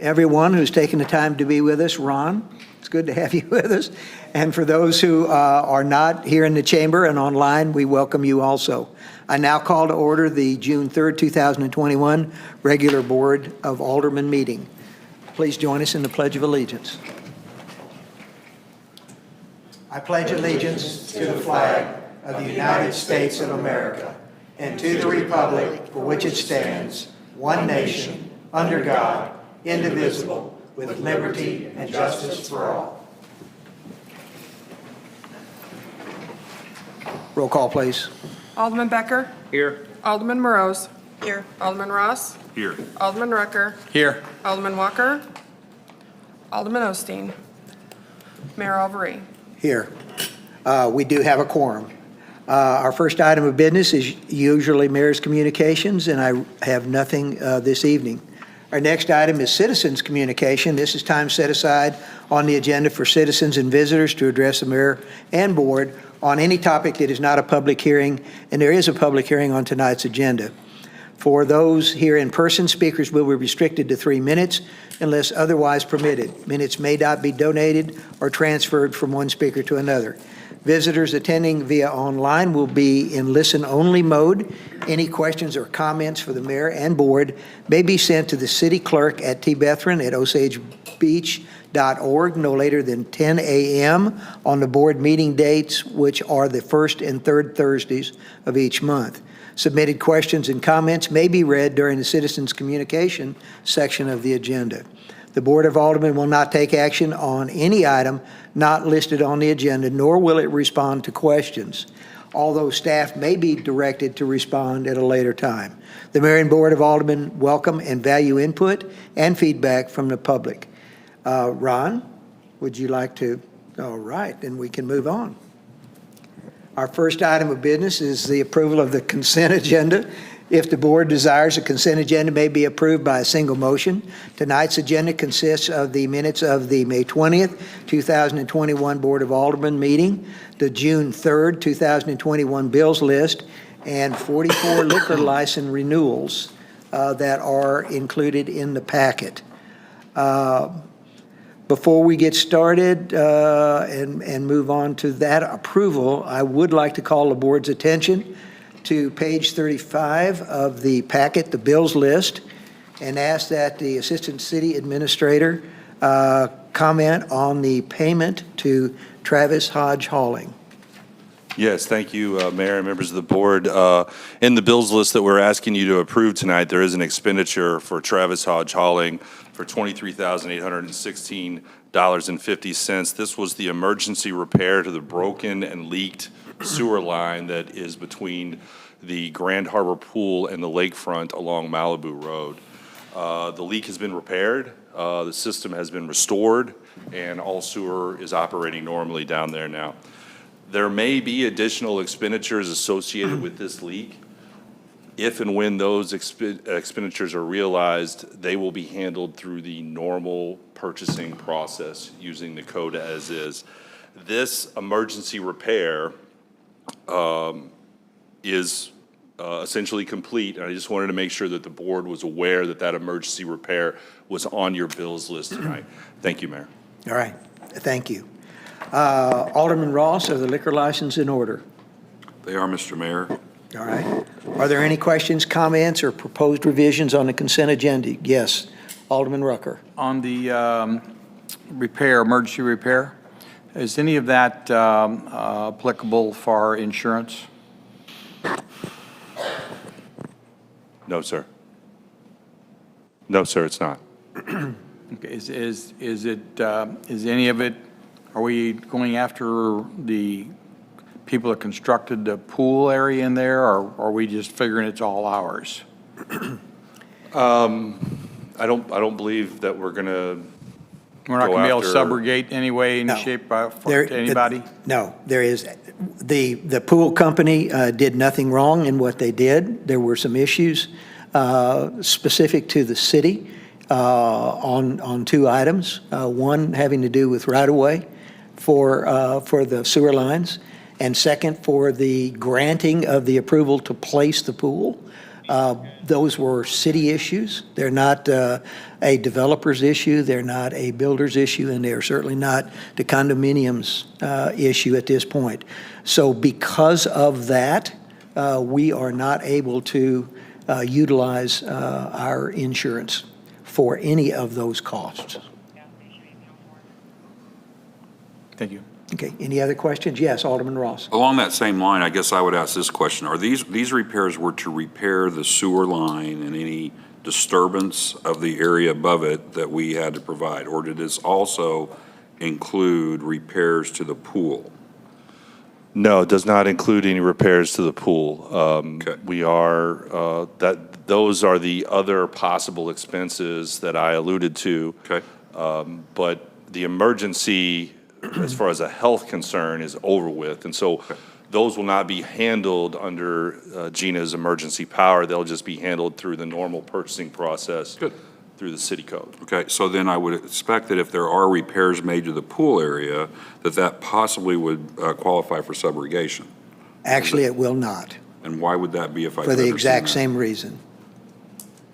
everyone who's taken the time to be with us. Ron, it's good to have you with us. And for those who are not here in the chamber and online, we welcome you also. I now call to order the June 3rd, 2021 regular Board of Aldermen meeting. Please join us in the Pledge of Allegiance. I pledge allegiance to the flag of the United States of America and to the republic for which it stands, one nation, under God, indivisible, with liberty and justice for all. Roll call, please. Alderman Becker? Here. Alderman Morose? Here. Alderman Ross? Here. Alderman Rucker? Here. Alderman Walker? Alderman Osteen? Mayor Alvery? Here. We do have a quorum. Our first item of business is usually mayor's communications, and I have nothing this evening. Our next item is citizens' communication. This is time set aside on the agenda for citizens and visitors to address the mayor and board on any topic that is not a public hearing, and there is a public hearing on tonight's agenda. For those here in person, speakers will be restricted to 3 minutes unless otherwise permitted. Minutes may not be donated or transferred from one speaker to another. Visitors attending via online will be in listen-only mode. Any questions or comments for the mayor and board may be sent to the city clerk at tbethron@osagebeach.org no later than 10 a.m. on the board meeting dates, which are the first and third Thursdays of each month. Submitted questions and comments may be read during the citizens' communication section of the agenda. The Board of Aldermen will not take action on any item not listed on the agenda, nor will it respond to questions, although staff may be directed to respond at a later time. The Mayor and Board of Aldermen welcome and value input and feedback from the public. Ron, would you like to? All right, then we can move on. Our first item of business is the approval of the consent agenda. If the board desires, a consent agenda may be approved by a single motion. Tonight's agenda consists of the minutes of the May 20th, 2021 Board of Aldermen meeting, the June 3rd, 2021 bills list, and 44 liquor license renewals that are included in the packet. Before we get started and move on to that approval, I would like to call the board's attention to page 35 of the packet, the bills list, and ask that the Assistant City Administrator comment on the payment to Travis Hodge Hauling. Yes, thank you, Mayor and members of the board. In the bills list that we're asking you to approve tonight, there is an expenditure for Travis Hodge Hauling for $23,816.50. This was the emergency repair to the broken and leaked sewer line that is between the Grand Harbor Pool and the lakefront along Malibu Road. The leak has been repaired, the system has been restored, and all sewer is operating normally down there now. There may be additional expenditures associated with this leak. If and when those expenditures are realized, they will be handled through the normal purchasing process using the code as is. This emergency repair is essentially complete, and I just wanted to make sure that the board was aware that that emergency repair was on your bills list tonight. Thank you, Mayor. All right, thank you. Alderman Ross, are the liquor license in order? They are, Mr. Mayor. All right. Are there any questions, comments, or proposed revisions on the consent agenda? Yes. Alderman Rucker. On the repair, emergency repair, is any of that applicable for insurance? No, sir. No, sir, it's not. Okay. Is any of it? Are we going after the people that constructed the pool area in there, or are we just figuring it's all ours? I don't believe that we're gonna. We're not going to be able to subrogate any way, any shape, to anybody? No, there is. The pool company did nothing wrong in what they did. There were some issues specific to the city on two items. One having to do with right-of-way for the sewer lines, and second for the granting of the approval to place the pool. Those were city issues. They're not a developer's issue, they're not a builder's issue, and they're certainly not the condominium's issue at this point. So because of that, we are not able to utilize our insurance for any of those costs. Thank you. Okay, any other questions? Yes, Alderman Ross. Along that same line, I guess I would ask this question. Are these repairs were to repair the sewer line and any disturbance of the area above it that we had to provide? Or did this also include repairs to the pool? No, it does not include any repairs to the pool. Okay. Those are the other possible expenses that I alluded to. Okay. But the emergency, as far as a health concern, is over with. And so those will not be handled under Gina's emergency power. They'll just be handled through the normal purchasing process. Good. Through the city code. Okay, so then I would expect that if there are repairs made to the pool area, that possibly would qualify for subrogation. Actually, it will not, And why would that be if I for could the understand exact that? same reason.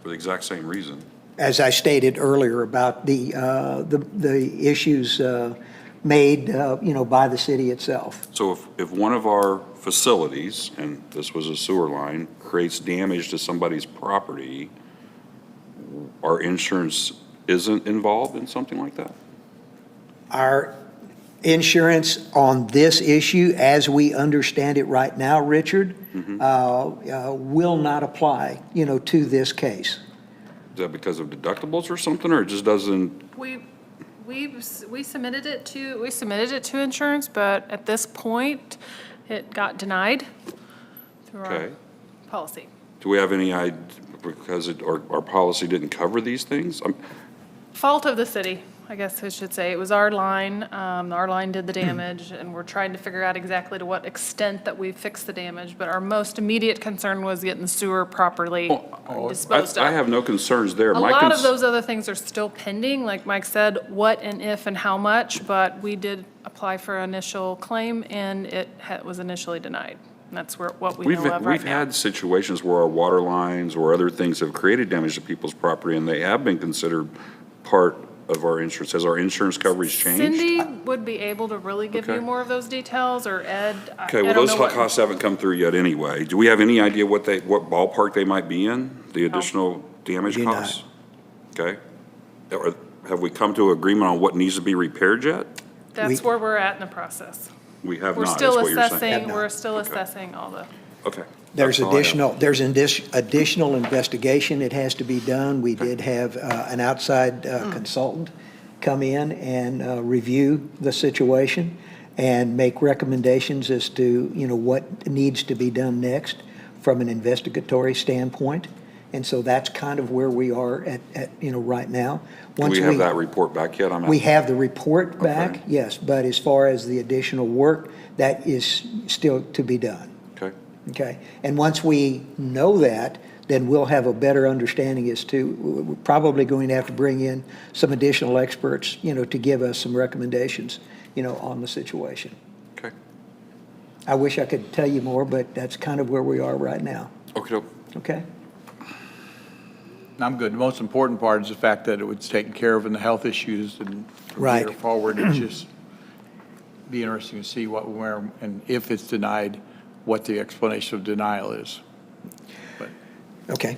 For the exact same reason. As I stated earlier about the issues made, by the city itself. So if one of our facilities, and this was a sewer line, creates damage to somebody's property, our insurance isn't involved in something like that? Our insurance on this issue, as we understand it right now, Richard, will not apply, to this case. Is that because of deductibles or something, or it just doesn't? We submitted it to insurance, but at this point, it got denied through our Okay. policy. Do we have any idea, because our policy didn't cover these things? Fault of the city, I guess I should say. It was our line. Our line did the damage, and we're trying to figure out exactly to what extent that we fixed the damage. But our most immediate concern was getting the sewer properly disposed of. I have no concerns there. A lot of those other things are still pending, like Mike said, what and if and how much, but we did apply for an initial claim, and it was initially denied. And that's what we know of right We've now. had situations where our water lines or other things have created damage to people's property, and they have been considered part of our insurance. Has our insurance coverage changed? Cindy would be able to really give you Okay. more of those details, or Ed. Okay, well, those costs haven't come through yet anyway. Do we have any idea what ballpark they might be in, the additional damage We do not. costs? Okay. Or have we come to agreement on what needs to be repaired yet? That's where we're at in the process. We have We're not, is still what you're saying. assessing, Have we're not. still assessing all the. Okay. There's That's all I have. additional investigation that has to be done. We did have an outside consultant come in and review the situation and make recommendations as to, what needs to be done next from an investigatory standpoint. And so that's kind of where we are at right now. Do Once we have that report back yet? We have the report back, Okay. yes, but as far as the additional work, that is still to be done. Okay. Okay, and once we know that, then we'll have a better understanding as to, we're probably going to have to bring in some additional experts, to give us some recommendations, on the situation. Okay. I wish I could tell you more, but that's kind of where we are right now, Okay. okay? I'm good. The most important part is the fact that it was taken care of in the health issues, and from Right. here forward, it's just be interesting to see what, where, and if it's denied, what the explanation of denial is. But Okay,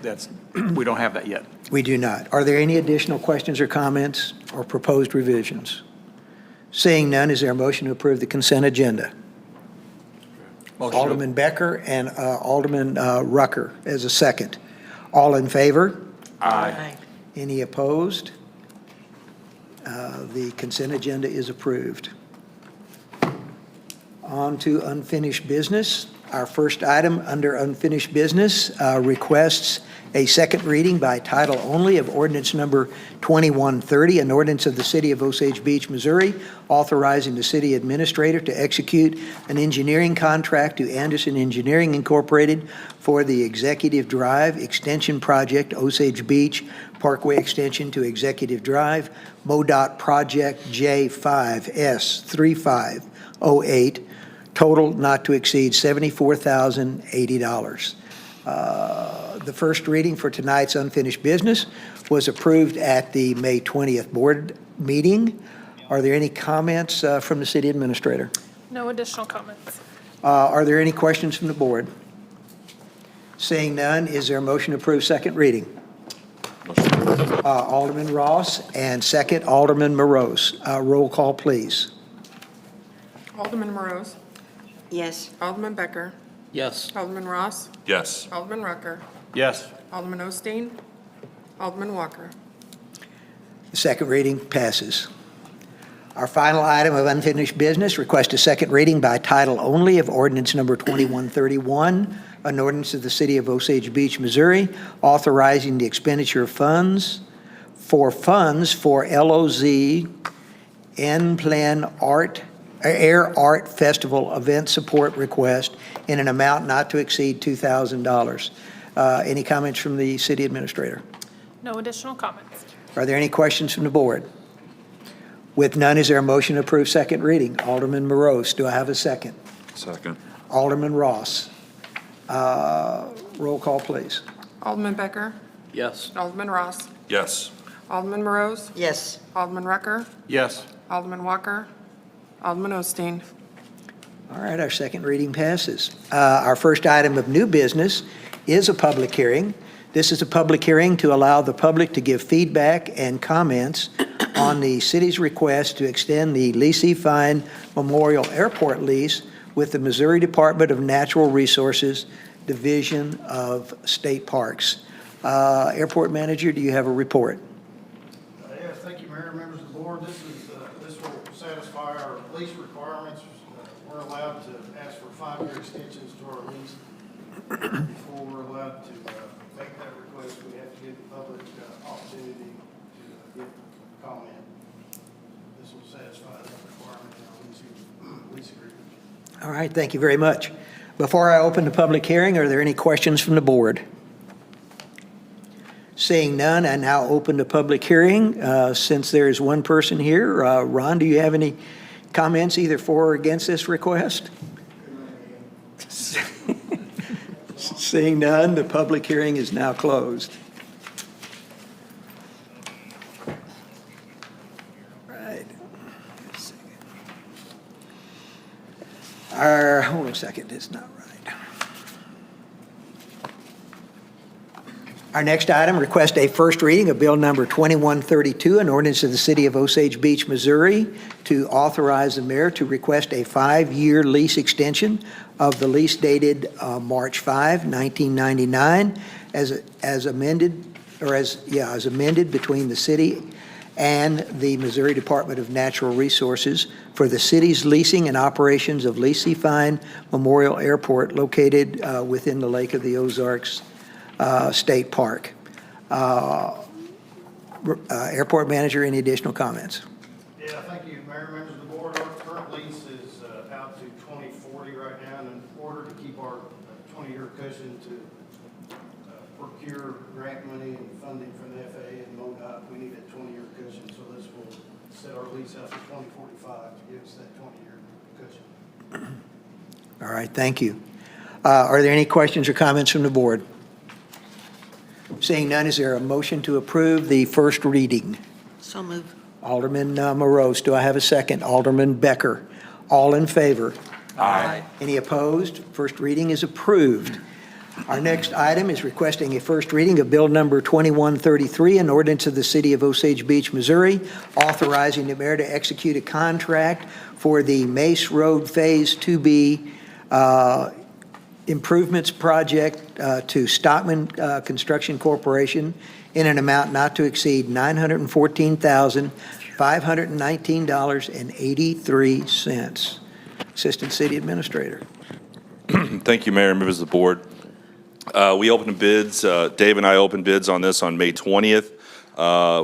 we don't have that yet. we do not. Are there any additional questions or comments or proposed revisions? Seeing none, is there a motion to approve the consent agenda? Motion. Alderman Becker and Alderman Rucker as a second. All in favor? Aye. Any opposed? The consent agenda is approved. On to unfinished business. Our first item under unfinished business requests a second reading by title only of ordinance number 2130, an ordinance of the City of Osage Beach, Missouri, authorizing the city administrator to execute an engineering contract to Anderson Engineering Incorporated for the Executive Drive Extension Project, Osage Beach Parkway Extension to Executive Drive, MoDOT Project J5S3508, total not to exceed $74,080. The first reading for tonight's unfinished business was approved at the May 20th board meeting. Are there any comments from the city administrator? No additional comments. Are there any questions from the board? Seeing none, is there a motion to approve second reading? Alderman Ross, and second, Alderman Morose. Roll call, please. Alderman Morose. Yes. Alderman Becker. Yes. Alderman Ross. Yes. Alderman Rucker. Yes. Alderman Osteen. Alderman Walker. The second reading passes. Our final item of unfinished business, request a second reading by title only of ordinance number 2131, an ordinance of the city of Osage Beach, Missouri, authorizing the expenditure of funds for LOZ N-Plan Air Art Festival event support request in an amount not to exceed $2,000. Any comments from the city administrator? No additional comments. Are there any questions from the board? With none, is there a motion to approve second reading? Alderman Morose, do I have a second? Second. Alderman Ross. Roll call, please. Alderman Becker. Yes. Alderman Ross. Yes. Alderman Morose. Yes. Alderman Rucker. Yes. Alderman Walker. Alderman Osteen. All right, our second reading passes. Our first item of new business is a public hearing. This is a public hearing to allow the public to give feedback and comments on the city's request to extend the Lease Fine Memorial Airport lease with the Missouri Department of Natural Resources, Division of State Parks. Airport Manager, do you have a report? Yes, thank you, Mayor, members of the board. This will satisfy our lease requirements. We're allowed to ask for 5-year extensions to our lease. Before we're allowed to make that request, we have to give the public opportunity to give comment. This will satisfy that requirement in our lease agreement. All right, thank you very much. Before I open the public hearing, are there any questions from the board? Seeing none, I now open the public hearing. Since there is one person here, Ron, do you have any comments either for or against this request? Seeing none, the public hearing is now closed. Right. Hold on a second, it's not right. Our next item, request a first reading of Bill Number 2132, an ordinance of the City of Osage Beach, Missouri, to authorize the mayor to request a 5-year lease extension of the lease dated March 5, 1999, as amended between the city and the Missouri Department of Natural Resources for the city's leasing and operations of Lease Fine Memorial Airport located within the Lake of the Ozarks State Park. Airport Manager, any additional comments? Yeah, thank you, Mayor, members of the board. Our current lease is out to 2040 right now, and in order to keep our 20-year cushion to procure grant money and funding from the FAA and MoDOT, we need a 20-year cushion, so this will set our lease out to 2045 to give us that 20-year cushion. All right, thank you. Are there any questions or comments from the board? Seeing none, is there a motion to approve the first reading? So move. Alderman Morose, do I have a second? Alderman Becker, all in favor? Aye. Any opposed? First reading is approved. Our next item is requesting a first reading of Bill Number 2133, an ordinance of the City of Osage Beach, Missouri, authorizing the mayor to execute a contract for the Mace Road Phase 2B improvements project to Stockman Construction Corporation in an amount not to exceed $914,519.83. Assistant City Administrator. Thank you, Mayor and members of the board. We opened bids, Dave and I opened bids on this on May 20th.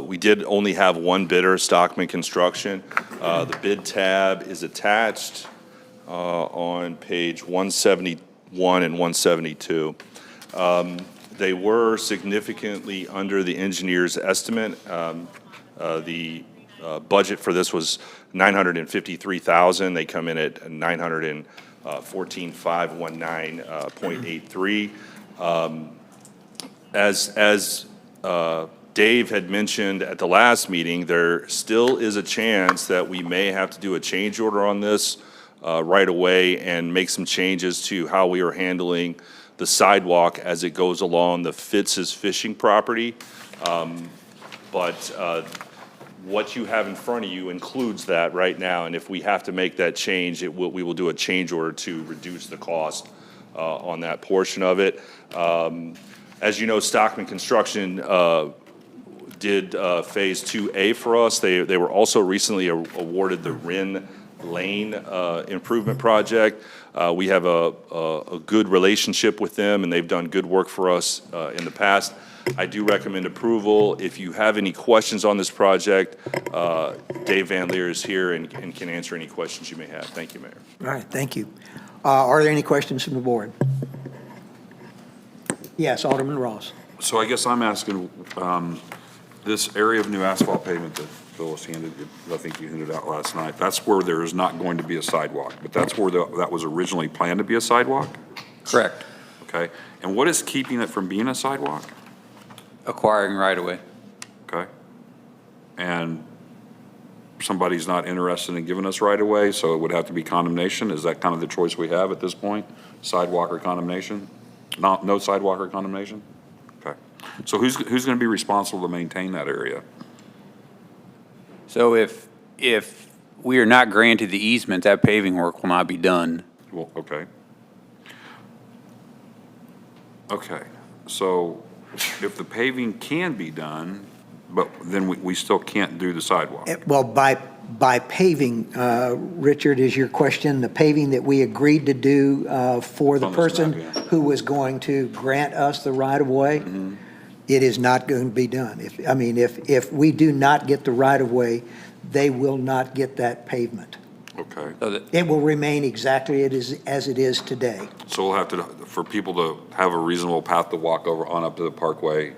We did only have one bidder, Stockman Construction. The bid tab is attached on page 171 and 172. They were significantly under the engineer's estimate. The budget for this was $953,000. They come in at $914,519.83. As Dave had mentioned at the last meeting, there still is a chance that we may have to do a change order on this right away and make some changes to how we are handling the sidewalk as it goes along the Fitz's fishing property. But what you have in front of you includes that right now, and if we have to make that change, we will do a change order to reduce the cost on that portion of it. As you know, Stockman Construction did Phase 2A for us. They were also recently awarded the Wren Lane improvement project. We have a good relationship with them, and they've done good work for us in the past. I do recommend approval. If you have any questions on this project, Dave Van Leer is here and can answer any questions you may have. Thank you, Mayor. All right, thank you. Are there any questions from the board? Yes, Alderman Ross. So I guess I'm asking, this area of new asphalt pavement that Phyllis handed, I think you handed out last night, that's where there is not going to be a sidewalk, but that's where that was originally planned to be a sidewalk? Correct. Okay, and what is keeping it from being a sidewalk? Acquiring right away. Okay. And somebody's not interested in giving us right of way, so it would have to be condemnation? Is that kind of the choice we have at this point? Sidewalk or condemnation? No sidewalk or condemnation? Okay. So who's going to be responsible to maintain that area? So if we are not granted the easement, that paving work will not be done. Well, okay. Okay, so if the paving can be done, but then we still can't do the sidewalk? Well, by paving, Richard, is your question, the paving that we agreed to do for the On this person map, yeah. who was going to grant us the right-of-way? It is not going to be done. If we do not get the right-of-way, they will not get that pavement. Okay, So that, It will remain exactly as it is today. so we'll have to, for people to have a reasonable path to walk over on up to the parkway,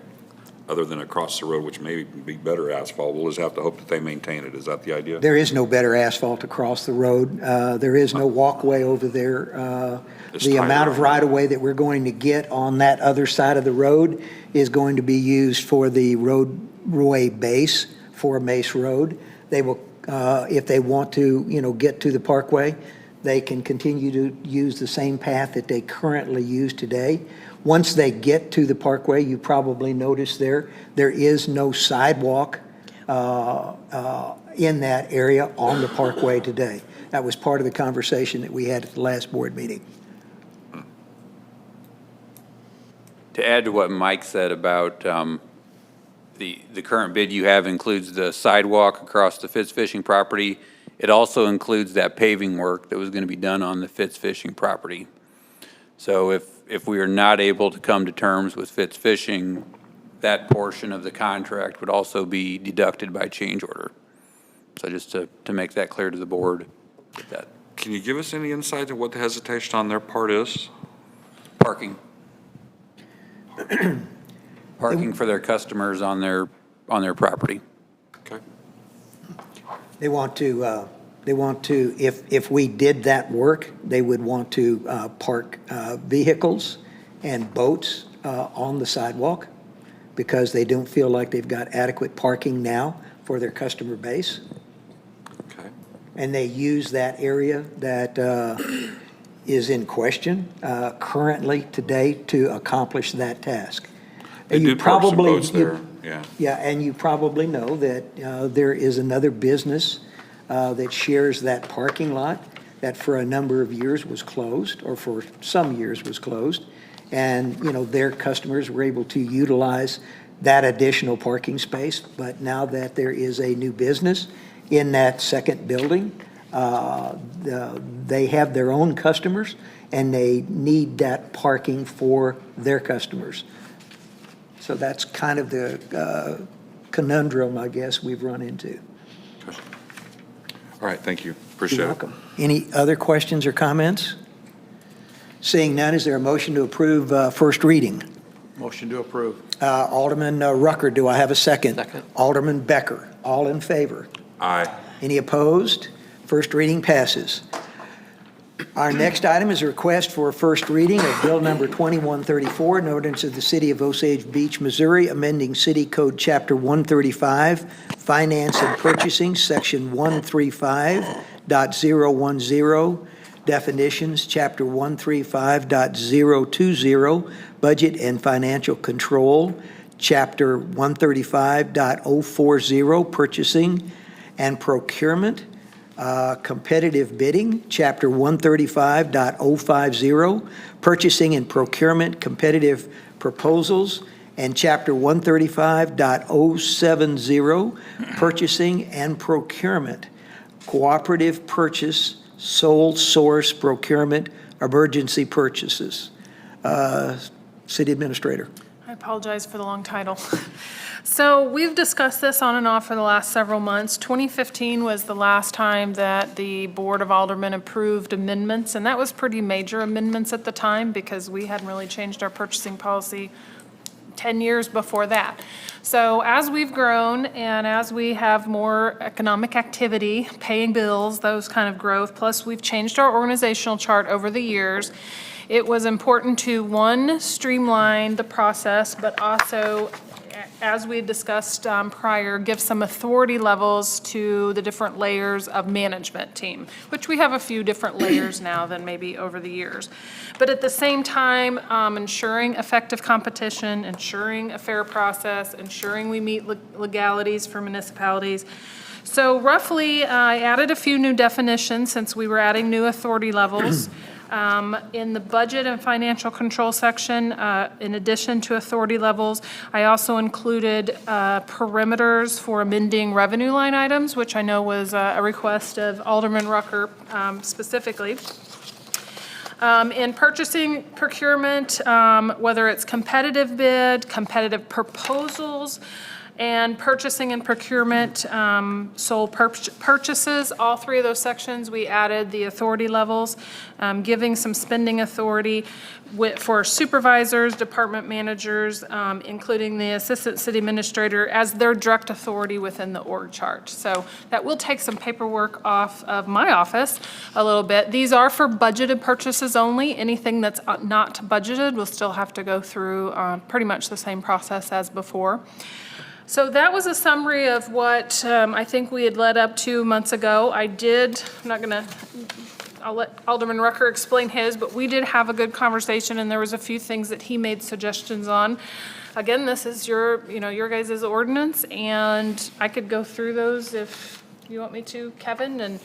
other than across the road, which may be better asphalt, we'll just have to hope that they maintain it. Is that the idea? There is no better asphalt across the road. There is no walkway over there. It's The tighter amount of right now. right-of-way that we're going to get on that other side of the road is going to be used for the roadway base for Mace Road. They will, if they want to, get to the parkway, they can continue to use the same path that they currently use today. Once they get to the parkway, you probably notice there is no sidewalk in that area on the parkway today. That was part of the conversation that we had at the last board meeting. to add to what Mike said about the current bid you have includes the sidewalk across the Fitz Fishing property. It also includes that paving work that was going to be done on the Fitz Fishing property. So if we are not able to come to terms with Fitz Fishing, that portion of the contract would also be deducted by change order. So just to make that clear to the board, that Can you give us any insight into what the hesitation on their part is? parking. Parking for their customers on their property. Okay. They want to, if we did that work, they would want to park vehicles and boats on the sidewalk because they don't feel like they've got adequate parking now for their customer base. Okay. And they use that area that is in question currently today to accomplish that task. They You do park some probably- boats there, yeah. Yeah, and you probably know that there is another business that shares that parking lot that for a number of years was closed, or for some years was closed. And, their customers were able to utilize that additional parking space. But now that there is a new business in that second building, they have their own customers, and they need that parking for their customers. So that's kind of the conundrum, I guess, we've run into. All right, thank you. Appreciate You're it. welcome. Any other questions or comments? Seeing none, is there a motion to approve first reading? Motion to approve. Alderman Rucker, do I have a second? Second. Alderman Becker, all in favor? Aye. Any opposed? First reading passes. Our next item is a request for a first reading of Bill Number 2134, an ordinance of the City of Osage Beach, Missouri, amending City Code Chapter 135, Finance and Purchasing, Section 135.010, Definitions, Chapter 135.020, Budget and Financial Control, Chapter 135.040, Purchasing and Procurement, Competitive Bidding, Chapter 135.050, Purchasing and Procurement, Competitive Proposals, and Chapter 135.070, Purchasing and Procurement, Cooperative Purchase, Sole Source Procurement, Emergency Purchases. City Administrator. I apologize for the long title. So we've discussed this on and off for the last several months. 2015 was the last time that the Board of Aldermen approved amendments, and that was pretty major amendments at the time because we hadn't really changed our purchasing policy 10 years before that. So as we've grown and as we have more economic activity, paying bills, those kind of growth, plus we've changed our organizational chart over the years, it was important to, one, streamline the process, but also, as we discussed prior, give some authority levels to the different layers of management team, which we have a few different layers now than maybe over the years. But at the same time, ensuring effective competition, ensuring a fair process, ensuring we meet legalities for municipalities. So roughly, I added a few new definitions since we were adding new authority levels. In the budget and financial control section, in addition to authority levels, I also included perimeters for amending revenue line items, which I know was a request of Alderman Rucker specifically. In purchasing procurement, whether it's competitive bid, competitive proposals, and purchasing and procurement, sole purchases, all three of those sections, we added the authority levels, giving some spending authority for supervisors, department managers, including the assistant city administrator as their direct authority within the org chart. So that will take some paperwork off of my office a little bit. These are for budgeted purchases only. Anything that's not budgeted will still have to go through pretty much the same process as before. So that was a summary of what I think we had led up to months ago. I'll let Alderman Rucker explain his, but we did have a good conversation and there was a few things that he made suggestions on. Again, this is your guys' ordinance, and I could go through those if you want me to, Kevin,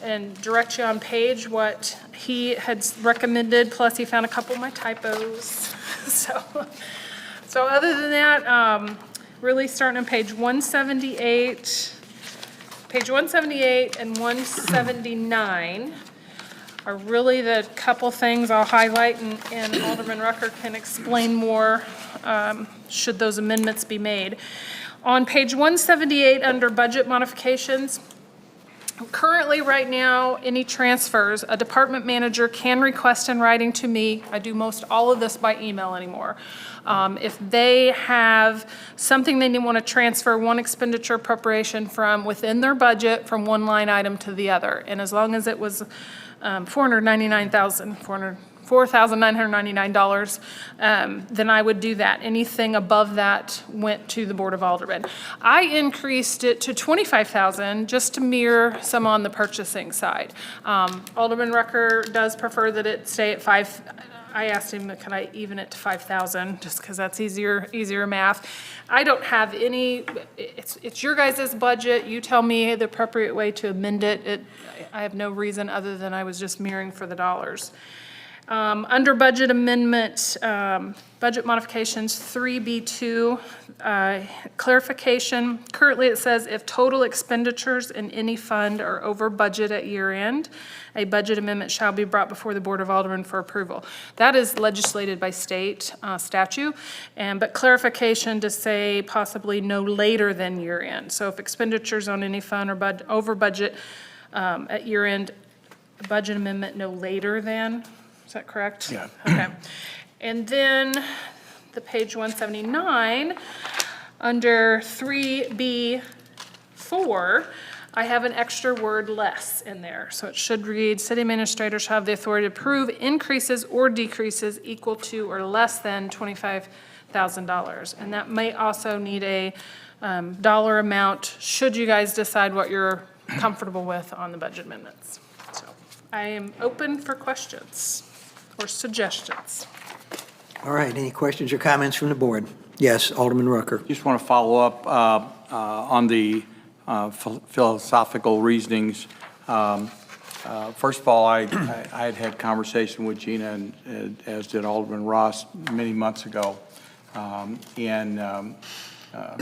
and direct you on page what he had recommended, plus he found a couple of my typos. So other than that, really starting on page 178 and 179 are really the couple things I'll highlight, and Alderman Rucker can explain more should those amendments be made. On page 178, under budget modifications, currently, right now, any transfers, a department manager can request in writing to me. I do most all of this by email anymore. If they have something they want to transfer one expenditure appropriation from within their budget from one line item to the other, and as long as it was $4,999, then I would do that. Anything above that went to the Board of Aldermen. I increased it to $25,000 just to mirror some on the purchasing side. Alderman Rucker does prefer that it stay at $5,000. I asked him, can I even it to $5,000, just because that's easier math. I don't have any, it's your guys' budget. You tell me the appropriate way to amend it. I have no reason other than I was just mirroring for the dollars. Under budget amendment, budget modifications 3B2, clarification. Currently it says if total expenditures in any fund are over budget at year end, a budget amendment shall be brought before the Board of Aldermen for approval. That is legislated by state statute, but clarification to say possibly no later than year end. So if expenditures on any fund are over budget at year end, budget amendment no later than. Is that correct? Yeah. Okay. And then the page 179, under 3B4, I have an extra word less in there, so it should read, city administrator shall have the authority to approve increases or decreases equal to or less than $25,000. And that may also need a dollar amount, should you guys decide what you're comfortable with on the budget amendments. So I am open for questions or suggestions. All right, any questions or comments from the board? Yes, Alderman Rucker. Just want to follow up on the philosophical reasonings. First of all, I had conversation with Gina, and as did Alderman Ross many months ago. Of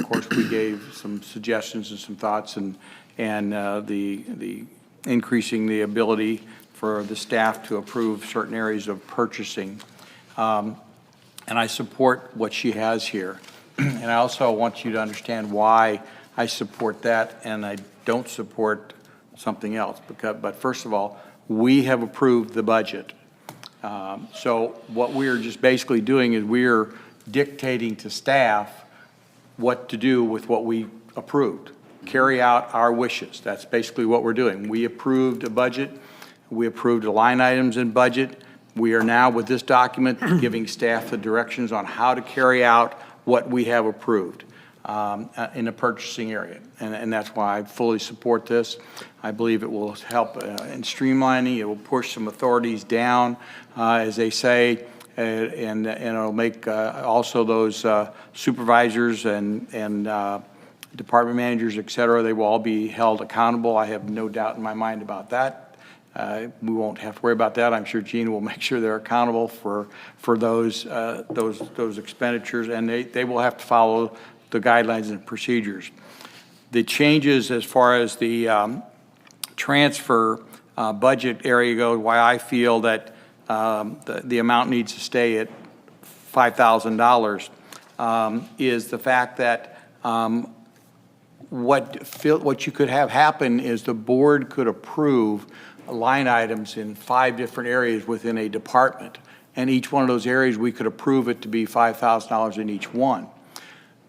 course, we gave some suggestions and some thoughts, and the increasing the ability for the staff to approve certain areas of purchasing. And I support what she has here. And I also want you to understand why I support that and I don't support something else. But first of all, we have approved the budget. So what we're just basically doing is we're dictating to staff what to do with what we approved. Carry out our wishes. That's basically what we're doing. We approved a budget. We approved the line items in budget. We are now, with this document, giving staff the directions on how to carry out what we have approved in the purchasing area. And that's why I fully support this. I believe it will help in streamlining. It will push some authorities down, as they say, and it'll make also those supervisors and department managers, et cetera, they will all be held accountable. I have no doubt in my mind about that. We won't have to worry about that. I'm sure Gina will make sure they're accountable for those expenditures, and they will have to follow the guidelines and procedures. The changes as far as the transfer budget area goes, why I feel that the amount needs to stay at $5,000 is the fact that what you could have happen is the board could approve line items in 5 different areas within a department. And each one of those areas, we could approve it to be $5,000 in each one.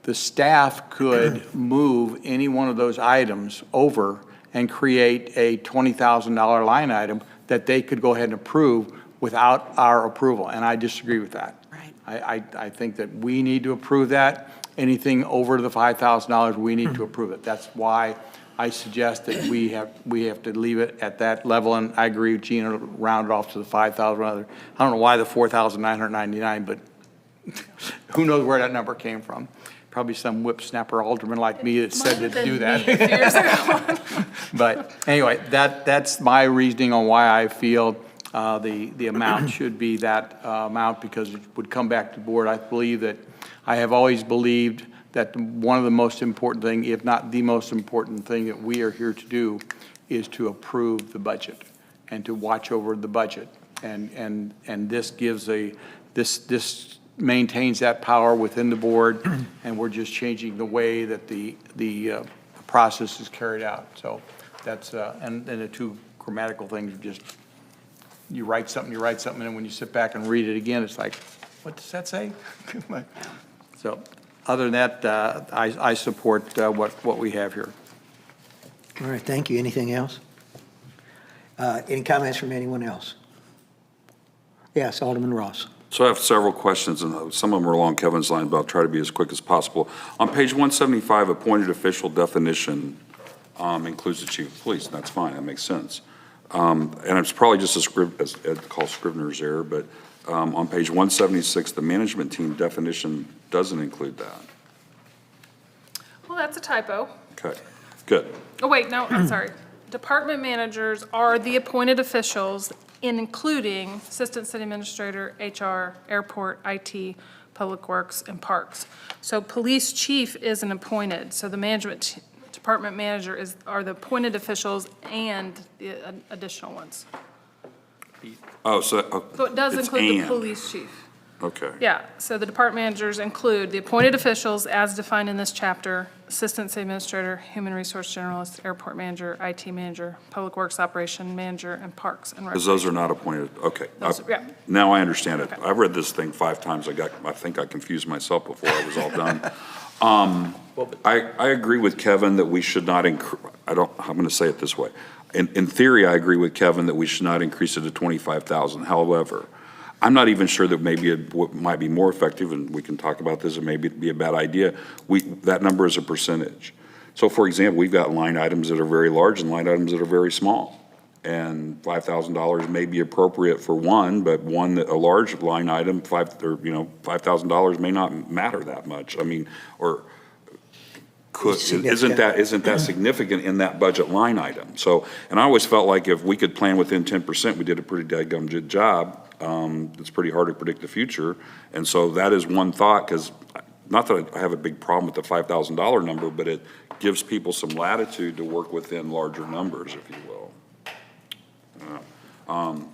The staff could move any one of those items over and create a $20,000 line item that they could go ahead and approve without our approval. And I disagree with that. Right. I think that we need to approve that. Anything over the $5,000, we need to approve it. That's why I suggest that we have to leave it at that level, and I agree with Gina, round it off to the 5,000. I don't know why the 4,999, but who knows where that number came from? Probably some whipsnapper alderman like me that said to do that. But anyway, that's my reasoning on why I feel the amount should be that amount, because it would come back to the board. I believe that I have always believed that one of the most important thing, if not the most important thing that we are here to do, is to approve the budget and to watch over the budget. And this gives this maintains that power within the board, and we're just changing the way that the process is carried out. So that's and the two grammatical things are just, you write something, and when you sit back and read it again, it's like, what does that say? So other than that, I support what we have here. All right, thank you. Anything else? Any comments from anyone else? Yes, Alderman Ross. So I have several questions, and some of them are along Kevin's line, but I'll try to be as quick as possible. On page 175, appointed official definition includes the chief of police, and that's fine, that makes sense. And it's probably just as Ed calls Scrivener's error, but on page 176, the management team definition doesn't include that. Well, that's a typo. Okay, good. Oh, wait, no, I'm sorry. Department managers are the appointed officials, including Assistant City Administrator, HR, Airport, IT, Public Works, and Parks. So Police Chief isn't appointed, so the Department Manager are the appointed officials and the additional ones. Oh, so So it does it's include the and. Police Chief. Okay. Yeah, so the department managers include the appointed officials as defined in this chapter, Assistant City Administrator, Human Resource Generalist, Airport Manager, IT Manager, Public Works Operation Manager, and Parks and Because Recreation. those are not appointed, okay. Those- yeah. Now I understand it. Okay. I've read this thing 5 times. I think I confused myself before I was all done. I agree with Kevin that we should not I'm going to say it this way. In theory, I agree with Kevin that we should not increase it to 25,000. However, I'm not even sure that maybe what might be more effective, and we can talk about this, and maybe it'd be a bad idea. That number is a percentage. So for example, we've got line items that are very large and line items that are very small. And $5,000 may be appropriate for one, but a large line item, $5,000 may not matter that much. I mean, or isn't that significant in that budget line item? So, and I always felt like if we could plan within 10%, we did a pretty dadgum good job. It's pretty hard to predict the future. And so that is one thought, because not that I have a big problem with the $5,000 number, but it gives people some latitude to work within larger numbers, if you will.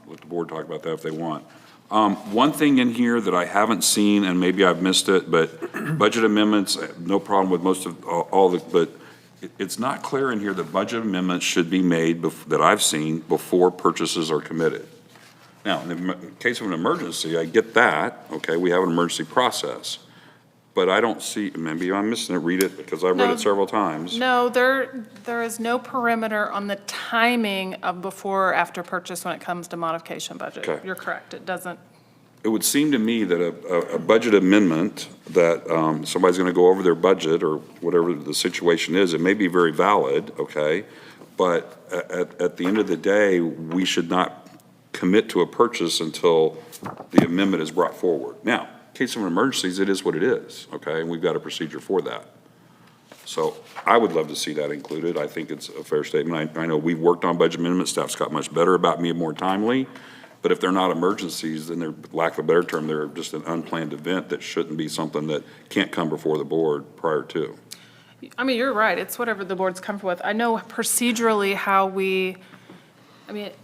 Let the board talk about that if they want. One thing in here that I haven't seen, and maybe I've missed it, but budget amendments, no problem with most of but it's not clear in here that budget amendments should be made that I've seen before purchases are committed. Now, in the case of an emergency, I get that, okay, we have an emergency process. But I don't see, maybe I'm missing it, read it, because I've read it several times. No, there is no perimeter on the timing of before or after purchase when it comes to modification budget. Okay. You're correct, it doesn't. It would seem to me that a budget amendment that somebody's going to go over their budget or whatever the situation is, it may be very valid, okay? But at the end of the day, we should not commit to a purchase until the amendment is brought forward. Now, in case of emergencies, it is what it is, okay? And we've got a procedure for that. So I would love to see that included. I think it's a fair statement. I know we've worked on budget amendments. Staff's got much better about being more timely. But if they're not emergencies, then they're, lack of a better term, they're just an unplanned event that shouldn't be something that can't come before the board prior to. I mean, you're right, it's whatever the board's comfortable with. I know procedurally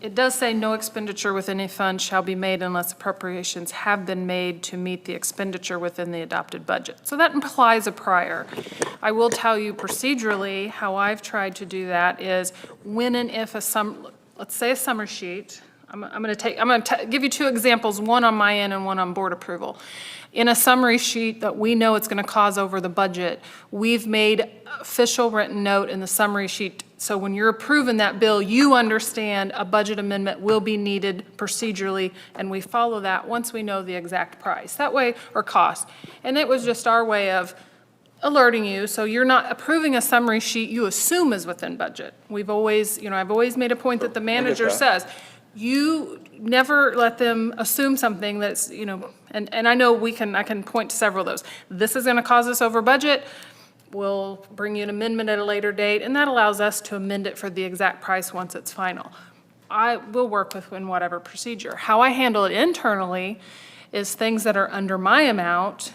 it does say no expenditure with any fund shall be made unless appropriations have been made to meet the expenditure within the adopted budget. So that implies a prior. I will tell you procedurally, how I've tried to do that is when and if let's say a summary sheet, I'm going to give you two examples, one on my end and one on board approval. In a summary sheet that we know it's going to cause over the budget, we've made official written note in the summary sheet. So when you're approving that bill, you understand a budget amendment will be needed procedurally, and we follow that once we know the exact price. That way, or cost. And it was just our way of alerting you, so you're not approving a summary sheet you assume is within budget. We've always, I've always made a point that the manager says, you never let them assume something that's, and I know I can point to several of those. This is gonna cause us over budget. We'll bring you an amendment at a later date, and that allows us to amend it for the exact price once it's final. I will work within whatever procedure. How I handle it internally is things that are under my amount.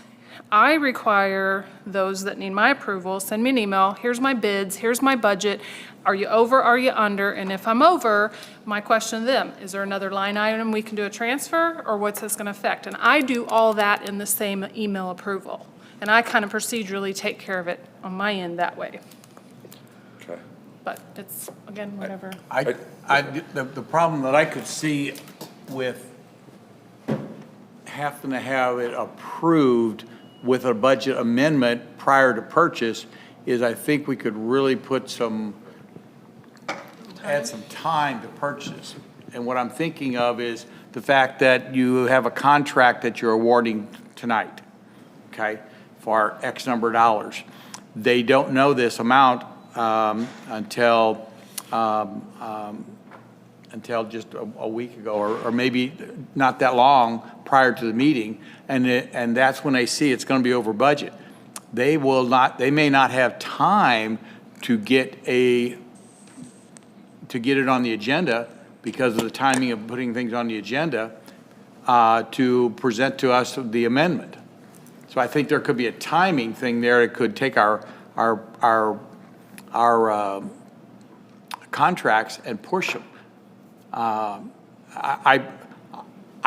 I require those that need my approval, send me an email, here's my bids, here's my budget. Are you over, are you under? And if I'm over, my question to them, is there another line item we can do a transfer, or what's this gonna affect? And I do all that in the same email approval. And I kind of procedurally take care of it on my end that way. Okay. But it's, again, whatever. The problem that I could see with having to have it approved with a budget amendment prior to purchase is I think we could really add some time to purchase. And what I'm thinking of is the fact that you have a contract that you're awarding tonight, okay, for X number of dollars. They don't know this amount until just a week ago, or maybe not that long prior to the meeting, and that's when they see it's going to be over budget. They may not have time to get it on the agenda because of the timing of putting things on the agenda to present to us the amendment. So I think there could be a timing thing there. It could take our contracts and push them. I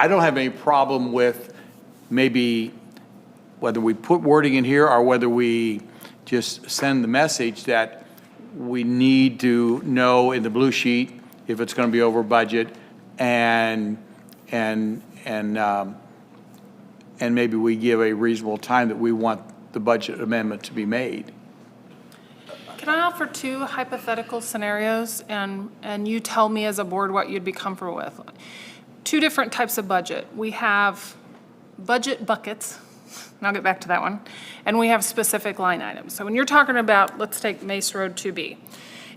don't have any problem with maybe whether we put wording in here or whether we just send the message that we need to know in the blue sheet if it's going to be over budget, and maybe we give a reasonable time that we want the budget amendment to be made. Can I offer two hypothetical scenarios, and you tell me as a board what you'd be comfortable with? Two different types of budget. We have budget buckets, and I'll get back to that one, and we have specific line items. So when you're talking about, let's take Mace Road 2B,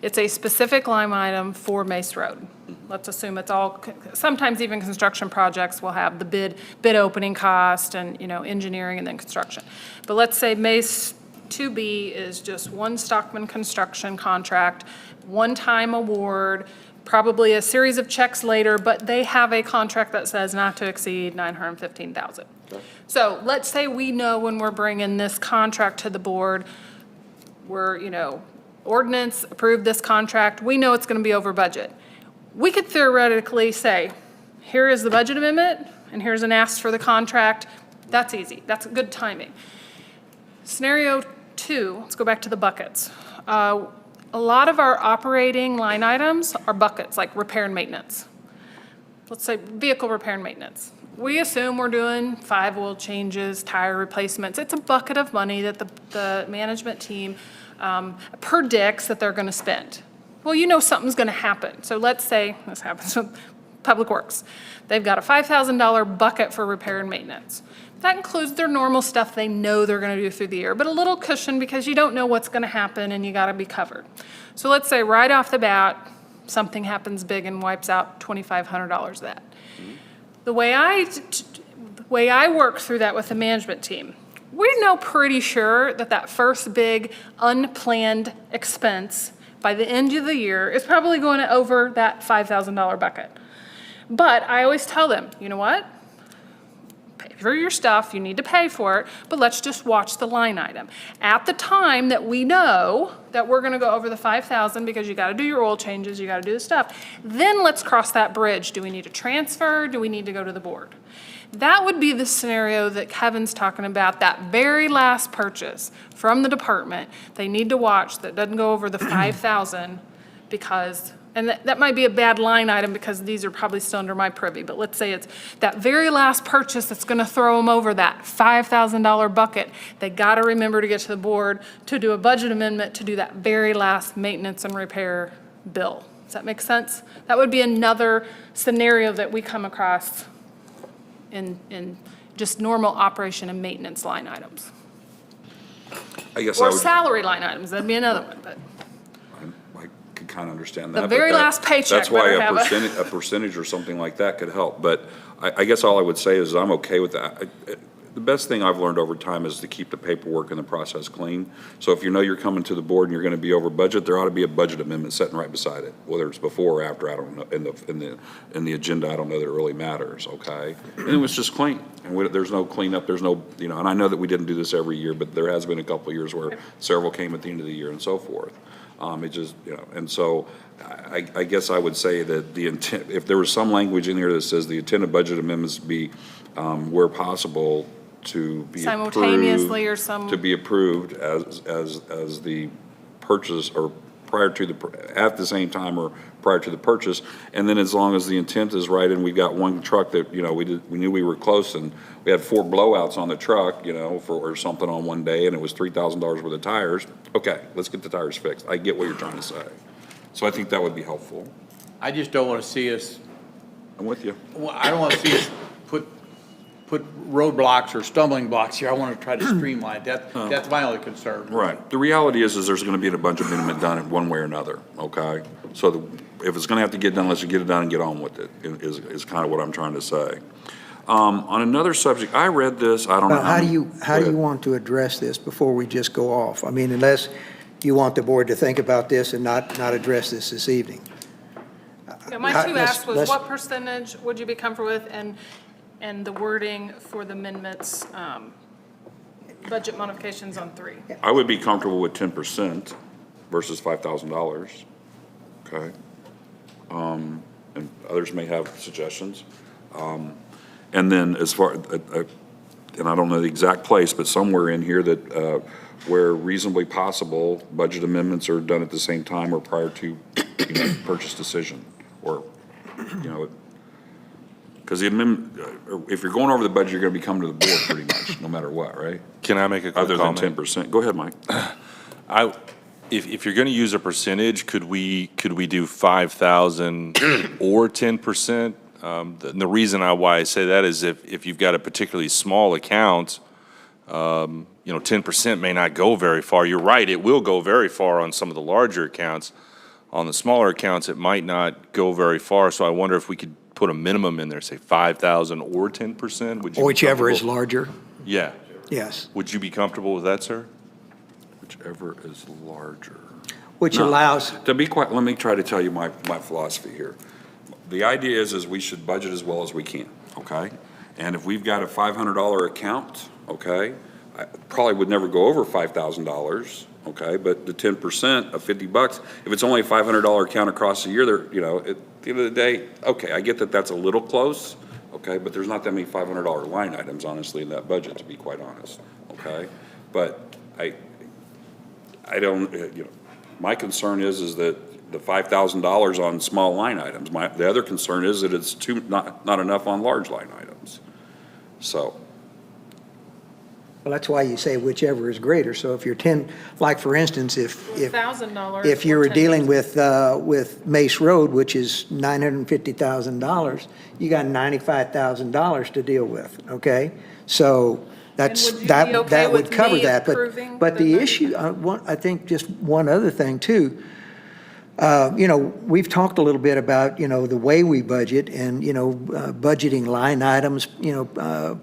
it's a specific line item for Mace Road. Let's assume it's all, sometimes even construction projects will have the bid opening cost and, engineering and then construction. But let's say Mace 2B is just one Stockman construction contract, one-time award, probably a series of checks later, but they have a contract that says not to exceed $915,000. So let's say we know when we're bringing this contract to the board, we're, Ordinance approved this contract, we know it's going to be over budget. We could theoretically say, here is the budget amendment, and here's an ask for the contract. That's easy. That's good timing. Scenario 2, let's go back to the buckets. A lot of our operating line items are buckets, like repair and maintenance. Let's say vehicle repair and maintenance. We assume we're doing 5 oil changes, tire replacements. It's a bucket of money that the management team predicts that they're going to spend. Well, something's going to happen. So let's say this happens with Public Works. They've got a $5,000 bucket for repair and maintenance. That includes their normal stuff they know they're going to do through the year, but a little cushion because you don't know what's going to happen and you got to be covered. So let's say right off the bat, something happens big and wipes out $2,500 of that. The way I work through that with the management team, we know pretty sure that first big unplanned expense by the end of the year is probably going to over that $5,000 bucket. But I always tell them, you know what? Pay for your stuff, you need to pay for it, but let's just watch the line item. At the time that we know that we're gonna go over the $5,000 because you gotta do your oil changes, you gotta do the stuff, then let's cross that bridge. Do we need to transfer? Do we need to go to the board? That would be the scenario that Kevin's talking about, that very last purchase from the department. They need to watch that doesn't go over the $5,000 because, and that might be a bad line item because these are probably still under my privy, but let's say it's that very last purchase that's gonna throw them over that $5,000 bucket. They gotta remember to get to the board to do a budget amendment to do that very last maintenance and repair bill. Does that make sense? That would be another scenario that we come across in just normal operation and maintenance line items. I guess Or salary line items, that'd be another one, but. I could kind of understand that. The but very last paycheck That's why better have a percentage or something like that could help. But I guess all I would say is I'm okay with that. The best thing I've learned over time is to keep the paperwork and the process clean. So if you know you're coming to the board and you're going to be over budget, there ought to be a budget amendment sitting right beside it. Whether it's before or after, I don't know. In the agenda, I don't know that it really matters. Okay, and it was just clean, and there's no cleanup. There's no, and I know that we didn't do this every year, but there has been a couple of years where several came at the end of the year and so forth. It just, and so I guess I would say that the intent, if there was some language in here that says the intent of budget amendments be where possible to be Simultaneously approved, or some. to be approved as the purchase or prior to at the same time or prior to the purchase, and then as long as the intent is right and we've got one truck that we knew we were close and we had 4 blowouts on the truck or something on one day and it was $3,000 worth of tires. Okay, let's get the tires fixed. I get what you're trying to say, so I think that would be helpful. I just don't want to see us, I'm with you. well, I don't want to see us put roadblocks or stumbling blocks here. I want to try to streamline. That's my only concern. Right. The reality is there's going to be a bunch of amendment done in one way or another, okay? So if it's going to have to get done, let's get it done and get on with it, is kind of what I'm trying to say. On another subject, I read this, I don't know. How do you want to address this before we just go off? I mean, unless you want the board to think about this and not address this evening. Yeah, my two Let's- asks was let's- what percentage would you be comfortable with and the wording for the amendments, budget modifications on 3. I would be comfortable with 10% versus $5,000, okay? And others may have suggestions. And then as far, and I don't know the exact place, but somewhere in here that where reasonably possible, budget amendments are done at the same time or prior to purchase decision, or, because the amendment, if you're going over the budget, you're going to be coming to the board pretty much, no matter what, right? Can I make a quick Other than comment? 10%. Go ahead, Mike. if you're going to use a percentage, could we do 5,000 or 10%? The reason why I say that is if you've got a particularly small account, 10% may not go very far. You're right, it will go very far on some of the larger accounts. On the smaller accounts, it might not go very far. So I wonder if we could put a minimum in there, say 5,000 or 10%? Would you be Whichever is comfortable? larger, Yeah. yes. Would you be comfortable with that, sir? Whichever is larger. Which No. allows, To be quite, let me try to tell you my philosophy here. The idea is we should budget as well as we can, okay? And if we've got a $500 account, okay, I probably would never go over $5,000, okay? But the 10% of $50, if it's only a $500 account across the year, at the end of the day, okay, I get that that's a little close, okay? But there's not that many $500 line items, honestly, in that budget, to be quite honest, okay? But I don't, my concern is that the $5,000 on small line items. The other concern is that it's not enough on large line items. So, well, that's why you say whichever is greater. So if you're 10, like for instance, if $1,000. if you or were 10%. dealing with Mace Road, which is $950,000, you got $95,000 to deal with, okay? So that's, would you be that okay would with cover me that. approving But the the issue, I think just one other thing too, we've talked a little bit about, the way we budget and, budgeting line items,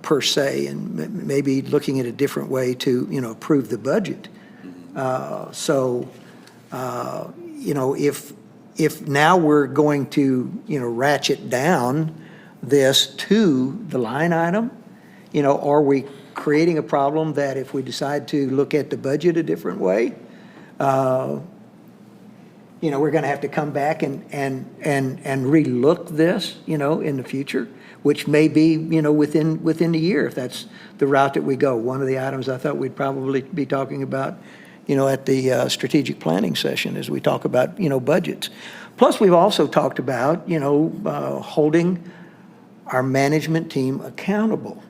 per se, and maybe looking at a different way to, approve the budget. If now we're going to, ratchet down this to the line item, are we creating a problem that if we decide to look at the budget a different way, we're going to have to come back and relook this, in the future, which may be, within the year, if that's the route that we go. One of the items I thought we'd probably be talking about, at the strategic planning session as we talk about, budgets. Plus, we've also talked about, holding our management team accountable.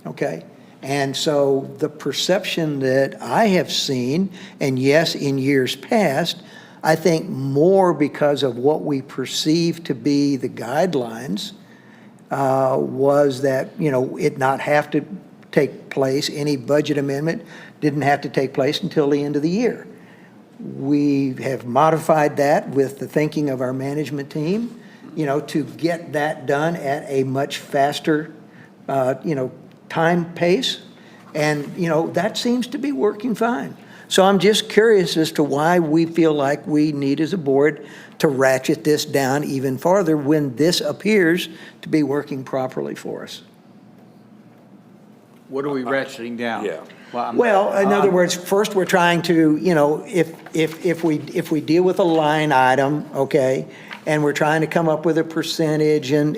Okay? And so the perception that I have seen, and yes, in years past, I think more because of what we perceive to be the guidelines, was that, it not have to take place, any budget amendment didn't have to take place until the end of the year. We have modified that with the thinking of our management team, to get that done at a much faster, time pace. And, that seems to be working fine. So I'm just curious as to why we feel like we need as a board to ratchet this down even farther when this appears to be working properly for us. What are we ratcheting down? Yeah. Well, in other words, first we're trying to, if we deal with a line item, okay, and we're trying to come up with a percentage and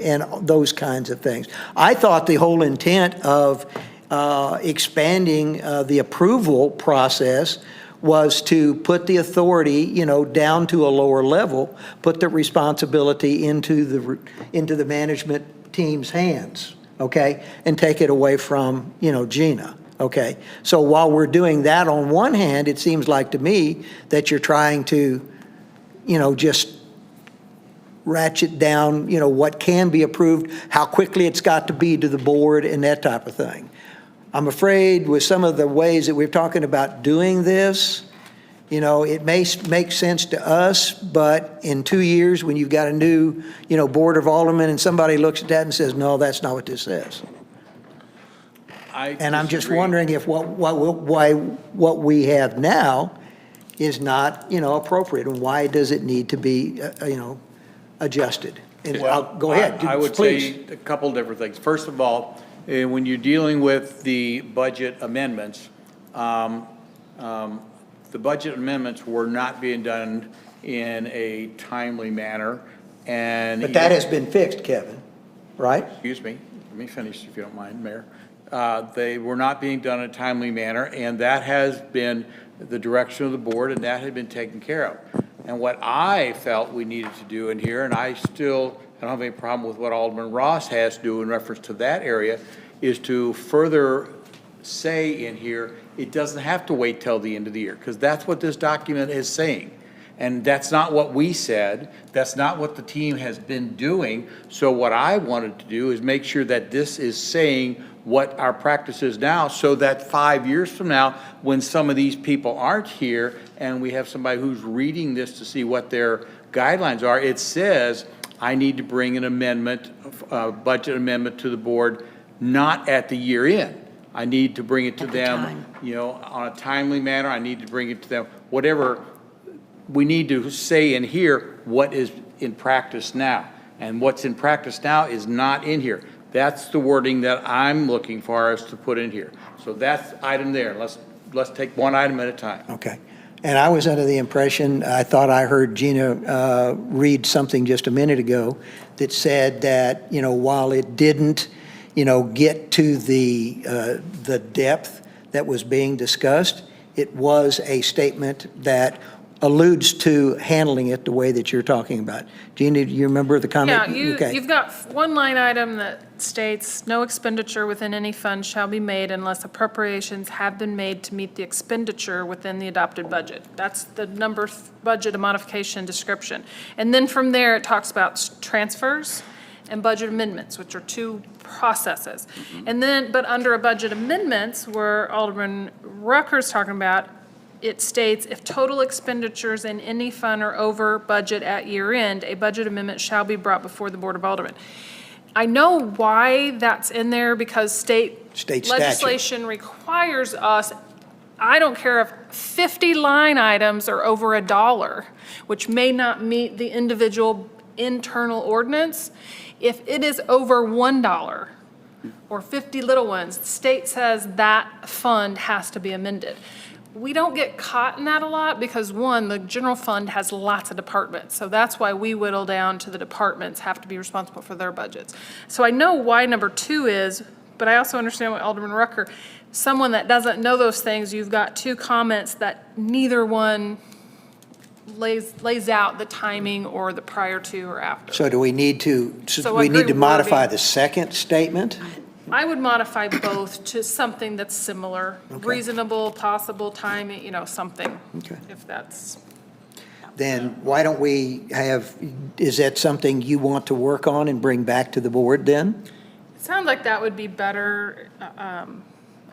those kinds of things. I thought the whole intent of expanding the approval process was to put the authority, down to a lower level, put the responsibility into the management team's hands, okay, and take it away from, Gina. Okay, so while we're doing that on one hand, it seems like to me that you're trying to, just ratchet down, what can be approved, how quickly it's got to be to the board and that type of thing. I'm afraid with some of the ways that we're talking about doing this, it may make sense to us, but in 2 years when you've got a new, board of aldermen and somebody looks at that and says, no, that's not what this says. And I'm just disagree. wondering if what we have now is not, appropriate, and why does it need to be, adjusted? And go ahead, I would please. say a couple different things. First of all, when you're dealing with the budget amendments, the budget amendments were not being done in a timely manner, and. But that has been fixed, Kevin, right? Excuse me, let me finish if you don't mind, Mayor. They were not being done in a timely manner, and that has been the direction of the board, and that had been taken care of. And what I felt we needed to do in here, and I don't have any problem with what Alderman Ross has to do in reference to that area, is to further say in here, it doesn't have to wait till the end of the year, because that's what this document is saying. And that's not what we said, that's not what the team has been doing. So what I wanted to do is make sure that this is saying what our practice is now, so that 5 years from now, when some of these people aren't here, and we have somebody who's reading this to see what their guidelines are, it says, I need to bring an amendment, a budget amendment to the board, not at the year end. I need to bring it to At the them, time. you know, on a timely manner. I need to bring it to them, whatever. We need to say in here what is in practice now. And what's in practice now is not in here. That's the wording that I'm looking for us to put in here. So that's item there. Let's take one item at a time. Okay. And I was under the impression, I thought I heard Gina read something just a minute ago that said that, you know, while it didn't, you know, get to the depth that was being discussed, it was a statement that alludes to handling it the way that you're talking about. Gina, do you remember the comment? Yeah, Okay. you've got one line item that states, "No expenditure within any fund shall be made unless appropriations have been made to meet the expenditure within the adopted budget." That's the budget modification description. And then from there, it talks about transfers and budget amendments, which are two processes. And then, but under a budget amendments, where Alderman Rucker's talking about, it states, if total expenditures in any fund are over budget at year end, a budget amendment shall be brought before the Board of Aldermen. I know why that's in there, because state State statute. legislation requires us, I don't care if 50 line items are over $1, which may not meet the individual internal ordinance. If it is over $1 or 50 little ones, the state says that fund has to be amended. We don't get caught in that a lot because, one, the general fund has lots of departments. So that's why we whittle down to the departments have to be responsible for their budgets. So I know why number 2 is, but I also understand what Alderman Rucker, someone that doesn't know those things, you've got 2 comments that neither one lays out the timing or the prior to or after. So do we need to, So we I need agree to modify wording. the second statement? I would modify both to something that's similar, reasonable, possible timing, you know, something, Okay. if that's. Then why don't we have, is that something you want to work on and bring back to the board then? It sounds like that would be better.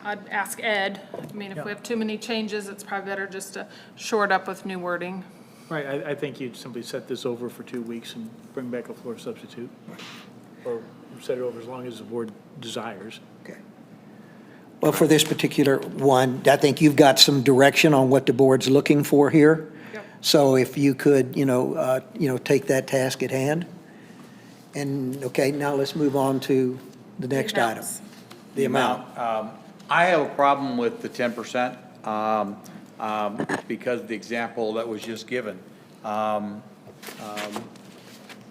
I'd ask Ed. I mean, if we have too many changes, it's probably better just to shore it up with new wording. Right, I think you'd simply set this over for 2 weeks and bring back a floor substitute. Or set it over as long as the board desires. Okay. Well, for this particular one, I think you've got some direction on what the board's looking for here. Yep. So if you could, take that task at hand. And, okay, now let's move on to the next item. amounts. The amount. I have a problem with the 10%, because of the example that was just given.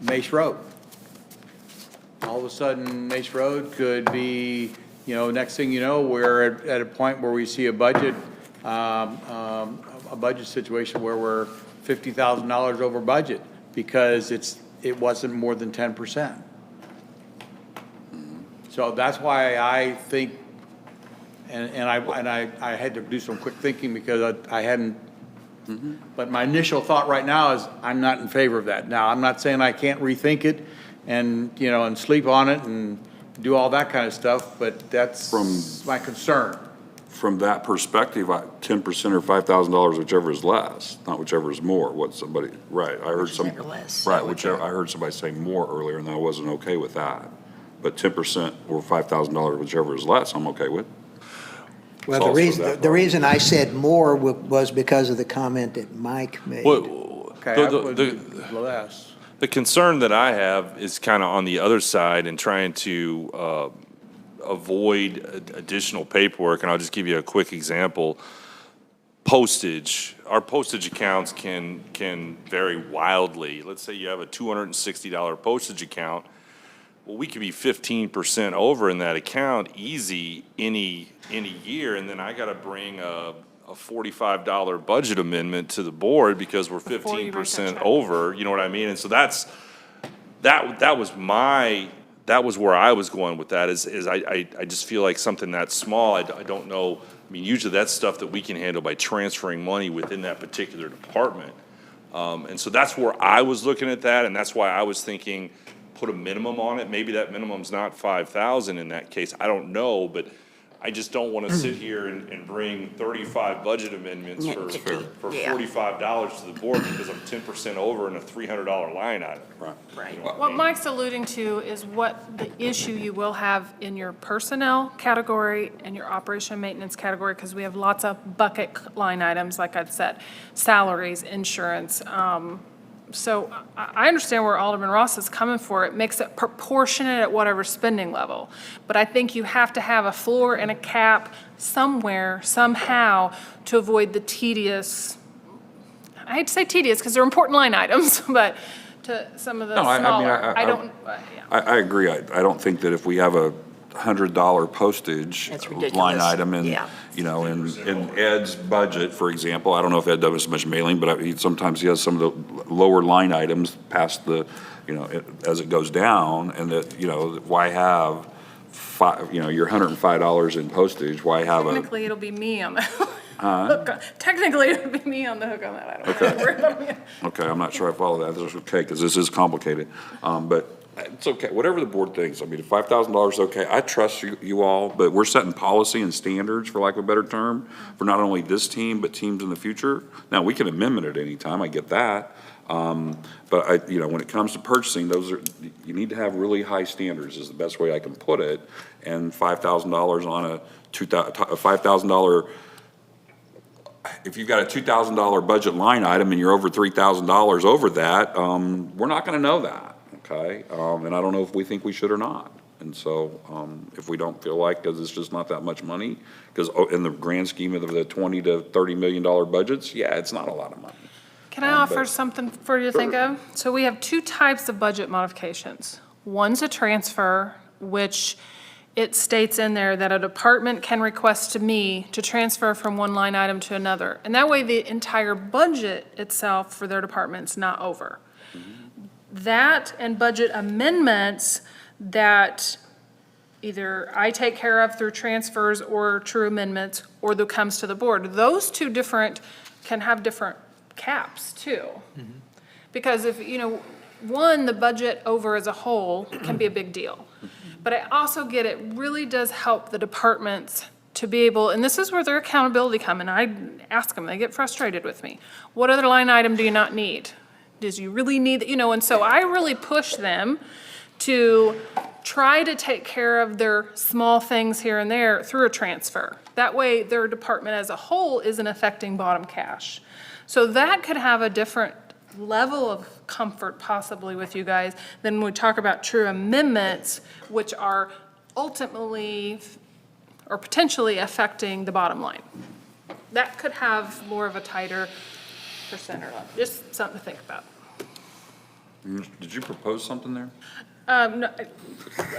Mace Road. All of a sudden, Mace Road could be, next thing you know, we're at a point where we see a budget situation where we're $50,000 over budget because it wasn't more than 10%. So that's why I think, and I had to do some quick thinking because I hadn't, but my initial thought right now is I'm not in favor of that. Now, I'm not saying I can't rethink it and sleep on it and do all that kind of stuff, but that's my concern. From that perspective, 10% or $5,000, whichever is less, not whichever is more, right, I heard some. Whichever less. Right, whichever, I heard somebody say more earlier, and I wasn't okay with that. But 10% or $5,000, whichever is less, I'm okay with. Well, It's also that the part. reason I said more was because of the comment that Mike made. Okay, I would less. The concern that I have is kind of on the other side and trying to avoid additional paperwork, and I'll just give you a quick example. Postage, our postage accounts can vary wildly. Let's say you have a $260 postage account. Well, we could be 15% over in that account easy any year, and then I got to bring a $45 budget amendment to the board because we're Before you write that 15% check. over, you know what I mean? And so that was my that was where I was going with that, is I just feel like something that small, I don't know, I mean, usually that's stuff that we can handle by transferring money within that particular department. And so that's where I was looking at that, and that's why I was thinking, put a minimum on it. Maybe that minimum's not 5,000 in that case, I don't know, but I just don't want to sit here and bring 35 budget amendments Yeah, for yeah. $45 to the board because I'm 10% over in a $300 line item. Right. You know what I What mean? Mike's alluding to is what the issue you will have in your personnel category and your operation and maintenance category, because we have lots of bucket line items, like I've said, salaries, insurance. So I understand where Alderman Ross is coming for. It makes it proportionate at whatever spending level. But I think you have to have a floor and a cap somewhere, somehow, to avoid the tedious, I hate to say tedious, because they're important line items, but to some of the No, I mean, smaller. I- I don't, yeah. I agree. I don't think that if we have a $100 postage That's ridiculous. line item in, Yeah. you know, in Ed's budget, for example, I don't know if Ed does as much mailing, but sometimes he has some of the lower line items past the, you know, as it goes down, and that, you know, why have your $105 in postage, why have a, Technically, it'll be me on the hook. Technically, it'll be me on the hook on that. I don't know. Worry about me. okay, I'm not sure I follow that. That's okay, because this is complicated. But it's okay, whatever the board thinks. I mean, if $5,000 is okay, I trust you all, but we're setting policy and standards, for lack of a better term, for not only this team, but teams in the future. Now, we can amend it at any time, I get that. But when it comes to purchasing, you need to have really high standards, is the best way I can put it. And $5,000 on a $5,000, if you've got a $2,000 budget line item and you're over $3,000 over that, we're not gonna know that. Okay, and I don't know if we think we should or not. And so, if we don't feel like, because it's just not that much money, because in the grand scheme of the $20 to $30 million budgets, yeah, it's not a lot of money. Can I offer something for you to think of? So we have two types of budget modifications. One's a transfer, which it states in there that a department can request to me to transfer from one line item to another. And that way, the entire budget itself for their department's not over. That and budget amendments that either I take care of through transfers or true amendments, or that comes to the board. Those two different, can have different caps too. Because if, one, the budget over as a whole can be a big deal. But I also get it really does help the departments to be able, and this is where their accountability come in. I ask them, they get frustrated with me. What other line item do you not need? Does you really need, and so I really push them to try to take care of their small things here and there through a transfer. That way, their department as a whole isn't affecting bottom cash. So that could have a different level of comfort possibly with you guys than when we talk about true amendments, which are ultimately or potentially affecting the bottom line. That could have more of a tighter percent or less. Just something to think about. Did you propose something there? No,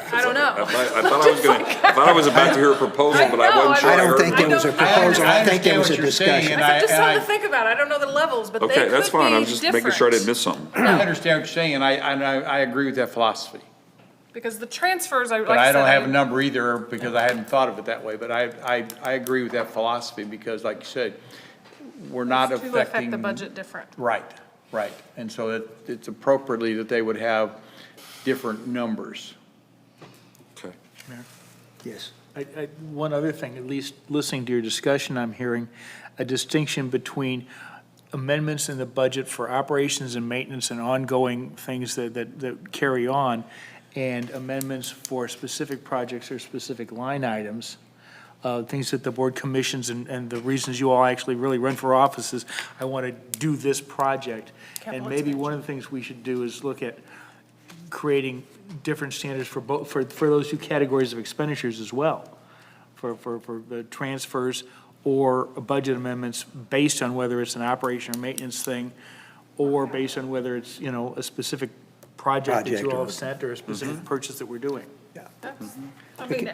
I don't know. I thought I was about to hear a proposal, but I wasn't sure. I don't think heard- there was a proposal, I think there was a discussion. Just something to think about. I don't know the levels, but they could be Okay, different. that's fine. I was just making sure I didn't miss something. I understand what you're saying, and I agree with that philosophy. Because the transfers, like But I I said. don't have a number either, because I hadn't thought of it that way, but I agree with that philosophy, because like you said, we're not To affecting. affect the budget different. Right. And so it's appropriately that they would have different numbers. Okay. Yes. One other thing, at least listening to your discussion, I'm hearing a distinction between amendments in the budget for operations and maintenance and ongoing things that carry on, and amendments for specific projects or specific line items, things that the board commissions, and the reasons you all actually really run for office is, I want to do this project. And Capital maybe one of the things we should do is look at creating different standards for both, for those two categories of expenditures as well, for the transfers or budget amendments based on whether it's an operation or maintenance thing, or based on whether it's, a specific project that you Project all or- have sent, or a specific purchase that we're doing. I mean,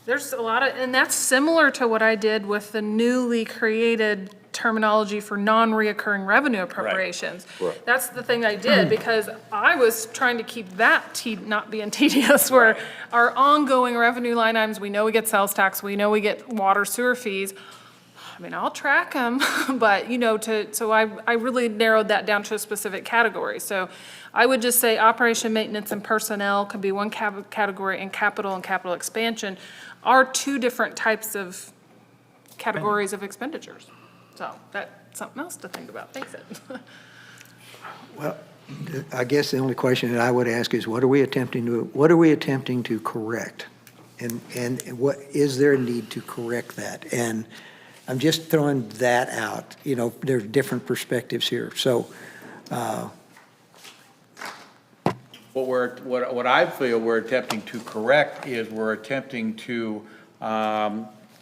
there's a lot of, and that's similar to what I did with the newly created terminology for non-reoccurring revenue appropriations. Right. That's the thing I did, because I was trying to keep that not being tedious, where our ongoing revenue line items, we know we get sales tax, we know we get water sewer fees. I mean, I'll track them, but, so I really narrowed that down to a specific category. So I would just say operation, maintenance, and personnel could be one category, and capital expansion are two different types of categories of expenditures. So that's something else to think about. Thanks, Ed. Well, I guess the only question that I would ask is, what are we attempting to correct? And what, is there a need to correct that? And I'm just throwing that out. There's different perspectives here. So, What I feel we're attempting to correct is we're attempting to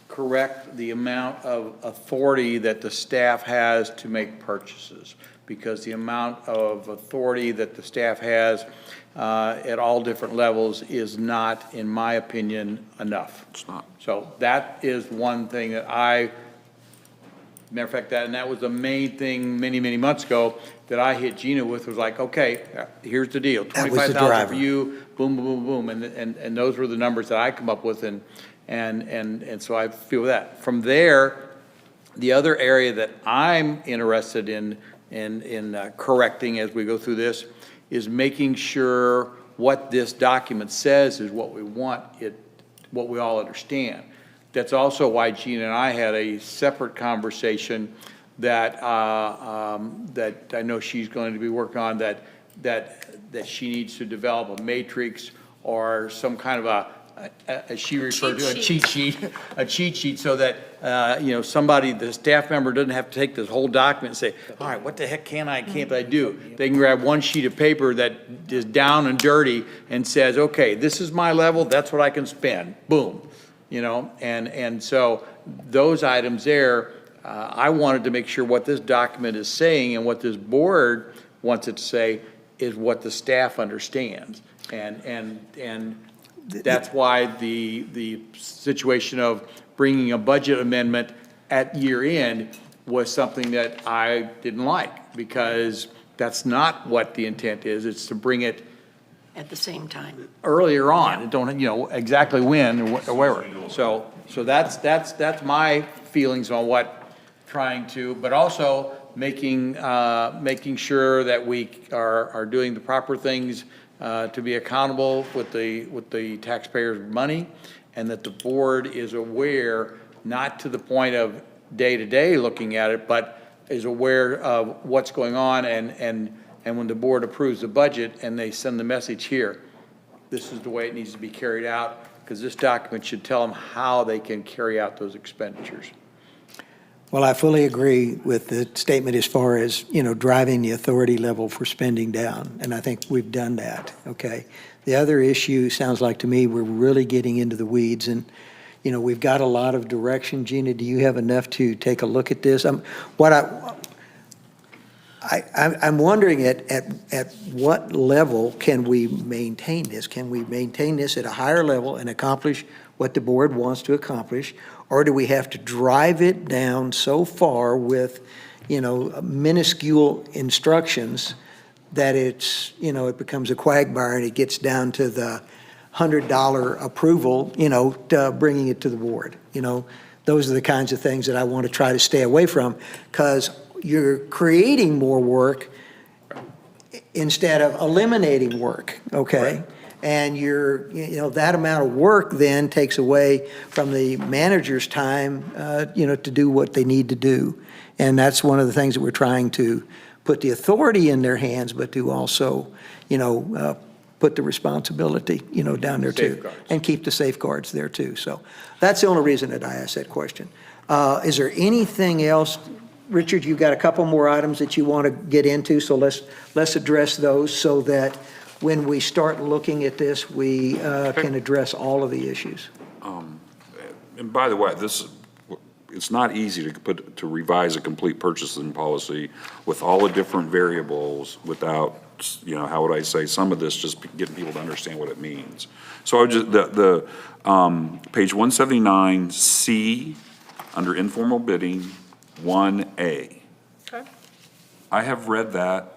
correct the amount of authority that the staff has to make purchases, because the amount of authority that the staff has at all different levels is not, in my opinion, enough. It's not. So that is one thing that matter of fact, that was the main thing many, many months ago that I hit Gina with, was like, okay, here's the deal. That was the 25,000 driver. for you, boom, boom, boom, boom. And those were the numbers that I come up with, and so I feel that. From there, the other area that I'm interested in correcting as we go through this is making sure what this document says is what we want what we all understand. That's also why Gina and I had a separate conversation that that I know she's going to be working on, that she needs to develop a matrix or some kind of as she referred to, a cheat sheet, so that, somebody, the staff member doesn't have to take this whole document and say, all right, what the heck can't I do? They can grab one sheet of paper that is down and dirty and says, okay, this is my level, that's what I can spend, boom. And so those items there, I wanted to make sure what this document is saying and what this board wants it to say is what the staff understands. And that's why the situation of bringing a budget amendment at year end was something that I didn't like, because that's not what the intent is. It's to bring it At the same time. earlier on. Don't, exactly when or wherever. So that's my feelings on what trying to, but also making sure that we are doing the proper things to be accountable with the taxpayers' money, and that the board is aware, not to the point of day-to-day looking at it, but is aware of what's going on, and when the board approves the budget and they send the message here, this is the way it needs to be carried out, because this document should tell them how they can carry out those expenditures. well, I fully agree with the statement as far as, driving the authority level for spending down, and I think we've done that, okay? The other issue, sounds like to me, we're really getting into the weeds, and, we've got a lot of direction. Gina, do you have enough to take a look at this? I'm wondering at what level can we maintain this? Can we maintain this at a higher level and accomplish what the board wants to accomplish? Or do we have to drive it down so far with, minuscule instructions that it's, it becomes a quagmire and it gets down to the $100 approval, to bringing it to the board? Those are the kinds of things that I want to try to stay away from, because you're creating more work instead of eliminating work, okay? Right. And that amount of work then takes away from the manager's time, to do what they need to do. And that's one of the things that we're trying to put the authority in their hands, but to also, put the responsibility, down there too. Safeguards. And keep the safeguards there too. So that's the only reason that I asked that question. Is there anything else? Richard, you've got a couple more items that you want to get into, so let's address those so that when we start looking at this, we can address all of the issues. And by the way, it's not easy to revise a complete purchasing policy with all the different variables without, how would I say, some of this just getting people to understand what it means. So I would just, page 179C, under informal bidding, 1A. Okay. I have read that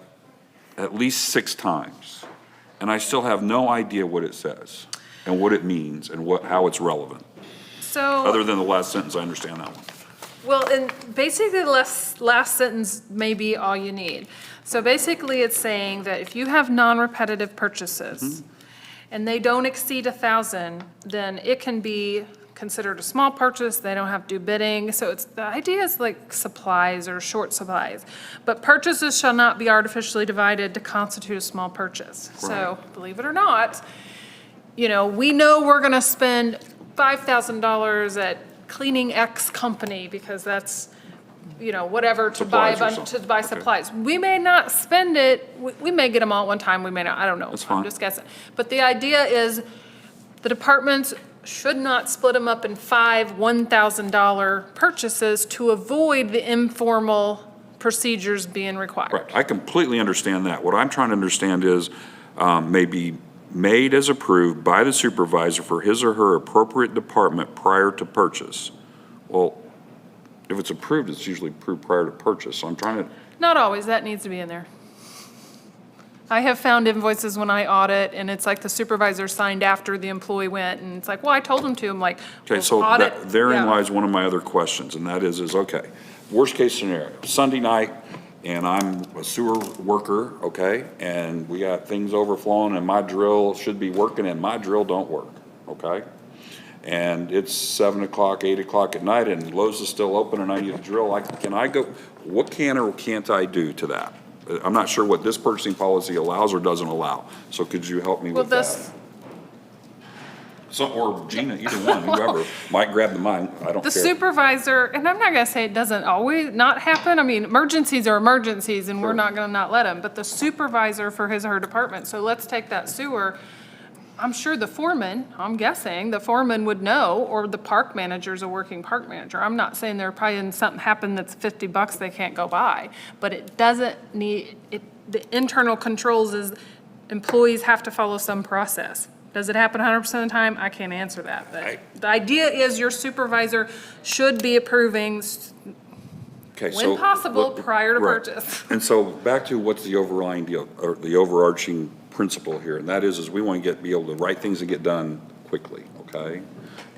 at least 6 times, and I still have no idea what it says and what it means and how it's relevant. So. Other than the last sentence, I understand that one. Well, and basically the last sentence may be all you need. So basically it's saying that if you have non-repetitive purchases and they don't exceed 1,000, then it can be considered a small purchase. They don't have to do bidding. So the idea is like supplies or short supplies. But purchases shall not be artificially divided to constitute a small purchase. So believe it or not, we know we're going to spend $5,000 at cleaning X company because that's, whatever to buy, Supplies or something. Okay. supplies. We may not spend it, we may get them all at one time, we may not, I don't know. That's fine. I'm just guessing. But the idea is the departments should not split them up in 5 $1,000 purchases to avoid the informal procedures being required. Right, I completely understand that. What I'm trying to understand is, may be made as approved by the supervisor for his or her appropriate department prior to purchase. Well, if it's approved, it's usually approved prior to purchase, so I'm trying to, Not always, that needs to be in there. I have found invoices when I audit, and it's like the supervisor signed after the employee went, and it's like, well, I told him to. I'm like, okay, well, so audit. therein yeah. lies one of my other questions, and that is, okay, worst case scenario, Sunday night, and I'm a sewer worker, okay, and we got things overflowing, and my drill should be working, and my drill don't work, okay? And it's 7 o'clock, 8 o'clock at night, and Lowe's is still open, and I need a drill, can I go, what can or can't I do to that? I'm not sure what this purchasing policy allows or doesn't allow, so could you help me Well, with that? So, or Gina, either one, whoever, might grab the mic, I don't care. The supervisor, and I'm not gonna say it doesn't always not happen, I mean, emergencies are emergencies, and we're not gonna not let them, but the supervisor for his or her department, so let's take that sewer, I'm sure the foreman, I'm guessing, the foreman would know, or the park manager's a working park manager. I'm not saying there probably something happened that's $50 they can't go buy, but it doesn't need, the internal controls is employees have to follow some process. Does it happen 100% of the time? I can't answer that, but the idea is your supervisor should be approving Okay, when so possible what- prior to right. purchase. And so back to what's the overlying deal, or the overarching principle here, and that is we want to be able to write things and get done quickly, okay?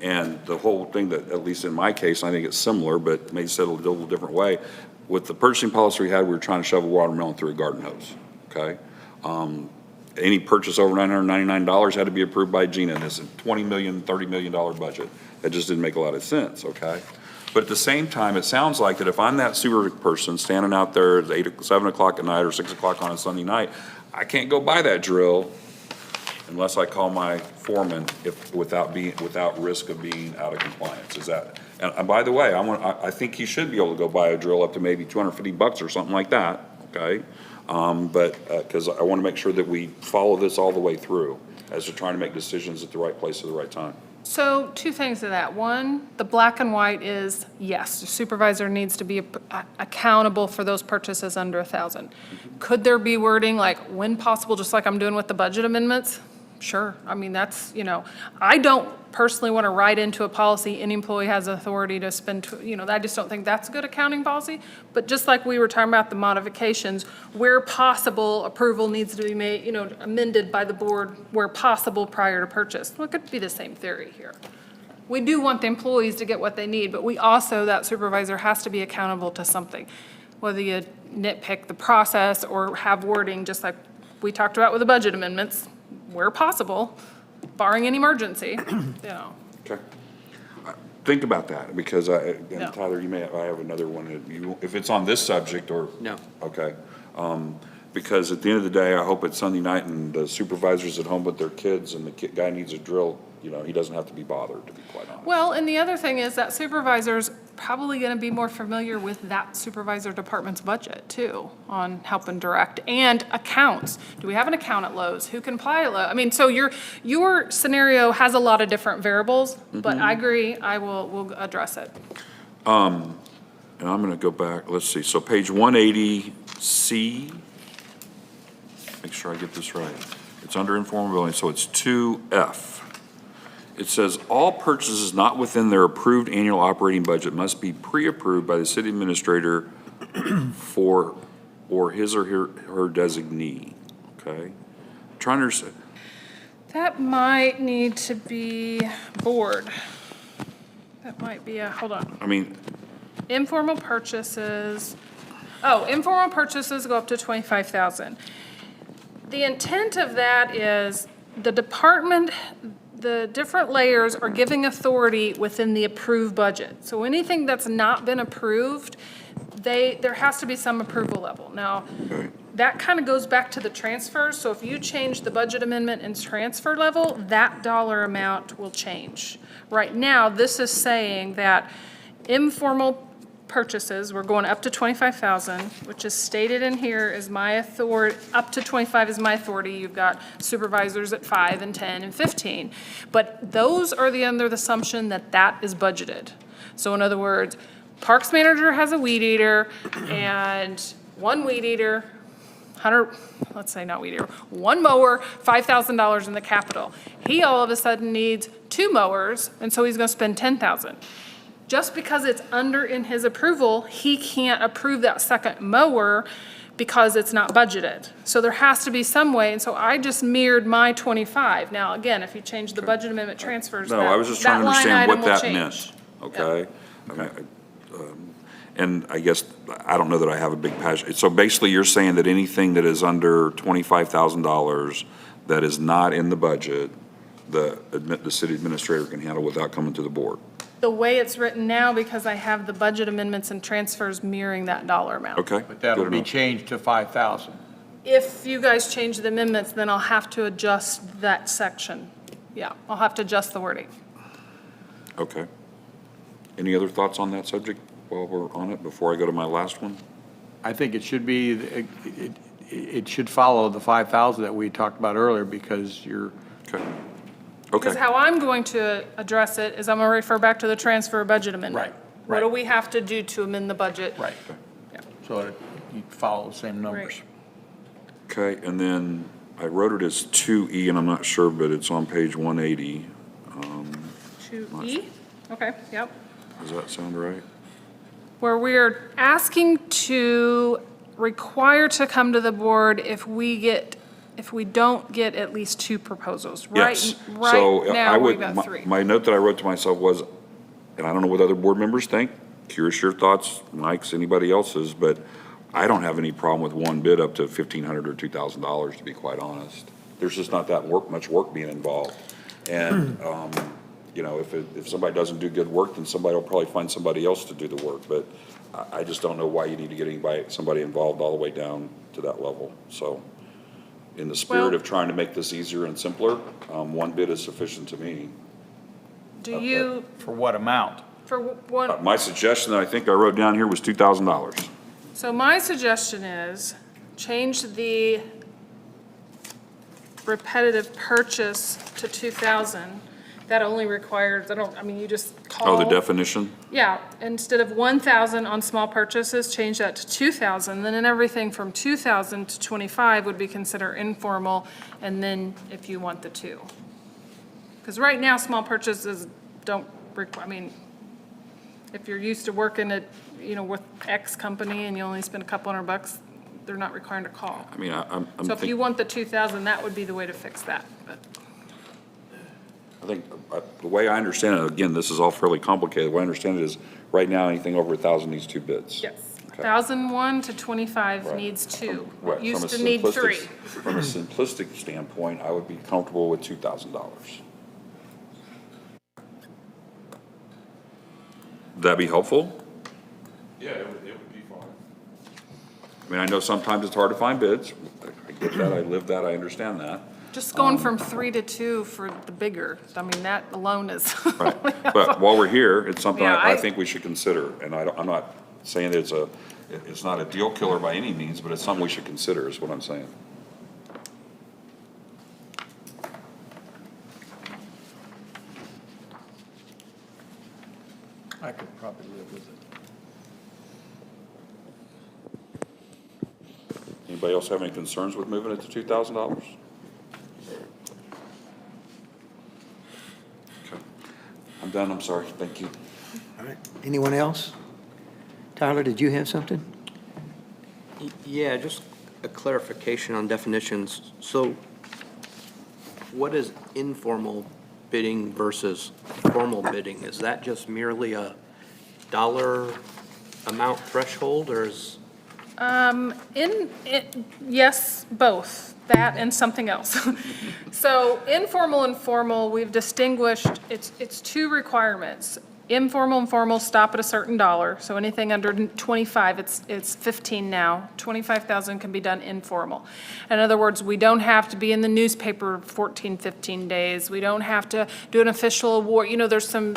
And the whole thing that, at least in my case, I think it's similar, but may said a little different way. With the purchasing policy we had, we were trying to shovel watermelon through a garden hose, okay? Any purchase over $999 had to be approved by Gina, and it's a $20 million, $30 million budget. That just didn't make a lot of sense, okay? But at the same time, it sounds like that if I'm that sewer person standing out there at 7 o'clock at night or 6 o'clock on a Sunday night, I can't go buy that drill unless I call my foreman without risk of being out of compliance. Is that, and by the way, I think he should be able to go buy a drill up to maybe $250 or something like that, okay? Because I want to make sure that we follow this all the way through as we're trying to make decisions at the right place at the right time. So 2 things to that. One, the black and white is, yes, the supervisor needs to be accountable for those purchases under 1,000. Could there be wording like, when possible, just like I'm doing with the budget amendments? Sure. I mean, that's, I don't personally want to write into a policy, any employee has authority to spend, I just don't think that's a good accounting policy. But just like we were talking about the modifications, where possible, approval needs to be made, amended by the board where possible prior to purchase. Well, it could be the same theory here. We do want the employees to get what they need, but we also, that supervisor has to be accountable to something. Whether you nitpick the process or have wording, just like we talked about with the budget amendments, where possible, barring an emergency, Okay. Think about that, because Yeah. Tyler, I have another one. If it's on this subject or? No. Okay. Because at the end of the day, I hope it's Sunday night and the supervisor's at home with their kids and the guy needs a drill, he doesn't have to be bothered, to be quite honest. Well, and the other thing is that supervisor's probably gonna be more familiar with that supervisor department's budget too, on helping direct, and accounts. Do we have an account at Lowe's? Who can apply at Lowe's? I mean, so your scenario has a lot of different variables, but I agree, we'll address it. And I'm gonna go back, let's see, so page 180C, make sure I get this right. It's under informal billing, so it's 2F. It says, "All purchases not within their approved annual operating budget must be pre-approved by the city administrator for, or his or her designee." Okay? Trying to understand, That might need to be board. That might be hold on. I mean, Informal purchases go up to 25,000. The intent of that is the department, the different layers are giving authority within the approved budget. So anything that's not been approved, there has to be some approval level. Now, okay. that kind of goes back to the transfers. So if you change the budget amendment and transfer level, that dollar amount will change. Right now, this is saying that informal purchases, we're going up to 25,000, which is stated in here is my authority, up to 25 is my authority. You've got supervisors at 5 and 10 and 15. But those are under the assumption that that is budgeted. So in other words, Parks Manager has a weed eater and one weed eater, let's say not weed eater, one mower, $5,000 in the capital. He all of a sudden needs 2 mowers, and so he's gonna spend 10,000. Just because it's under in his approval, he can't approve that second mower because it's not budgeted. So there has to be some way, and so I just mirrored my 25. Now, again, if you change the budget amendment transfers, No, I was just trying to that line understand item what will that change. meant, okay? I mean, and I guess, I don't know that I have a big passion. So basically, you're saying that anything that is under $25,000 that is not in the budget, the city administrator can handle without coming to the board? The way it's written now, because I have the budget amendments and transfers mirroring that dollar amount. Okay? But that'll good be enough. changed to 5,000. If you guys change the amendments, then I'll have to adjust that section. Yeah, I'll have to adjust the wording. Okay. Any other thoughts on that subject while we're on it, before I go to my last one? I think it should be, it should follow the 5,000 that we talked about earlier, because you're, Okay. Because Okay. how I'm going to address it is I'm going to refer back to the transfer budget amendment. Right, What do right. we have to do to amend the budget? right. Yeah. So that you follow the same numbers. Right. Okay, and then I wrote it as 2E, and I'm not sure, but it's on page 180. 2E? Okay, yep. Does that sound right? Where we're asking to require to come to the board if we don't get at least 2 proposals. Yes. Right So now, I we've would, got 3. my note that I wrote to myself was, and I don't know what other board members think, curious your thoughts, Mike's, anybody else's, but I don't have any problem with one bid up to $1,500 or $2,000, to be quite honest. There's just not that much work being involved. And, you know, if somebody doesn't do good work, then somebody will probably find somebody else to do the work. But I just don't know why you need to get somebody involved all the way down to that level. So in the spirit Well- of trying to make this easier and simpler, one bid is sufficient to me. Do you, For what amount? for one, My suggestion that I think I wrote down here was $2,000. so my suggestion is change the repetitive purchase to 2,000. That only requires, you just call. Oh, the definition? Yeah, instead of 1,000 on small purchases, change that to 2,000, then everything from 2,000 to 25 would be considered informal, and then if you want the 2. Because right now, small purchases don't, if you're used to working at, with X company and you only spend a couple $100, they're not required to call. I mean, I'm So if you thinking, want the 2,000, that would be the way to fix that, but. I think, the way I understand it, again, this is all fairly complicated. The way I understand it is, right now, anything over 1,000 needs 2 bids. Yes, Okay. 1,001 to 25 Right. needs 2. Right, from a Used to need simplistic- 3. From a simplistic standpoint, I would be comfortable with $2,000. Would that be helpful? Yeah, it would be fine. I mean, I know sometimes it's hard to find bids. I get that, I live that, I understand that. Just going from 3 to 2 for the bigger, that alone is. Right, but while we're here, it's something Yeah, I think we should consider, and I'm not saying that it's not a deal killer by any means, but it's something we should consider, is what I'm saying. I could probably live with it. Anybody else have any concerns with moving it to $2,000? Okay. done, I'm sorry, thank you. All right. Anyone else? Tyler, did you have something? Yeah, just a clarification on definitions. So what is informal bidding versus formal bidding? Is that just merely a dollar amount threshold, or is? Yes, both, that and something else. So informal and formal, we've distinguished, it's two requirements. Informal and formal stop at a certain dollar, so anything under 25, it's 15 now. 25,000 can be done informal. In other words, we don't have to be in the newspaper 14, 15 days. We don't have to do an official award. You know, there's some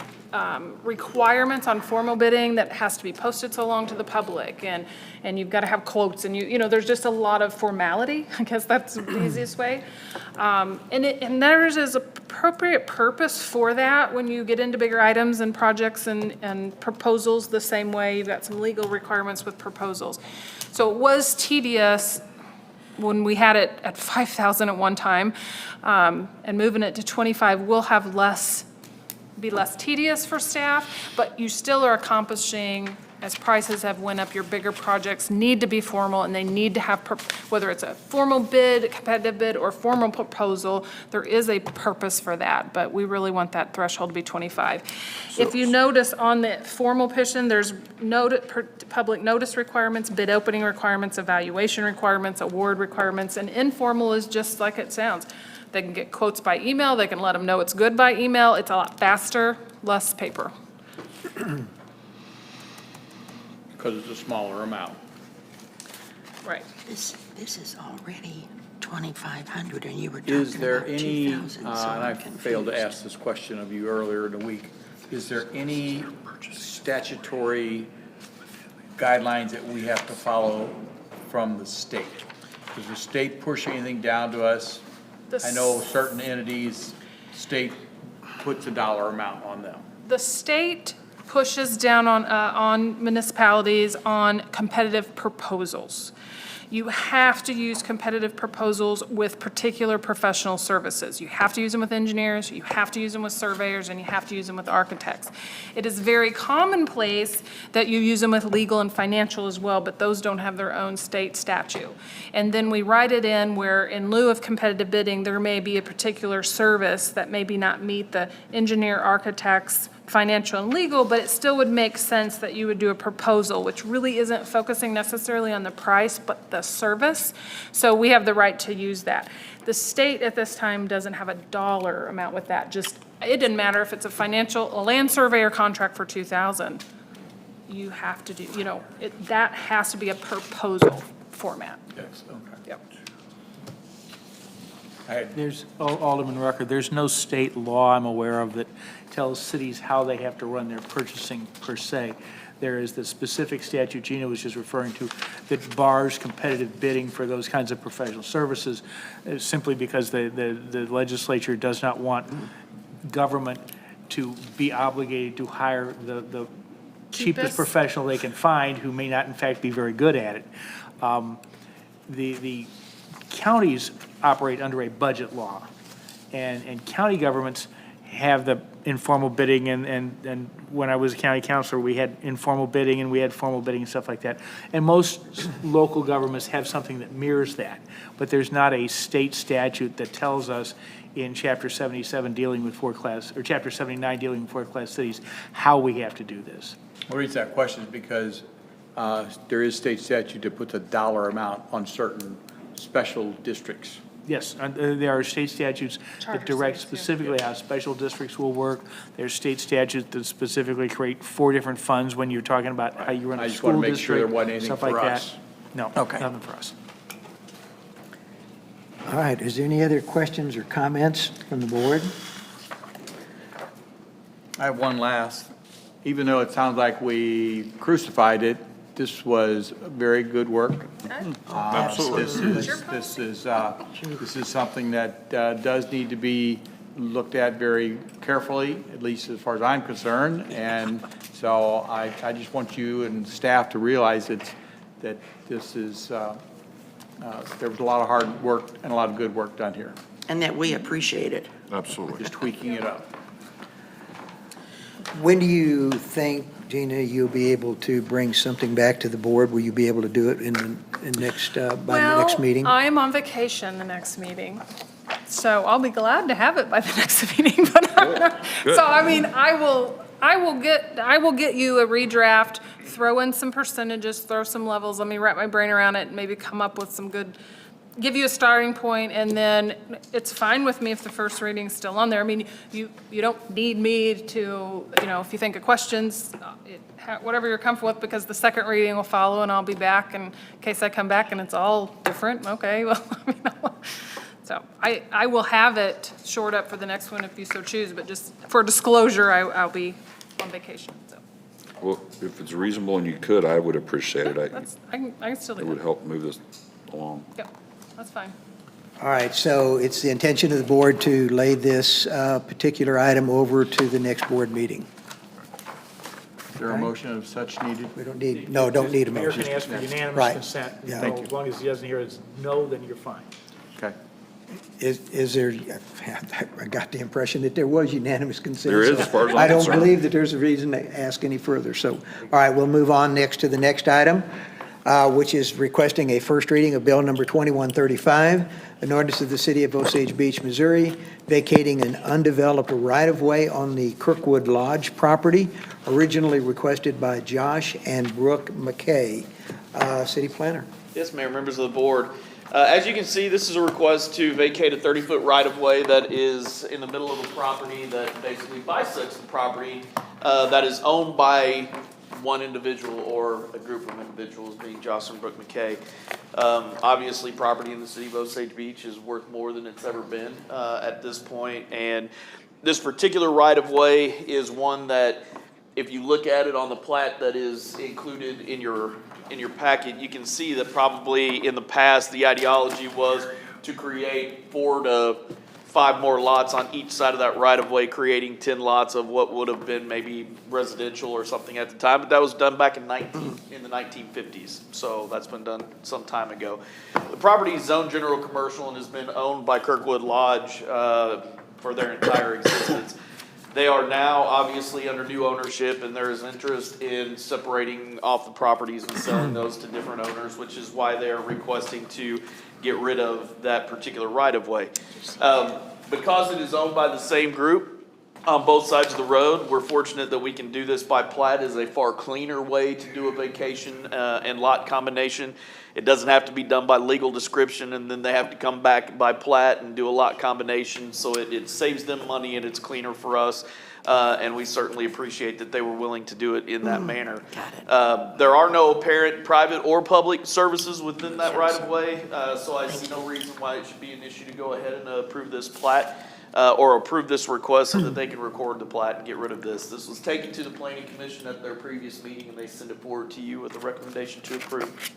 requirements on formal bidding that has to be posted so long to the public, and you've got to have quotes, and you know, there's just a lot of formality. I guess that's the easiest way. And there is appropriate purpose for that when you get into bigger items and projects and proposals the same way. You've got some legal requirements with proposals. So it was tedious when we had it at 5,000 at one time, and moving it to 25 will have be less tedious for staff, but you still are accomplishing, as prices have went up, your bigger projects need to be formal, and they need to have, whether it's a formal bid, competitive bid, or formal proposal, there is a purpose for that, but we really want that threshold to be 25. If you notice on the formal petition, there's public notice requirements, bid opening requirements, evaluation requirements, award requirements, and informal is just like it sounds. They can get quotes by email, they can let them know it's good by email, it's a lot faster, less paper. Because it's a smaller amount. Right. This is already 2,500, and you were Is talking there about any, 2,000, so and I I'm failed to confused. ask this question of you earlier in the week, is there any statutory guidelines that we have to follow from the state? Does the state push anything down to us? I know certain entities, state puts a dollar amount on them. The state pushes down on municipalities on competitive proposals. You have to use competitive proposals with particular professional services. You have to use them with engineers, you have to use them with surveyors, and you have to use them with architects. It is very commonplace that you use them with legal and financial as well, but those don't have their own state statute. And then we write it in where in lieu of competitive bidding, there may be a particular service that maybe not meet the engineer, architects, financial and legal, but it still would make sense that you would do a proposal, which really isn't focusing necessarily on the price, but the service. So we have the right to use that. The state at this time doesn't have a dollar amount with that. Just, it didn't matter if it's a land surveyor contract for 2,000. You have to do, you know, that has to be a proposal format. Yes, okay. Yep. There's, Alderman Rucker, there's no state law I'm aware of that tells cities how they have to run their purchasing per se. There is the specific statute Gina was just referring to that bars competitive bidding for those kinds of professional services simply because the legislature does not want government to be obligated to hire the cheapest professional they can find who may not in fact be very good at it. The counties operate under a budget law, and county governments have the informal bidding, and when I was a county councilor, we had informal bidding and we had formal bidding and stuff like that. And most local governments have something that mirrors that, but there's not a state statute that tells us in Chapter 77 dealing with fourth-class, or Chapter 79 dealing with fourth-class cities, how we have to do this. The reason that question is because there is state statute that puts a dollar amount on certain special districts. Yes, there are state statutes that direct specifically how special districts will work. There's state statutes that specifically create 4 different funds when you're talking about how you run a school district. I just want to make sure there wasn't anything stuff like for that. us. No, Okay. nothing for us. All right, is there any other questions or comments from the board? I have one last. Even though it sounds like we crucified it, this was very good work. Absolutely. This is something that does need to be looked at very carefully, at least as far as I'm concerned. And so I just want you and staff to realize that this is, there was a lot of hard work and a lot of good work done here, And that we appreciate it. Absolutely. just tweaking it up. When do you think, Gina, you'll be able to bring something back to the board? Will you be able to do it in the next, by the next meeting? Well, I'm on vacation the next meeting, so I'll be glad to have it by the next meeting, but so, I mean, I will get you a redraft, throw in some percentages, throw some levels, let me wrap my brain around it, and maybe come up with some good, give you a starting point, and then it's fine with me if the first reading's still on there. I mean, you don't need me to, if you think of questions, whatever you're comfortable with, because the second reading will follow, and I'll be back in case I come back and it's all different. Okay, well, so I will have it shored up for the next one if you so choose, but just for disclosure, I'll be on vacation, so. Well, if it's reasonable and you could, I would appreciate it. I can still do It would that. help move this along. Yep, that's fine. All right, so it's the intention of the board to lay this particular item over to the next board meeting. Is there a motion of such needed? We don't need, no, don't need a Mayor motion. can ask for unanimous Right. consent. Yeah. So as long as he doesn't hear it's no, then you're fine. Okay. Is there, I got the impression that there was unanimous consent. There is, so as far as I'm I don't concerned. believe that there's a reason to ask any further. So, all right, we'll move on next to the next item, which is requesting a first reading of Bill Number 2135, an ordinance of the City of Osage Beach, Missouri, vacating an undeveloped right-of-way on the Kirkwood Lodge property, originally requested by Josh and Brooke McKay. City Planner. Yes, Mayor, members of the board. As you can see, this is a request to vacate a 30-foot right-of-way that is in the middle of a property that basically bisects the property that is owned by one individual or a group of individuals, being Josh and Brooke McKay. Obviously, property in the city of Osage Beach is worth more than it's ever been at this point, and this particular right-of-way is one that, if you look at it on the plat that is included in your packet, you can see that probably in the past, the ideology was to create 4 to 5 more lots on each side of that right-of-way, creating 10 lots of what would have been maybe residential or something at the time, but that was done back in the 1950s, so that's been done some time ago. The property is zoned general commercial and has been owned by Kirkwood Lodge for their entire existence. They are now obviously under new ownership, and there is interest in separating off the properties and selling those to different owners, which is why they are requesting to get rid of that particular right-of-way. Because it is owned by the same group on both sides of the road, we're fortunate that we can do this by plat. It is a far cleaner way to do a vacation and lot combination. It doesn't have to be done by legal description, and then they have to come back by plat and do a lot combination. So it saves them money, and it's cleaner for us. And we certainly appreciate that they were willing to do it in that manner. There are no apparent private or public services within that right-of-way, so I see no reason why it should be an issue to go ahead and approve this plat. Or approve this request so that they can record the plat and get rid of this. This was taken to the planning commission at their previous meeting, and they send it forward to you with a recommendation to approve.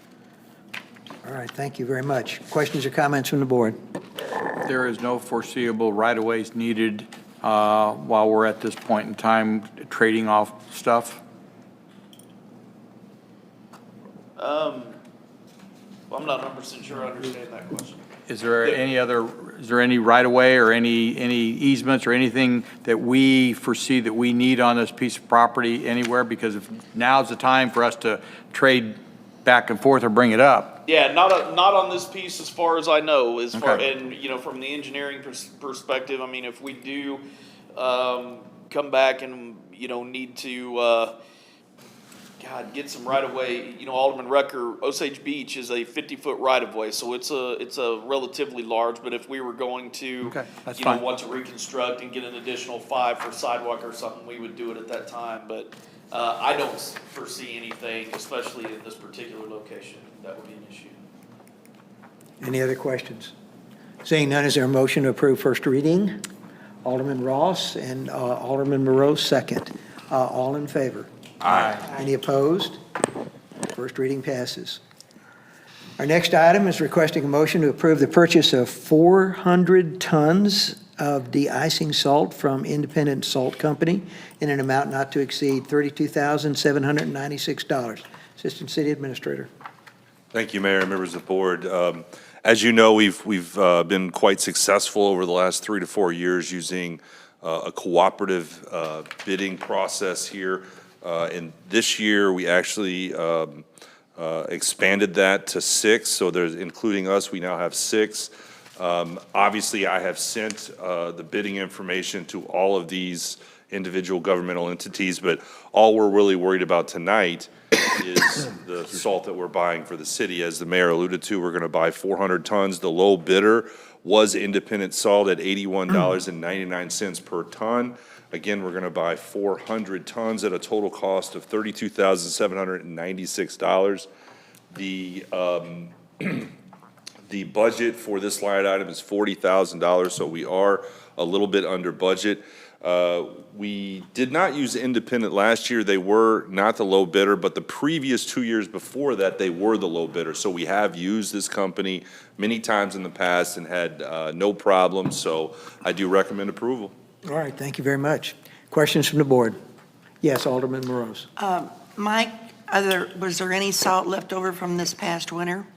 All right, thank you very much. Questions or comments from the board? There is no foreseeable right-of-ways needed while we're at this point in time trading off stuff? I'm not 100% sure I understand that question. Is there any right-of-way or any easements or anything that we foresee that we need on this piece of property anywhere? Because if now's the time for us to trade back and forth or bring it up. Yeah, not on this piece as far as I know. Okay. And from the engineering perspective, I mean, if we do come back and need to get some right of way. Alderman Rucker, Osage Beach is a 50-foot right of way, so it's a relatively large. But if we were going to Okay, that's fine. want to reconstruct and get an additional 5 for sidewalk or something, we would do it at that time. But I don't foresee anything, especially in this particular location, that would be an issue. Any other questions? Seeing none, is there a motion to approve first reading? Alderman Ross and Alderman Moreau, second. All in favor? Aye. Any opposed? First reading passes. Our next item is requesting a motion to approve the purchase of 400 tons of de-icing salt from Independent Salt Company in an amount not to exceed $32,796. Assistant City Administrator. Thank you, Mayor and members of the board. As you know, we've been quite successful over the last 3 to 4 years using a cooperative bidding process here. And this year, we actually expanded that to 6, so there's, including us, we now have 6. Obviously, I have sent the bidding information to all of these individual governmental entities, but all we're really worried about tonight is the salt that we're buying for the city. As the mayor alluded to, we're going to buy 400 tons. The low bidder was Independent Salt at $81.99 per ton. Again, we're going to buy 400 tons at a total cost of $32,796. The budget for this line item is $40,000, so we are a little bit under budget. We did not use Independent last year. They were not the low bidder, but the previous 2 years before that, they were the low bidder. So we have used this company many times in the past and had no problems, so I do recommend approval. All right, thank you very much. Questions from the board? Yes, Alderman Morose. Mike, was there any salt left over from this past winter?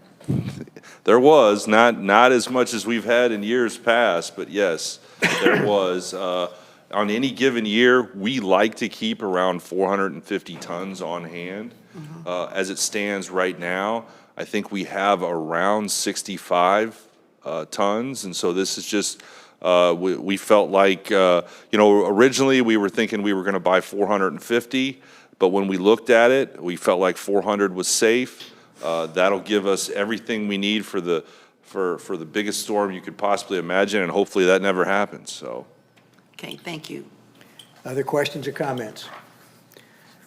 There was, not as much as we've had in years past, but yes, there was. On any given year, we like to keep around 450 tons on hand. As it stands right now, I think we have around 65 tons, and so this is just, we felt like, originally we were thinking we were going to buy 450, but when we looked at it, we felt like 400 was safe. That'll give us everything we need for the biggest storm you could possibly imagine, and hopefully that never happens, so. Okay, thank you. Other questions or comments?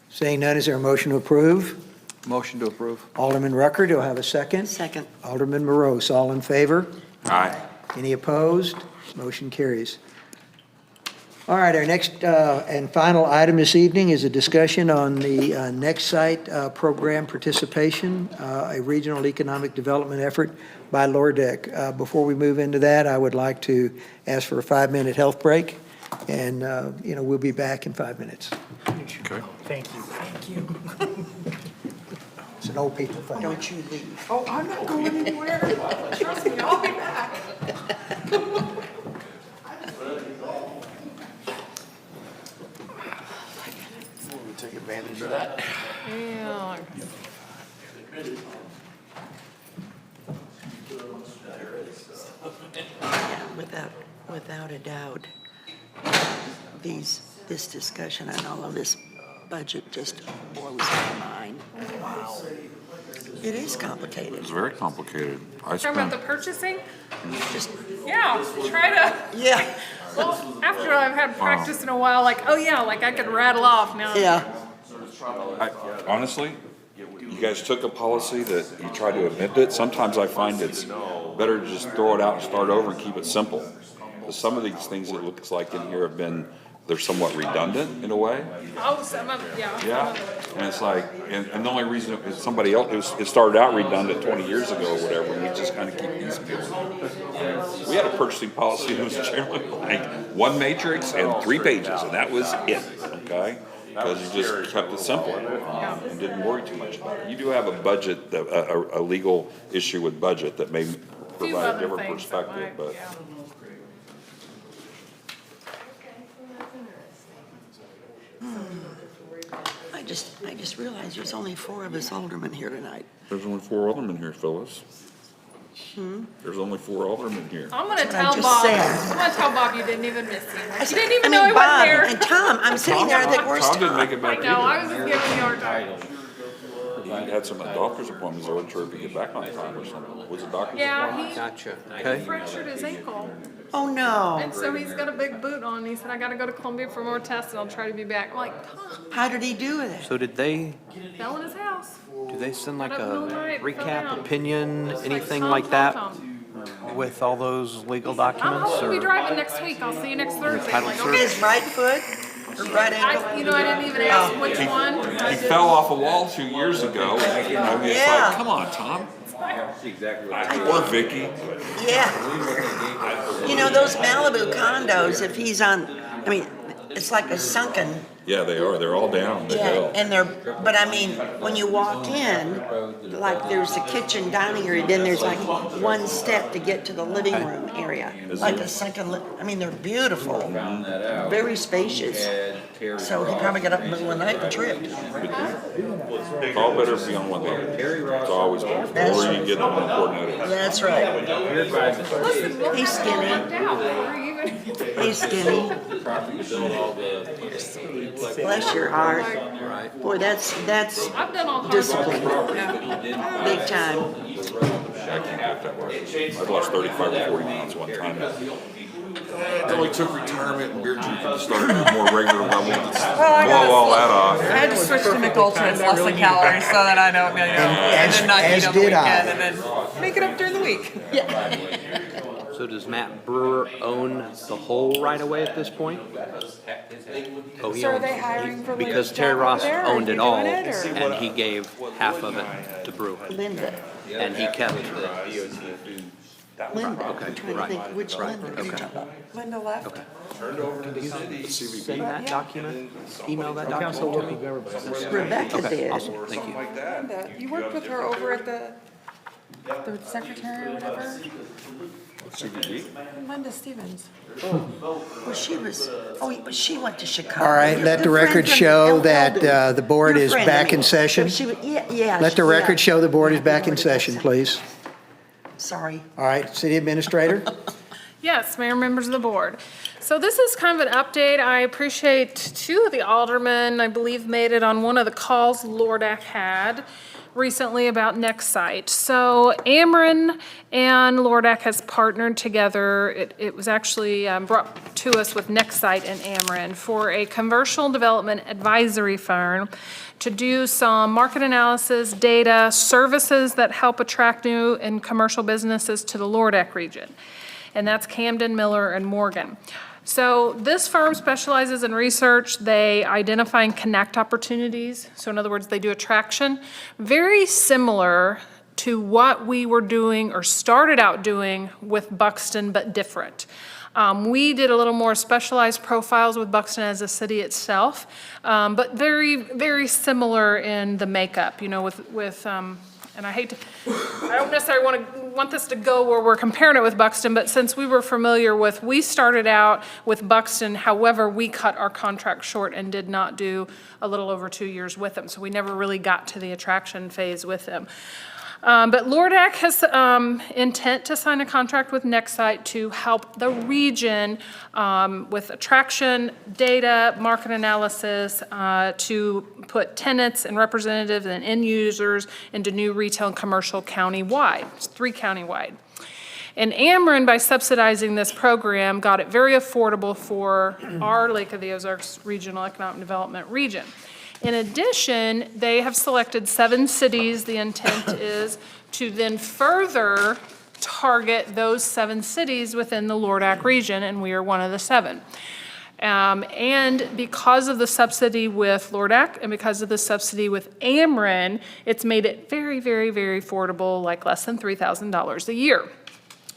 Seeing none, is there a motion to approve? Motion to approve. Alderman Rucker, do I have a second? Second. Alderman Morose, all in favor? Aye. Any opposed? Motion carries. All right, our next and final item this evening is a discussion on the Next Site program participation, a regional economic development effort by Lordeck. Before we move into that, I would like to ask for a 5-minute health break, and we'll be back in 5 minutes. Okay. Thank you. Thank you. It's an old people thing. Don't you leave. Oh, I'm not going anywhere. Trust me, I'll be back. Take advantage of that. Yeah. Yeah, without a doubt, this discussion and all of this budget just blows my mind. Wow. It is complicated. It's very complicated. I Talking about spent, the purchasing? Just, Yeah, try to, yeah, well, after I've had practice in a while, like, oh yeah, like I could rattle off now. yeah. honestly, you guys took a policy that you try to amend it. Sometimes I find it's better to just throw it out and start over and keep it simple. Because some of these things it looks like in here have been, they're somewhat redundant in a way. Oh, some of, yeah. Yeah, and it's like, and the only reason it was somebody else, it started out redundant 20 years ago or whatever, and we just kind of keep these going. We had a purchasing policy that was generally like 1 matrix and 3 pages, and that was it, okay? Because you just kept it simple and didn't worry too much about it. You do have a budget, a legal issue with budget that may Few provide a other different things that perspective, might, but. yeah. I just realized there's only 4 of us aldermen here tonight. There's only 4 aldermen here, Phyllis. There's only 4 aldermen here. I'm gonna That's what I tell just Bob, said. I'm gonna tell Bob you didn't even miss him. I You said- didn't even I know mean, he Bob wasn't there. and Tom, I'm sitting there, I think, where's Tom didn't Tom? make it I back know, I either. was just giving you a hard time. He had some doctor's appointments. I wasn't sure if he'd get back on time or something. Was it doctor's Yeah, appointment? he Gotcha. fractured his ankle. Oh, no. And so he's got a big boot on. He said, I gotta go to Columbia for more tests and I'll try to be back. I'm like, Tom, How did he do with it? So did they fell in his house. send like Got up a middle of the night, fell recap down. opinion, anything Tom, like Tom, that Tom. with all those legal I'm documents? hoping to be or- driving next week. I'll see you next Thursday. I'm Untitled like, His right foot or right ankle? I didn't even ask which one. He fell off a wall 2 years ago. I mean, it's Yeah. like, come on, Tom. Or Vicky. Yeah. You know, those Malibu condos, if he's on, I mean, it's like a sunken Yeah, they are. They're all down the Yeah, hill. and but I mean, when you walk in, like there's a kitchen dining area, then there's like one step to get to the living room area. Like a second, I mean, they're beautiful, very spacious. So he probably got up in the middle of the night and tripped. All better be on one level. It's always better. The more you get, the more important it is. That's right. He's skinny. He's skinny. Bless your heart. Boy, that's I've done all the hard work. discipline. Big time. I've lost 35 or 40 pounds one time. It only took retirement and beer drinking to start at a more regular level to blow all that off. I had to switch to McUltra, less the calories, so that I don't, and then not as eat on the did I. weekend, and then make it up during the week. So does Matt Brewer own the whole right-of-way at this point? Oh, he So are owns- they hiring for Linda's Because Terry job Ross over there, or owned you it all, doing it, or- and he gave half of it to Brewer, Linda, and he kept Linda. Okay, I'm trying to right, think which right, Linda you're okay. talking about. Linda left. send that document, email that document to me. Rebecca Okay, did. awesome, thank you. Linda, you worked with her over at the secretary or whatever? Linda Stevens. Well, she was, but she went to Chicago. All right, let the Good friend record from show El that Elden. the board Your is friend, back I mean. in session. So she was- Yeah. Let the yeah. record show the board is back in session, please. Sorry. All right, city administrator? Yes, Mayor, members of the board. So this is kind of an update. I appreciate two of the aldermen, I believe, made it on one of the calls Lordak had recently about Next Site. So Ameren and Lordak has partnered together. It was actually brought to us with Next Site and Ameren for a commercial development advisory firm to do some market analysis, data, services that help attract new and commercial businesses to the Lordak region. And that's Camden, Miller, and Morgan. So this firm specializes in research. They identify and connect opportunities. So in other words, they do attraction. Very similar to what we were doing or started out doing with Buxton, but different. We did a little more specialized profiles with Buxton as a city itself, but very, very similar in the makeup, and I don't necessarily want this to go where we're comparing it with Buxton, but since we were familiar with, we started out with Buxton, however, we cut our contract short and did not do a little over 2 years with them, so we never really got to the attraction phase with them. But Lordak has intent to sign a contract with Nextsite to help the region with attraction, data, market analysis, to put tenants and representatives and end users into new retail and commercial countywide. It's 3 countywide. And Ameren, by subsidizing this program, got it very affordable for our Lake of the Ozarks Regional Economic Development region. In addition, they have selected 7 cities. The intent is to then further target those 7 cities within the Lordak region, and we are one of the 7. And because of the subsidy with Lordak and because of the subsidy with Ameren, it's made it very, very, very affordable, like less than $3,000 a year.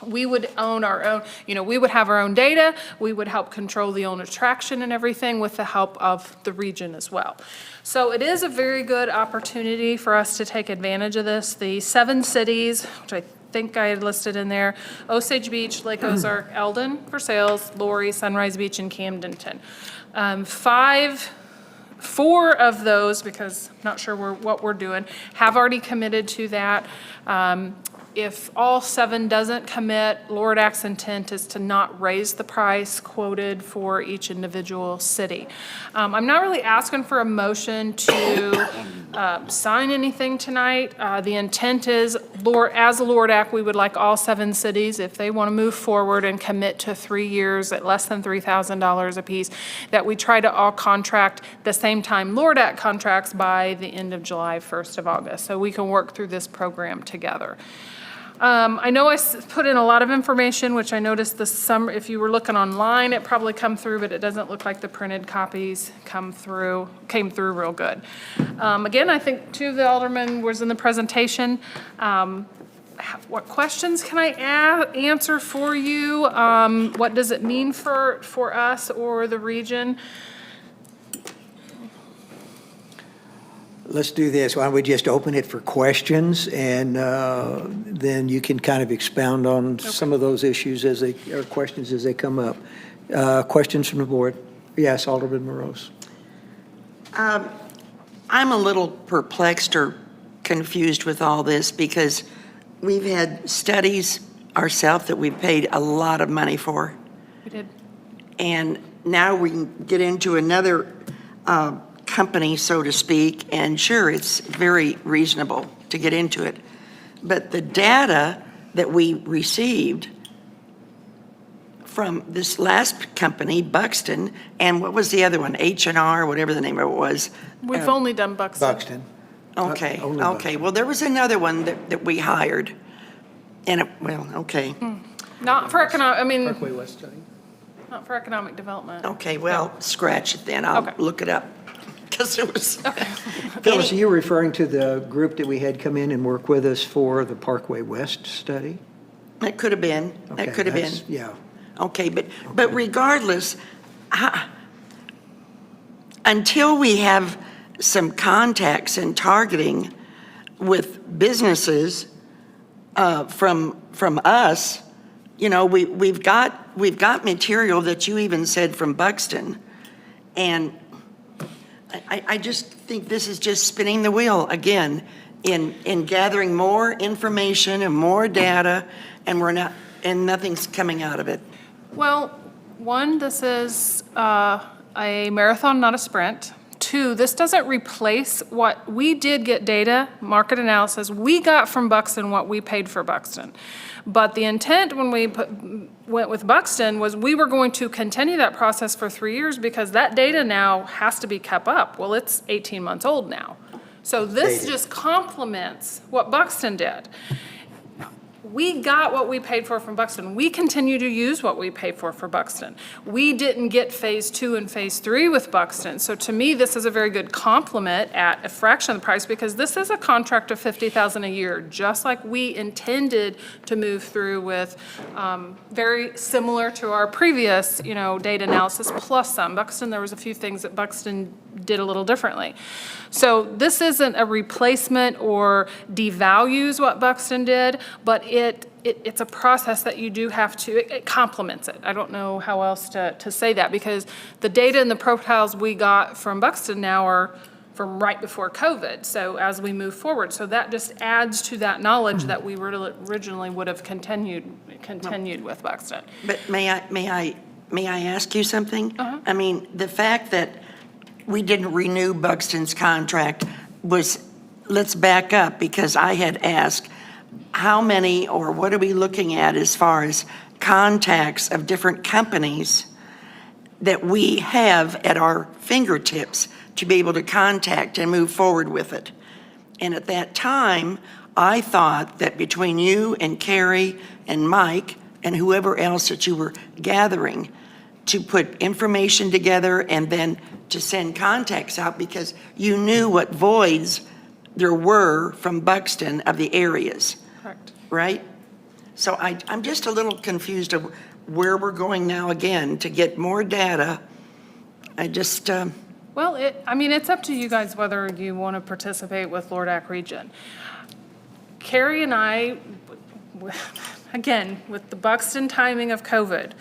We would own our own, we would have our own data. We would help control the own attraction and everything with the help of the region as well. So it is a very good opportunity for us to take advantage of this. The 7 cities, which I think I had listed in there, Osage Beach, Lake Ozark, Eldon for sales, Lorry, Sunrise Beach, and Camdenton. 4 of those, because I'm not sure what we're doing, have already committed to that. If all 7 doesn't commit, Lordak's intent is to not raise the price quoted for each individual city. I'm not really asking for a motion to sign anything tonight. The intent is, as a Lordak, we would like all 7 cities, if they want to move forward and commit to 3 years at less than $3,000 apiece, that we try to all contract the same time Lordak contracts by the end of July, 1st of August, so we can work through this program together. I know I put in a lot of information, which I noticed this summer, if you were looking online, it probably come through, but it doesn't look like the printed copies came through real good. Again, I think 2 of the aldermen was in the presentation. What questions can I answer for you? What does it mean for us or the region? Let's do this. Why don't we just open it for questions, and then you can kind of expound on some of those issues or questions as they come up. Questions from the board? Yes, Alderman Morose. I'm a little perplexed or confused with all this because we've had studies ourselves that we've paid a lot of money for. We did. And now we can get into another company, so to speak, and sure, it's very reasonable to get into it. But the data that we received from this last company, Buxton, and what was the other one, H&R, whatever the name of it was. We've only done Buxton. Buxton. Okay, Only okay. Buxton. Well, there was another one that we hired. And, okay, Not for economic, Parkway West study. not for economic development. okay, well, scratch it then. I'll Okay. look it up. Because it was. Phyllis, are you referring to the group that we had come in and work with us for the Parkway West study? That could have been, Okay, that could have been. that's- Yeah. Okay, but regardless, until we have some contacts and targeting with businesses from us, you know, we've got material that you even said from Buxton, and I just think this is just spinning the wheel again in gathering more information and more data, and nothing's coming out of it. Well, one, this is a marathon, not a sprint. Two, this doesn't replace what we did get data, market analysis. We got from Buxton what we paid for Buxton. But the intent when we went with Buxton was we were going to continue that process for 3 years because that data now has to be kept up. Well, it's 18 months old now. So this just complements what Buxton did. We got what we paid for from Buxton. We continue to use what we paid for Buxton. We didn't get phase 2 and phase 3 with Buxton. So to me, this is a very good complement at a fraction of the price because this is a contract of $50,000 a year, just like we intended to move through with, very similar to our previous, data analysis plus some. Buxton, there was a few things that Buxton did a little differently. So this isn't a replacement or devalues what Buxton did, but it's a process that you do have to, it complements it. I don't know how else to say that because the data and the profiles we got from Buxton now are from right before COVID. So as we move forward, so that just adds to that knowledge that we originally would have continued with Buxton. But may I ask you something? I mean, the fact that we didn't renew Buxton's contract was, let's back up, because I had asked how many or what are we looking at as far as contacts of different companies that we have at our fingertips to be able to contact and move forward with it. And at that time, I thought that between you and Carrie and Mike and whoever else that you were gathering to put information together and then to send contacts out because you knew what voids there were from Buxton of the areas. Correct. Right? So I'm just a little confused of where we're going now again to get more data. I just, Well, it's up to you guys whether you want to participate with Lordak Region. Carrie and I, again, with the Buxton timing of COVID,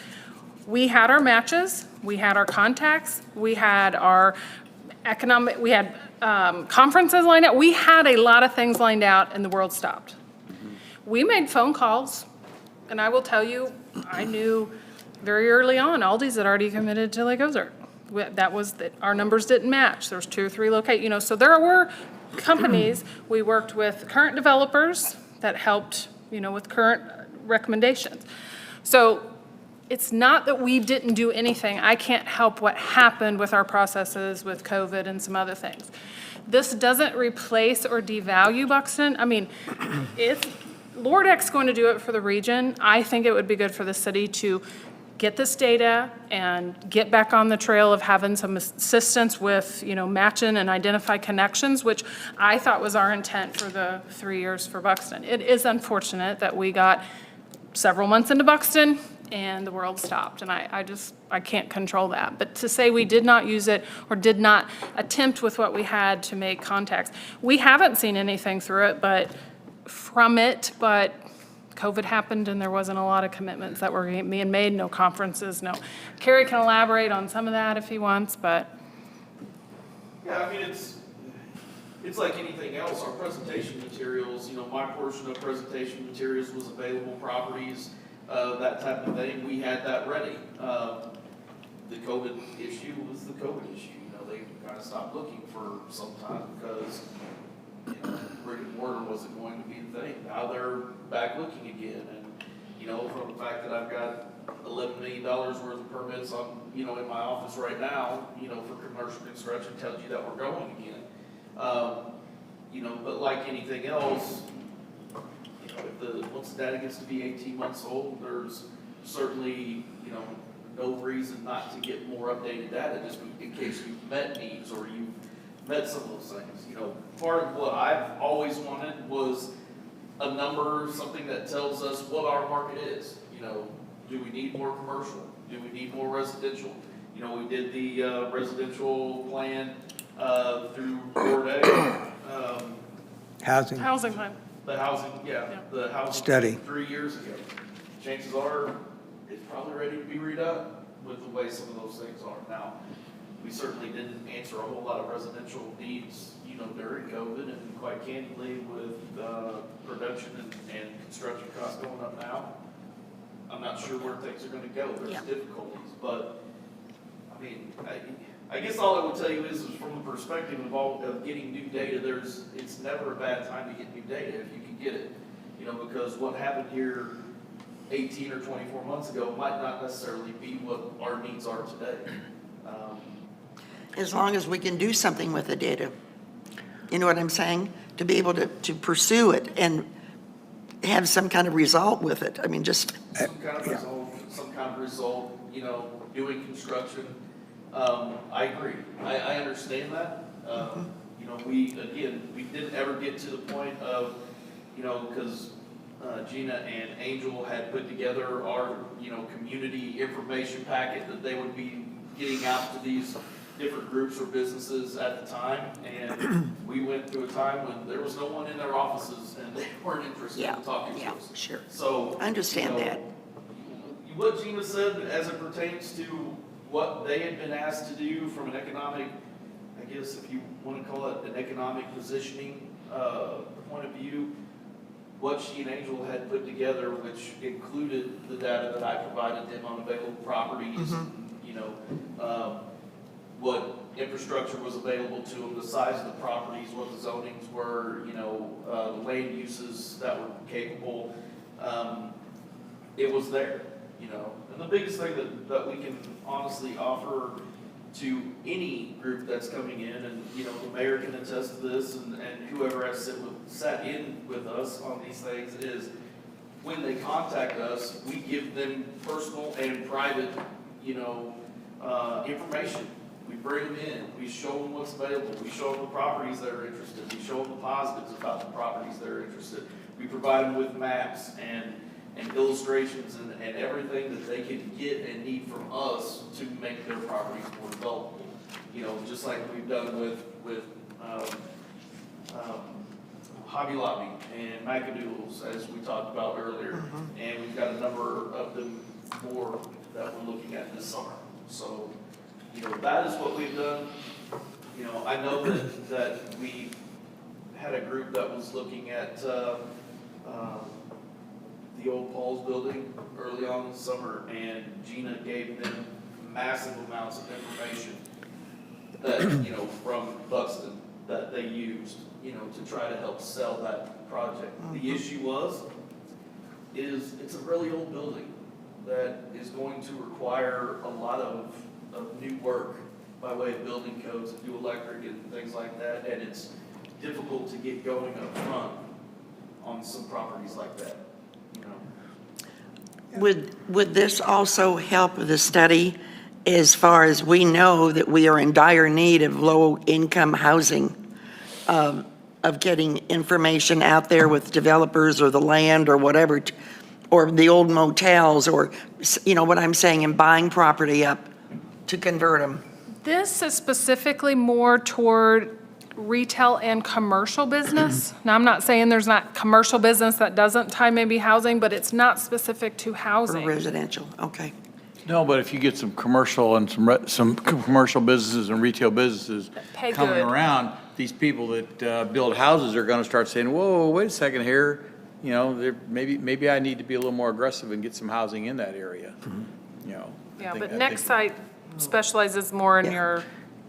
we had our matches, we had our contacts, we had our conferences lined out. We had a lot of things lined out and the world stopped. We made phone calls, and I will tell you, I knew very early on, Aldi's had already committed to Lake Ozark. Our numbers didn't match. There was 2 or 3 locations, so there were companies. We worked with current developers that helped, with current recommendations. So it's not that we didn't do anything. I can't help what happened with our processes with COVID and some other things. This doesn't replace or devalue Buxton. Lordak's going to do it for the region. I think it would be good for the city to get this data and get back on the trail of having some assistance with, matching and identify connections, which I thought was our intent for the 3 years for Buxton. It is unfortunate that we got several months into Buxton and the world stopped. And I can't control that. But to say we did not use it or did not attempt with what we had to make contacts, we haven't seen anything through it, but COVID happened and there wasn't a lot of commitments that were being made, no conferences, no. Kerry can elaborate on some of that if he wants, but. Yeah, I mean, it's like anything else, our presentation materials, my portion of presentation materials was available properties, that type of thing, we had that ready. The COVID issue was the COVID issue, they kind of stopped looking for some time because, brick and mortar wasn't going to be the thing. Now they're back looking again, and, from the fact that I've got $11 million worth of permits on, in my office right now, for commercial construction, tells you that we're going again. But like anything else, once the data gets to be 18 months old, there's certainly, no reason not to get more updated data, just in case you've met needs or you've met some of those things. Part of what I've always wanted was a number, something that tells us what our market is. Do we need more commercial? Do we need more residential? We did the residential plan through Board A. Housing. Housing plan. The housing, the housing Study. 3 years ago. Chances are it's probably ready to be redone with the way some of those things are now. We certainly didn't answer a whole lot of residential needs, during COVID, and quite candidly with production and construction costs going up now. I'm not sure where things are going to go. There's difficulties, but I mean, I guess all I would tell you is from the perspective of getting new data, it's never a bad time to get new data if you can get it. Because what happened here 18 or 24 months ago might not necessarily be what our needs are today. As long as we can do something with the data. You know what I'm saying? To be able to pursue it and have some kind of result with it. I mean, just. Some kind of result, doing construction. I agree. I understand that. We didn't ever get to the point of, because Gina and Angel had put together our, community information packet that they would be getting out to these different groups or businesses at the time. And we went through a time when there was no one in their offices and they weren't interested in talking to us. Sure. So. I understand that. What Gina said as it pertains to what they had been asked to do from an economic, I guess if you want to call it an economic positioning point of view, what she and Angel had put together, which included the data that I provided them on available properties, what infrastructure was available to them, the size of the properties, what the zonings were, the land uses that were capable, it was there. And the biggest thing that we can honestly offer to any group that's coming in, and, the mayor can attest to this, and whoever has sat in with us on these things, is when they contact us, we give them personal and private, information. We bring them in, we show them what's available, we show them the properties that are interested, we show them the positives about the properties that are interested. We provide them with maps and illustrations and everything that they can get and need from us to make their properties more developable. Just like we've done with Hobby Lobby and Macadoodles, as we talked about earlier. And we've got a number of them more that we're looking at this summer. So, that is what we've done. I know that we had a group that was looking at the old Paul's building early on in the summer, and Gina gave them massive amounts of information that, from Buxton that they used, to try to help sell that project. The issue is it's a really old building that is going to require a lot of new work by way of building codes and new electric and things like that, and it's difficult to get going up front on some properties like that. Would this also help the study as far as we know that we are in dire need of low-income housing, of getting information out there with developers or the land or whatever or the old motels, or, you know what I'm saying, and buying property up to convert them. This is specifically more toward retail and commercial business. Now, I'm not saying there's not commercial business that doesn't tie maybe housing, but it's not specific to For housing. residential, okay. No, but if you get some commercial and some commercial businesses and retail businesses Pay coming good. around, these people that build houses are gonna start saying, whoa, wait a second here, you know, maybe I need to be a little more aggressive and get some housing in that area, you know. Yeah, I but think- next site specializes more in your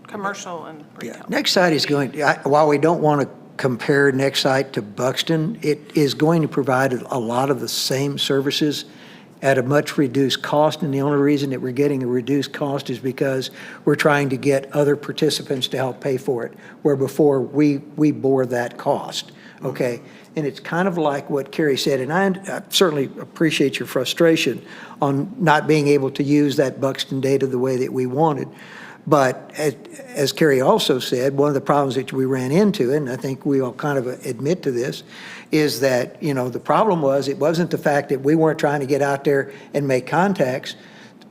commercial and Yeah, retail. next site is while we don't want to compare next site to Buxton, it is going to provide a lot of the same services at a much reduced cost, and the only reason that we're getting a reduced cost is because we're trying to get other participants to help pay for it, where before we bore that cost, okay? And it's kind of like what Carrie said, and I certainly appreciate your frustration on not being able to use that Buxton data the way that we wanted. But as Carrie also said, one of the problems that we ran into, and I think we all kind of admit to this, is that, you know, the problem was, it wasn't the fact that we weren't trying to get out there and make contacts.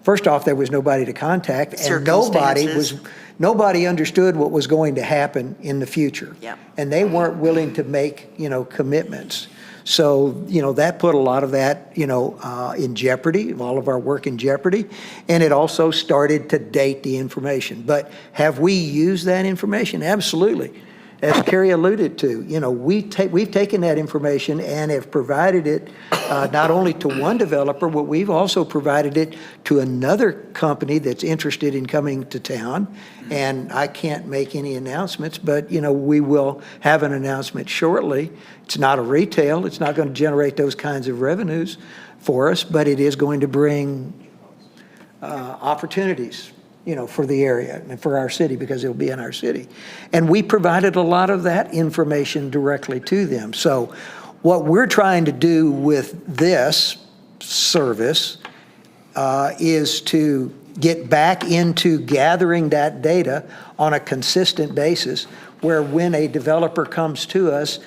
First off, there was nobody to contact, and Circumstances. nobody understood what was going to happen in the future. Yep. And they weren't willing to make, you know, commitments. So, you know, that put a lot of that, you know, in jeopardy, all of our work in jeopardy. And it also started to date the information. But have we used that information? Absolutely. As Carrie alluded to, you know, we've taken that information and have provided it not only to one developer, but we've also provided it to another company that's interested in coming to town. And I can't make any announcements, but, you know, we will have an announcement shortly. It's not a retail. It's not going to generate those kinds of revenues for us, but it is going to bring opportunities, you know, for the area and for our city, because it'll be in our city. And we provided a lot of that information directly to them. So what we're trying to do with this service is to get back into gathering that data on a consistent basis, where when a developer comes to us,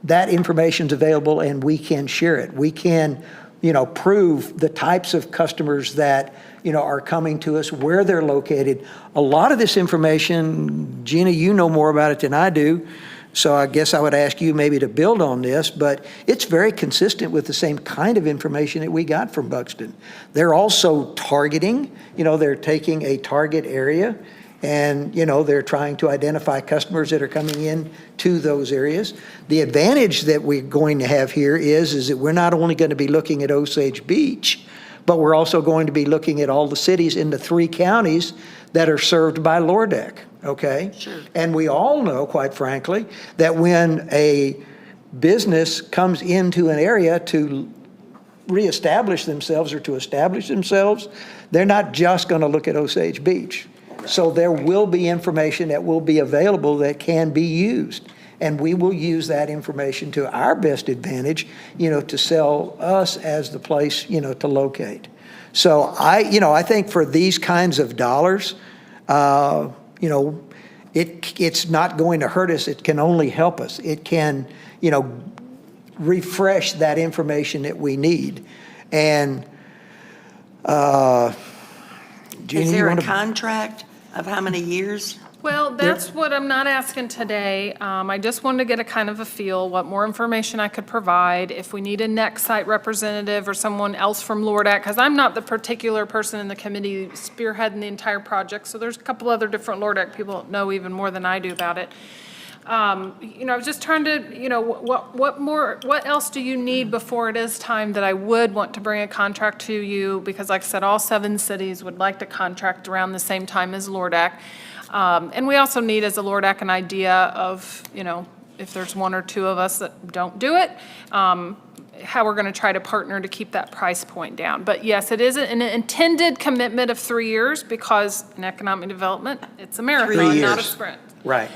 that information's available and we can share it. We can, you know, prove the types of customers that, you know, are coming to us, where they're located. A lot of this information, Gina, you know more about it than I do, so I guess I would ask you maybe to build on this, but it's very consistent with the same kind of information that we got from Buxton. They're also targeting, you know, they're taking a target area and, you know, they're trying to identify customers that are coming in to those areas. The advantage that we're going to have here is that we're not only going to be looking at Osage Beach, but we're also going to be looking at all the cities in the 3 counties that are served by Lordeck, okay? Sure. And we all know, quite frankly, that when a business comes into an area to reestablish themselves or to establish themselves, they're not just going to look at Osage Beach. So there will be information that will be available that can be used. And we will use that information to our best advantage, you know, to sell us as the place, you know, to locate. So I think for these kinds of dollars, you know, it's not going to hurt us. It can only help us. It can, you know, refresh that information that we need. And, Jeannie, Is you there a want to? contract of how many years? Well, that's what I'm not asking today. I just wanted to get a kind of a feel, what more information I could provide, if we need a next site representative or someone else from Lordeck, because I'm not the particular person in the committee spearheading the entire project, so there's a couple other different Lordeck people that know even more than I do about it. You know, I was just trying to, you know, what else do you need before it is time that I would want to bring a contract to you? Because like I said, all 7 cities would like to contract around the same time as Lordeck. And we also need, as a Lordeck, an idea of, you know, if there's 1 or 2 of us that don't do it, how we're going to try to partner to keep that price point down. But yes, it is an intended commitment of 3 years, because in economic development, it's a marathon, not a sprint. Right.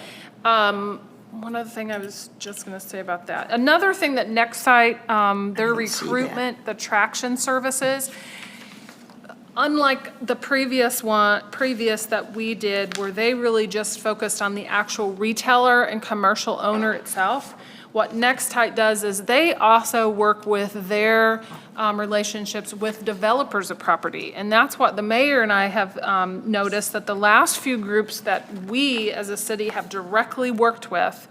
One other thing I was just going to say about that. Another thing that Nextsite, their didn't see recruitment, the traction services, unlike the previous that we did, where they really just focused on the actual retailer and commercial owner itself, What Nextite does is they also work with their relationships with developers of property. And that's what the mayor and I have noticed, that the last few groups that we as a city have directly worked with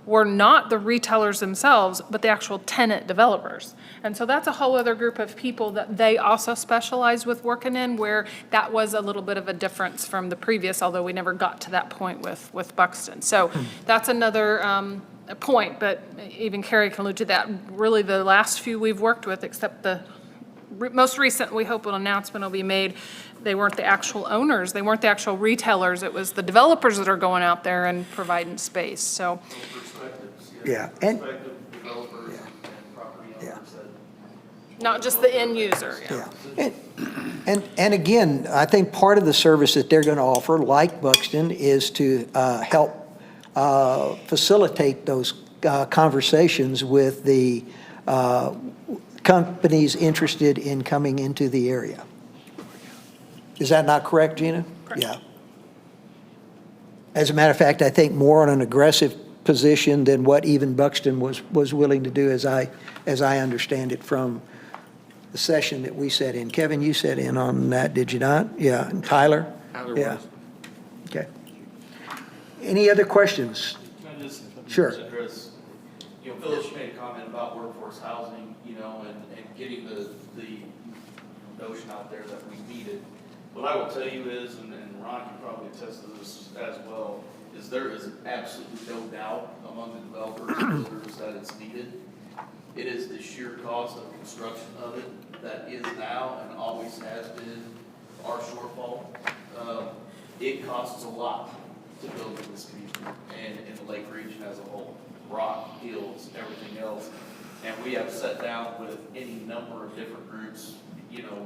were not the retailers themselves, but the actual tenant developers. And so that's a whole other group of people that they also specialize with working in, where that was a little bit of a difference from the previous, although we never got to that point with Buxton. So that's another point, but even Carrie can allude to that. Really, the last few we've worked with, except the most recent, we hope an announcement will be made, they weren't the actual owners, they weren't the actual retailers, it was the developers that are going out there and providing space, so. Yeah, and, Developers and property Yeah. owners that Not just the end user, yeah. yeah. And again, I think part of the service that they're going to offer, like Buxton, is to help facilitate those conversations with the companies interested in coming into the area. Is that not correct, Gina? Correct. Yeah. As a matter of fact, I think more on an aggressive position than what even Buxton was willing to do, as I understand it from the session that we sat in. Kevin, you sat in on that, did you not? Yeah, and Tyler? Yeah. Okay. Any other questions? Can I just Sure. address, Phyllis, you made a comment about workforce housing, and getting the notion out there that we need it. What I will tell you is, and Ron can probably attest to this as well, is there is absolutely no doubt among the developers and builders that it's needed. It is the sheer cost of construction of it that is now and always has been our shortfall. It costs a lot to build in this community and in the Lake region as a whole. Rock, hills, everything else. And we have sat down with any number of different groups,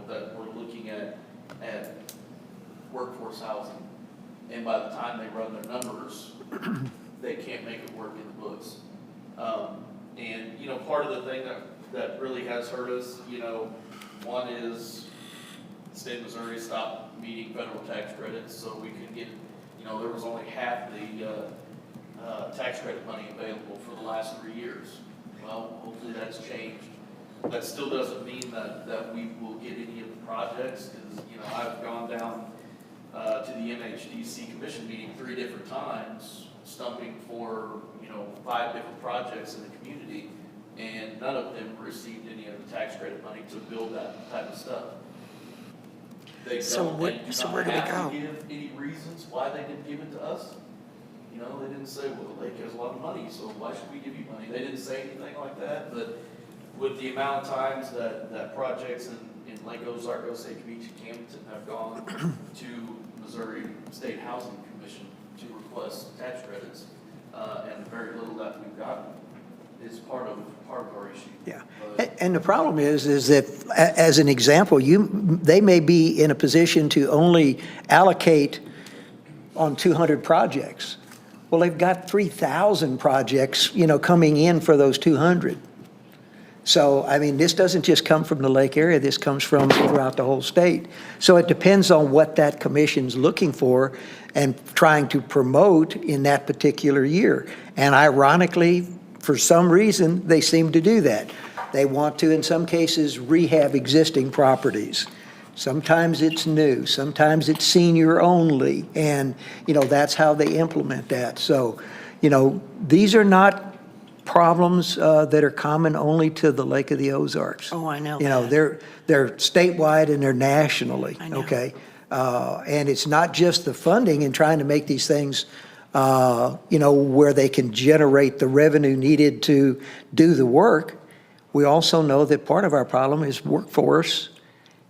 that we're looking at workforce housing. And by the time they run their numbers, they can't make it work in the books. And part of the thing that really has hurt us, one is the state of Missouri stopped meeting federal tax credits, so we could get, there was only half the tax credit money available for the last 3 years. Well, hopefully that's changed. That still doesn't mean that we will get any of the projects, because, I've gone down to the MHDC commission meeting 3 different times, stumping for, 5 different projects in the community, and none of them received any of the tax credit money to build that type of stuff. They So don't, what- and do so not where do we have go? to give any reasons why they didn't give it to us. They didn't say, well, the lake has a lot of money, so why should we give you money? They didn't say anything like that, but with the amount of times that projects in Lake Ozark, Osage Beach, and Camden have gone to Missouri State Housing Commission to request tax credits, and the very little that we've gotten is part of our issue. Yeah. But- And the problem is that, as an example, they may be in a position to only allocate on 200 projects. Well, they've got 3,000 projects, coming in for those 200. So, this doesn't just come from the lake area, this comes from throughout the whole state. So it depends on what that commission's looking for and trying to promote in that particular year. And ironically, for some reason, they seem to do that. They want to, in some cases, rehab existing properties. Sometimes it's new, sometimes it's senior only, and, that's how they implement that. So, these are not problems that are common only to the Lake of the Ozarks. Oh, I know that. They're statewide and they're nationally, I know. okay? And it's not just the funding and trying to make these things, where they can generate the revenue needed to do the work. We also know that part of our problem is workforce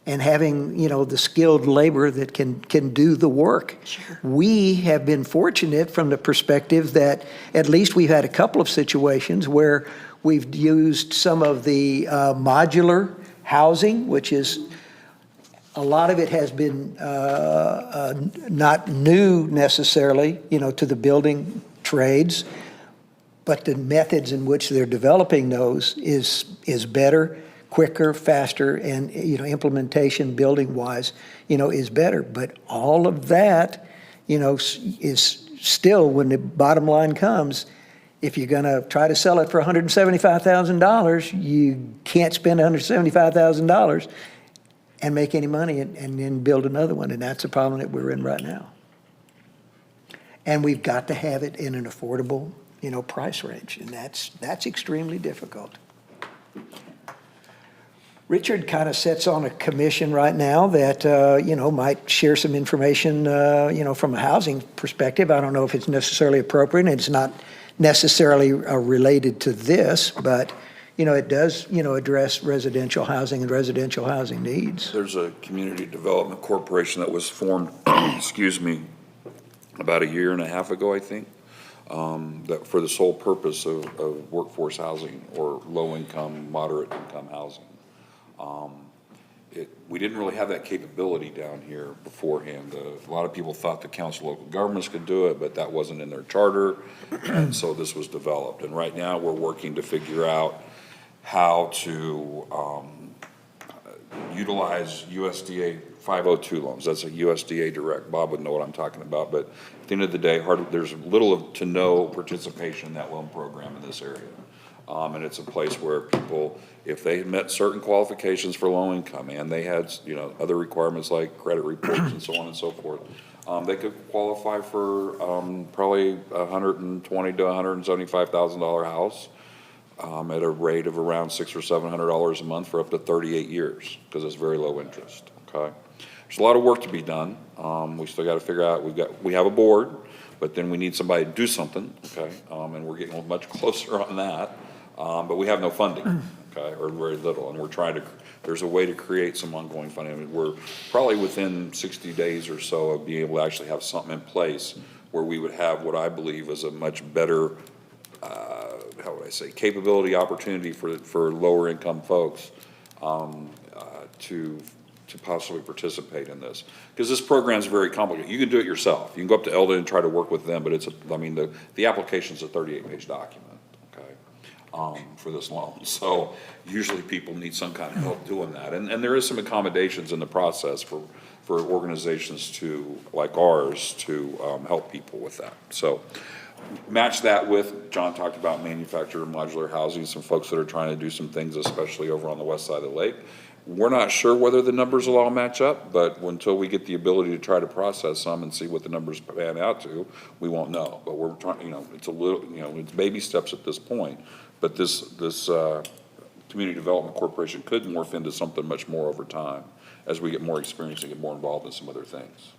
and having, the skilled labor that can do the work. Sure. We have been fortunate from the perspective that at least we've had a couple of situations where we've used some of the modular housing, which is, a lot of it has been not new necessarily, to the building trades, but the methods in which they're developing those is better, quicker, faster, and, implementation building-wise, is better. But all of that, is still, when the bottom line comes, if you're going to try to sell it for $175,000, you can't spend $175,000 and make any money and then build another one, and that's the problem that we're in right now. And we've got to have it in an affordable, price range, and that's extremely difficult. Richard kind of sits on a commission right now that, might share some information, from a housing perspective. I don't know if it's necessarily appropriate, and it's not necessarily related to this, but, it does, address residential housing and residential housing needs. There's a community development corporation that was formed, excuse me, about a year and a half ago, I think, that for the sole purpose of workforce housing or low-income, moderate-income housing. We didn't really have that capability down here beforehand. A lot of people thought the council of local governments could do it, but that wasn't in their charter, and so this was developed. And right now, we're working to figure out how to utilize USDA 502 loans. That's a USDA direct. Bob would know what I'm talking about, but at the end of the day, there's little to no participation in that loan program in this area. And it's a place where people, if they met certain qualifications for low income and they had, other requirements like credit reports and so on and so forth, they could qualify for probably $120,000 to $175,000 house at a rate of around $600 or $700 a month for up to 38 years because it's very low interest. Okay, there's a lot of work to be done. We still got to figure out. We have a board, but then we need somebody to do something. Okay, and we're getting much closer on that. But we have no funding, okay, or very little, and we're trying to, there's a way to create some ongoing funding. I mean, we're probably within 60 days or so of being able to actually have something in place where we would have what I believe is a much better, how would I say, capability opportunity for lower income folks to possibly participate in this. Because this program is very complicated. You can do it yourself. You can go up to Eldon and try to work with them, but the application's a 38-page document. For this loan. So usually people need some kind of help doing that. And there is some accommodations in the process for organizations like ours to help people with that. So match that with, John talked about manufactured modular housing, some folks that are trying to do some things, especially over on the west side of the lake. We're not sure whether the numbers will all match up, but until we get the ability to try to process some and see what the numbers pan out to, we won't know. But we're trying, it's a little, it's baby steps at this point. But this Community Development Corporation could morph into something much more over time as we get more experience and get more involved in some other things.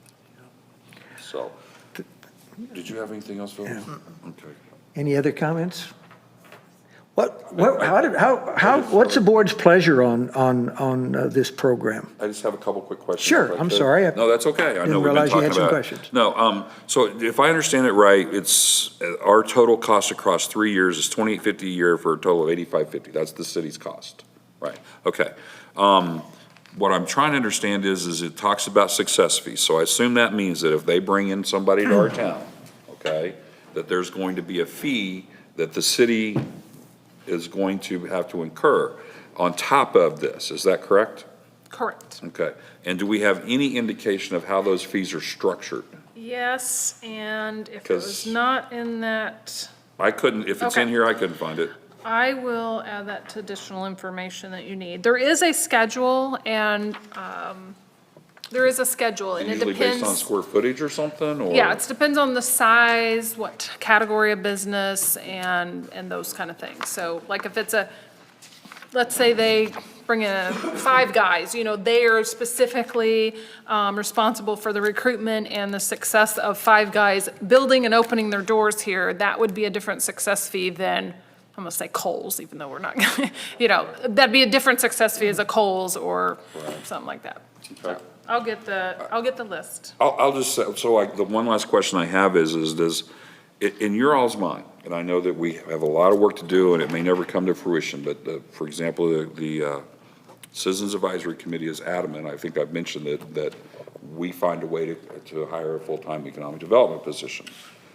So, did you have anything else, Phil? Yeah. Okay. Any other comments? What's the board's pleasure on this program? I just have a couple quick questions. Sure, I'm sorry. No, that's okay. I know we've been realize you had talking some about questions. No, so if I understand it right, it's our total cost across 3 years is $2,850 a year for a total of $8,550. That's the city's cost, right? Okay. What I'm trying to understand is it talks about success fees. So I assume that means that if they bring in somebody to our town, okay, that there's going to be a fee that the city is going to have to incur on top of this. Is that correct? Correct. Okay. And do we have any indication of how those fees are structured? Yes, and if it was not in that, I couldn't, if it's in Okay. here, I couldn't find it. I will add that to additional information that you need. There is a schedule, and there is a schedule, and it Usually depends. based on square footage or something, or? Yeah, it depends on the size, what category of business, and those kind of things. So like if it's let's say they bring in 5 guys, they are specifically responsible for the recruitment and the success of 5 guys building and opening their doors here. That would be a different success fee than, I'm gonna say Kohl's, even though we're not, that'd be a different success fee as a Kohl's or something like that. Okay. I'll get the list. I'll just say, the one last question I have is does, in your all's mind, and I know that we have a lot of work to do and it may never come to fruition, but for example, the Citizens Advisory Committee is adamant, I think I've mentioned that we find a way to hire a full-time economic development position.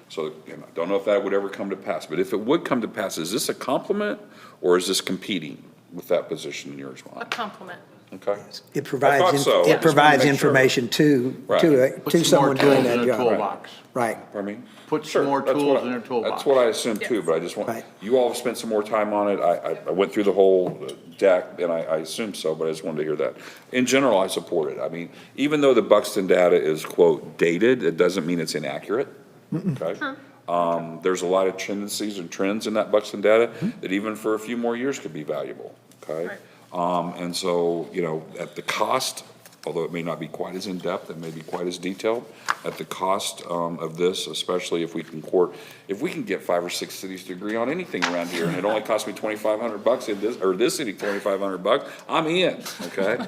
So, I don't know if that would ever come to pass, but if it would come to pass, is this a complement or is this competing with that position in yours mind? A compliment. Okay. It provides, thought so. I just wanted to provides make sure. information to Put to some more someone doing tools in that a job. toolbox. Right. Pardon me? Put some more That's tools what I- in their toolbox. That's what I assumed too, but I just want, Right. you all have spent some more time on it. I went through the whole deck and I assumed so, but I just wanted to hear that. In general, I support it. I mean, even though the Buxton data is quote dated, it doesn't mean it's inaccurate. Okay? There's a lot of tendencies and trends in that Buxton data that even for a few more years could be valuable, okay? And so, you know, at the cost, although it may not be quite as in-depth and maybe quite as detailed, at the cost of this, especially if we can get 5 or 6 cities to agree on anything around here, and it only cost me $2,500 in this, or this city $2,500, I'm in, okay?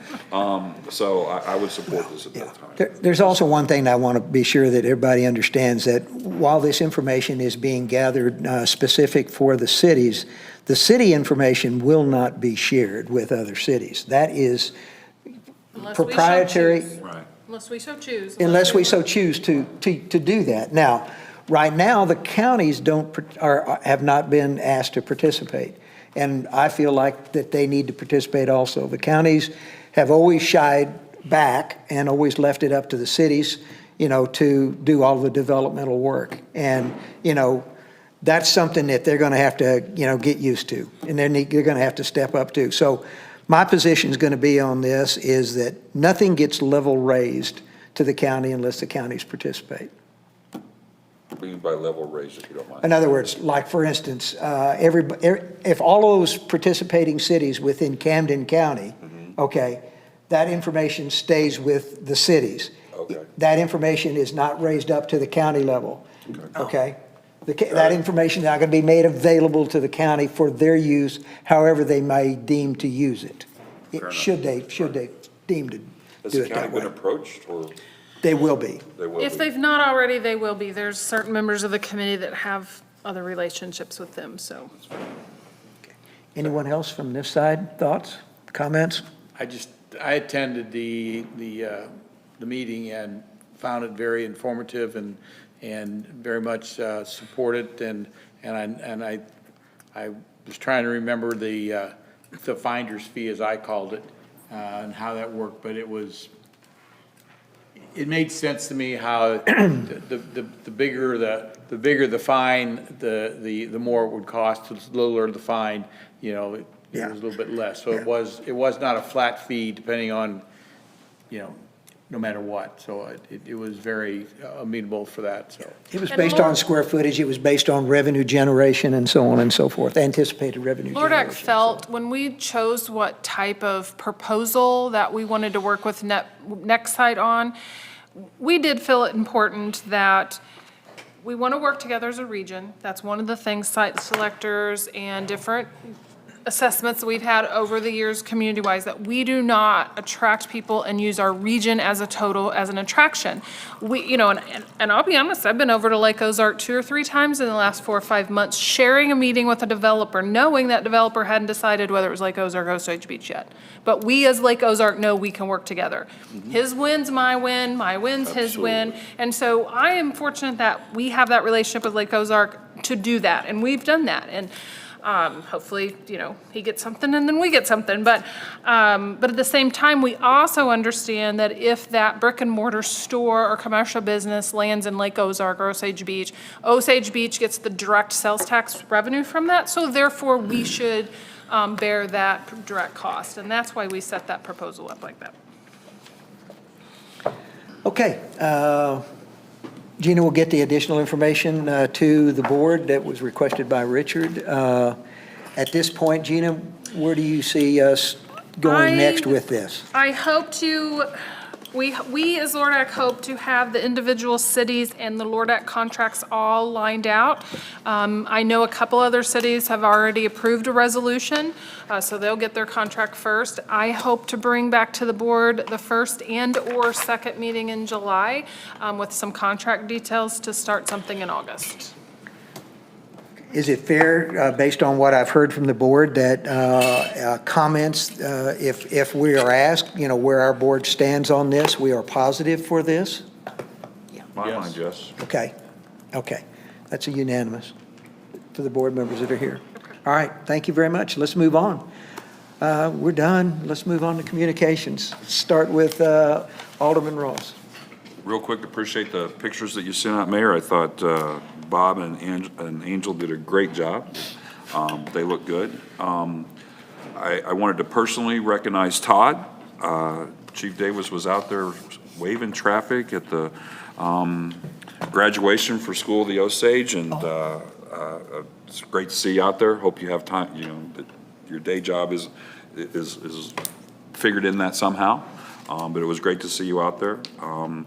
So I would support this at that time. There's also one thing I want to be sure that everybody understands, that while this information is being gathered specific for the cities, the city information will not be shared with other cities. That is Unless we so proprietary. choose. Unless we so choose. Unless we so choose to do that. Now, right now, the counties have not been asked to participate, and I feel like that they need to participate also. The counties have always shied back and always left it up to the cities, you know, to do all the developmental work. And, you know, that's something that they're going to have to, you know, get used to, and they're going to have to step up to. So my position is going to be on this is that nothing gets level raised to the county unless the counties participate. What do you mean by level raise, if you don't mind? In other words, like for instance, if all those participating cities within Camden County, okay, that information stays with the cities. Okay. That information is not raised up to the county level, okay? That information is not going to be made available to the county for their use, however they may deem to use it. Should they deem to Has do the it county that way. been approached, or They will be. they will If be? they've not already, they will be. There's certain members of the committee that have other relationships with them, so. Anyone else from this side? Thoughts, comments? I attended the meeting and found it very informative and very much support it, and I was trying to remember the finder's fee, as I called it, and how that worked, but it made sense to me how the bigger the fine, the more it would cost. The littler the fine, you know, it was a little bit less. So it was not a flat fee depending on, you know, no matter what. So it was very amenable for that, so. It was And based Lord- on square footage, it was based on revenue generation and so on and so forth, anticipated revenue generation. Lordak felt, when we chose what type of proposal that we wanted to work with next site on, we did feel it important that we want to work together as a region. That's one of the things site selectors and different assessments that we've had over the years community-wise, that we do not attract people and use our region as a total, as an attraction. We, you know, and I'll be honest, I've been over to Lake Ozark 2 or 3 times in the last 4 or 5 months, sharing a meeting with a developer, knowing that developer hadn't decided whether it was Lake Ozark or Osage Beach yet. But we as Lake Ozark know we can work together. His win's my win, my win's his win. And so I am fortunate that we have that relationship with Lake Ozark to do that, and we've done that. And hopefully, you know, he gets something and then we get something. But at the same time, we also understand that if that brick and mortar store or commercial business lands in Lake Ozark or Osage Beach gets the direct sales tax revenue from that. So therefore, we should bear that direct cost. And that's why we set that proposal up like that. Okay, Gina will get the additional information to the board that was requested by Richard. At this point, Gina, where do you see us going next with this? I hope to, we as Lordak hope to have the individual cities and the Lordak contracts all lined out. I know a couple other cities have already approved a resolution, so they'll get their contract first. I hope to bring back to the board the first and/or second meeting in July with some contract details to start something in August. Is it fair, based on what I've heard from the board, that comments, if we are asked, you know, where our board stands on this, we are positive for this? My mind, yes. Okay, that's a unanimous for the board members that are here. All right, thank you very much. Let's move on. We're done. Let's move on to communications. Start with Alderman Ross. Real quick, appreciate the pictures that you sent out, Mayor. I thought Bob and Angel did a great job. They look good. I wanted to personally recognize Todd. Chief Davis was out there waving traffic at the graduation for School of the Osage, and it's great to see you out there. Hope you have time, that your day job is figured in that somehow. But it was great to see you out there, and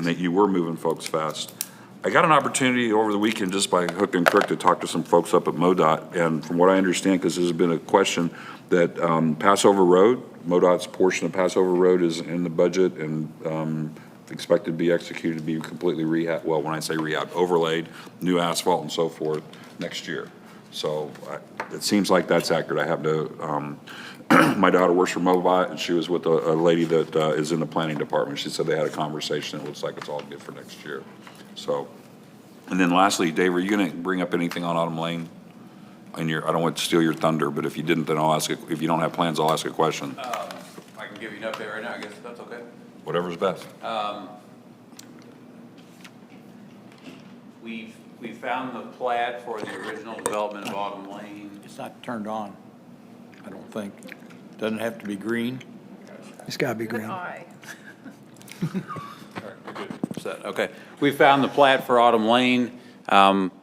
that you were moving folks fast. I got an opportunity over the weekend, just by hook and crook, to talk to some folks up at MoDOT, and from what I understand, because this has been a question, that Passover Road, MoDOT's portion of Passover Road is in the budget and expected to be executed to be completely rehab, well, when I say rehab, overlaid, new asphalt and so forth next year. So it seems like that's accurate. I have to, my daughter works for MoDOT, and she was with a lady that is in the planning department. She said they had a conversation. It looks like it's all good for next year. So, and then lastly, Dave, are you going to bring up anything on Autumn Lane? I don't want to steal your thunder, but if you didn't, then I'll ask it. If you don't have plans, I'll ask a question. I can give you an update right now, I guess, if that's okay. Whatever's best. We found the plat for the original development of Autumn Lane. It's not turned on, I don't think. Doesn't have to be green. It's got to be Good green. eye. Okay. We found the plat for Autumn Lane.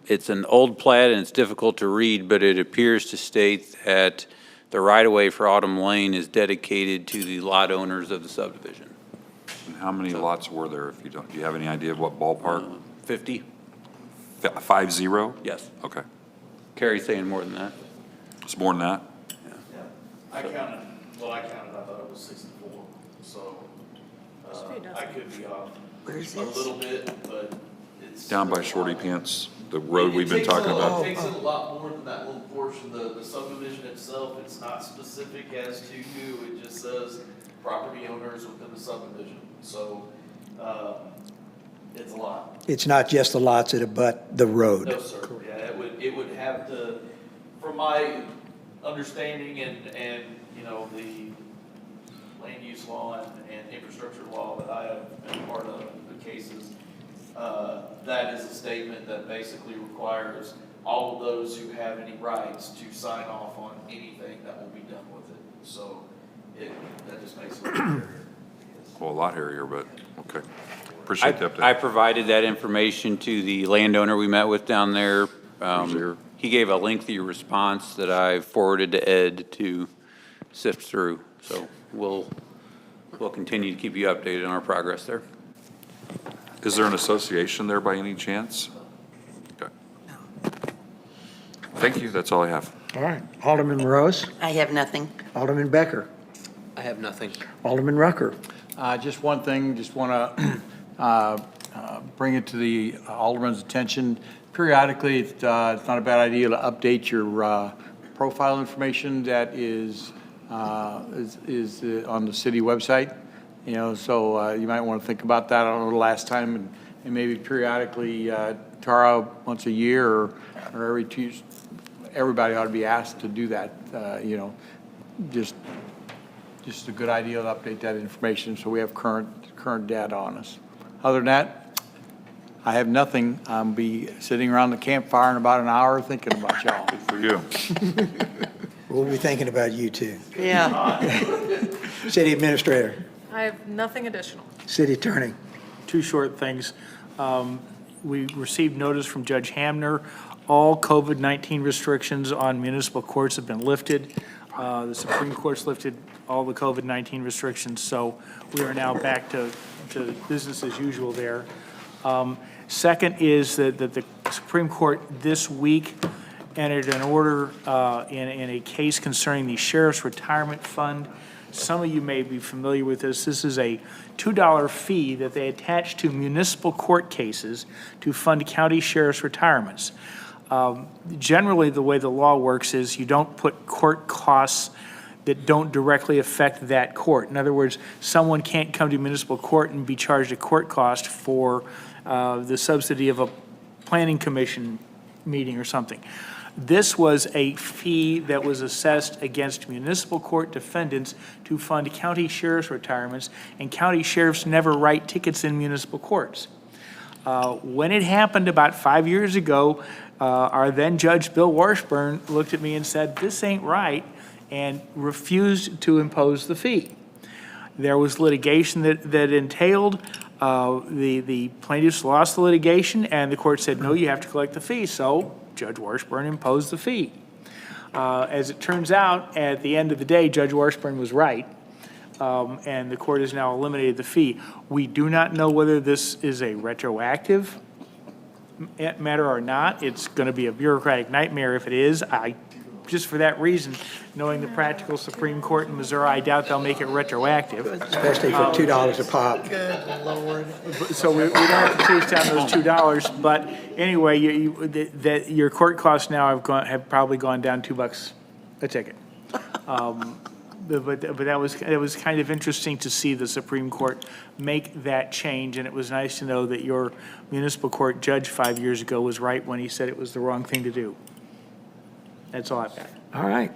It's an old plat and it's difficult to read, but it appears to state that the right-of-way for Autumn Lane is dedicated to the lot owners of the subdivision. And how many lots were there, if you don't, do you have any idea of what ballpark? 50? 50? Yes. Okay. Carrie's saying more than that. It's more than that? I counted, I thought it was 64, so, I could be off Where's a this? little bit, but it's. Down by Shorty Pants, the road we've been talking about. It takes it a lot more than that little portion, the subdivision itself, it's not specific as to who, it just says property owners within the subdivision, so, it's a lot. It's not just the lots that abut the road. No, sir, yeah, it would have to, from my understanding and, the land use law and infrastructure law that I have been part of the cases, that is a statement that basically requires all of those who have any rights to sign off on anything that will be done with it. So that just makes it a little hairier. Well, a lot hairier, but, okay. Appreciate the update. I provided that information to the landowner we met with down there. He gave a lengthy response that I forwarded to Ed to sift through. So we'll continue to keep you updated on our progress there. Is there an association there by any chance? Okay. Thank you, that's all I have. All right. Alderman Rose, I have nothing. Alderman Becker, I have nothing. Alderman Rucker. Just one thing, just want to bring it to the alderman's attention. Periodically, it's not a bad idea to update your profile information that is on the city website. So you might want to think about that. I don't know the last time, and maybe periodically, Tara, once a year or every Tuesday, everybody ought to be asked to do that. Just a good idea to update that information so we have current data on us. Other than that, I have nothing. I'll be sitting around the campfire in about an hour thinking about y'all. Good for you. We'll be thinking about you too. Yeah. City Administrator, I have nothing additional. City Attorney. Two short things. We received notice from Judge Hamner. All COVID-19 restrictions on municipal courts have been lifted. The Supreme Court's lifted all the COVID-19 restrictions, so we are now back to business as usual there. Second is that the Supreme Court this week entered an order in a case concerning the Sheriff's Retirement Fund. Some of you may be familiar with this. This is a $2 fee that they attach to municipal court cases to fund county sheriff's retirements. Generally, the way the law works is you don't put court costs that don't directly affect that court. In other words, someone can't come to municipal court and be charged a court cost for the subsidy of a planning commission meeting or something. This was a fee that was assessed against municipal court defendants to fund county sheriff's retirements, and county sheriffs never write tickets in municipal courts. When it happened about 5 years ago, our then Judge Bill Washburn looked at me and said, "This ain't right," and refused to impose the fee. There was litigation that entailed, the plaintiffs lost the litigation, and the court said, "No, you have to collect the fee." So Judge Washburn imposed the fee. As it turns out, at the end of the day, Judge Washburn was right, and the court has now eliminated the fee. We do not know whether this is a retroactive matter or not. It's going to be a bureaucratic nightmare if it is. Just for that reason, knowing the practical Supreme Court in Missouri, I doubt they'll make it retroactive. Especially for $2 a pop. So we don't have to chase down those $2, but anyway, your court costs now have probably gone down $2 a ticket. But it was kind of interesting to see the Supreme Court make that change, and it was nice to know that your municipal court judge 5 years ago was right when he said it was the wrong thing to do. That's all I've got. All right.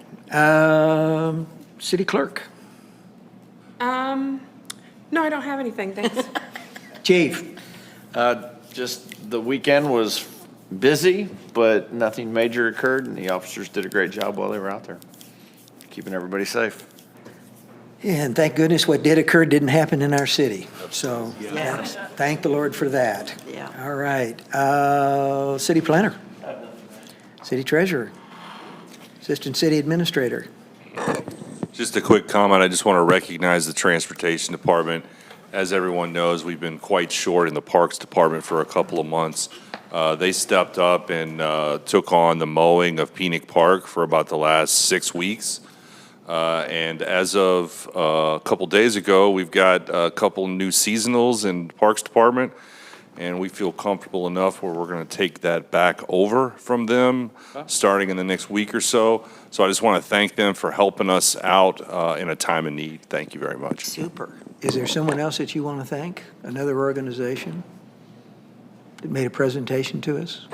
City Clerk. No, I don't have anything, thanks. Chief. Just the weekend was busy, but nothing major occurred, and the officers did a great job while they were out there, keeping everybody safe. And thank goodness what did occur didn't happen in our city. So thank the Lord for that. Yeah. All right. City Planner. City Treasurer. Assistant City Administrator. Just a quick comment. I just want to recognize the Transportation Department. As everyone knows, we've been quite short in the Parks Department for a couple of months. They stepped up and took on the mowing of Phoenix Park for about the last 6 weeks. And as of a couple days ago, we've got a couple new seasonals in the Parks Department, and we feel comfortable enough where we're going to take that back over from them starting in the next week or so. So I just want to thank them for helping us out in a time of need. Thank you very much. Super. Is there someone else that you want to thank? Another organization that made a presentation to us?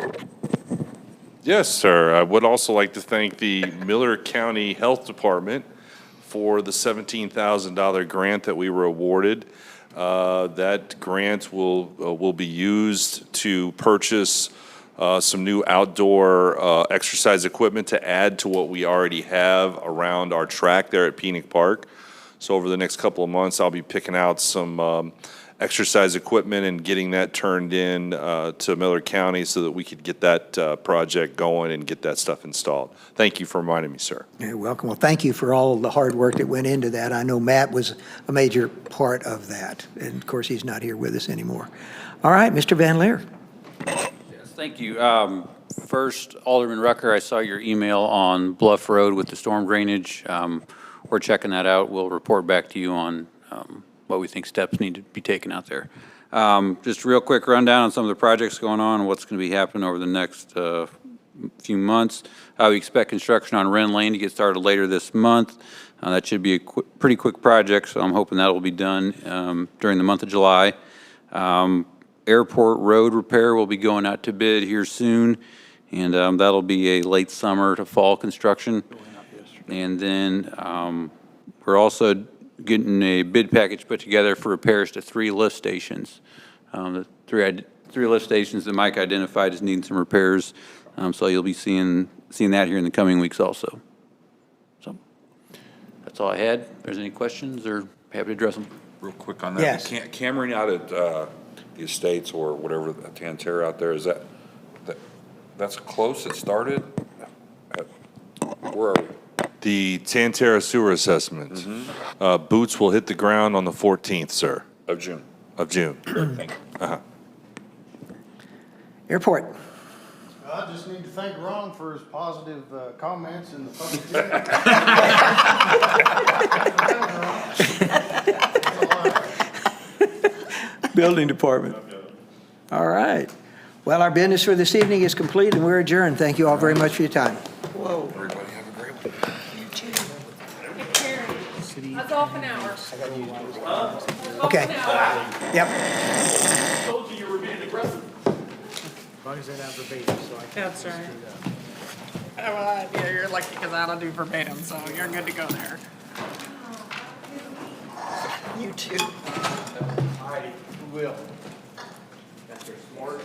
Yes, sir. I would also like to thank the Miller County Health Department for the $17,000 grant that we were awarded. That grant will be used to purchase some new outdoor exercise equipment to add to what we already have around our track there at Phoenix Park. So over the next couple of months, I'll be picking out some exercise equipment and getting that turned in to Miller County so that we could get that project going and get that stuff installed. Thank you for reminding me, sir. You're welcome. Well, thank you for all the hard work that went into that. I know Matt was a major part of that, and of course, he's not here with us anymore. All right, Mr. Van Leer. Yes, thank you. First, Alderman Rucker, I saw your email on Bluff Road with the storm drainage. We're checking that out. We'll report back to you on what we think steps need to be taken out there. Just a real quick rundown on some of the projects going on and what's going to be happening over the next few months. We expect construction on Wren Lane to get started later this month. That should be a pretty quick project, so I'm hoping that will be done during the month of July. Airport Road repair will be going out to bid here soon, and that'll be a late summer to fall construction. And then we're also getting a bid package put together for repairs to 3 lift stations. The three lift stations that Mike identified as needing some repairs. So you'll be seeing that here in the coming weeks also. So that's all I had. If there's any questions, or happy to address them. Real quick on that. Yes. Cammering out at the estates or whatever, Tantera out there, is that's close? It started? Where are we? The Tantera sewer assessment. Boots will hit the ground on the 14th, sir. Of June. Of June. Thank you. Airport. I just need to thank Ron for his positive comments in the public hearing. Building Department. All right. Well, our business for this evening is complete, and we're adjourned. Thank you all very much for your time. Whoa. Everybody have a great one. That's off an hour. Okay. Yep. Told you you were being aggressive. As long as they're not verbatim, so I can. That's right. Well, yeah, you're lucky because I don't do verbatim, so you're good to go there. You too. I will. That's your smart.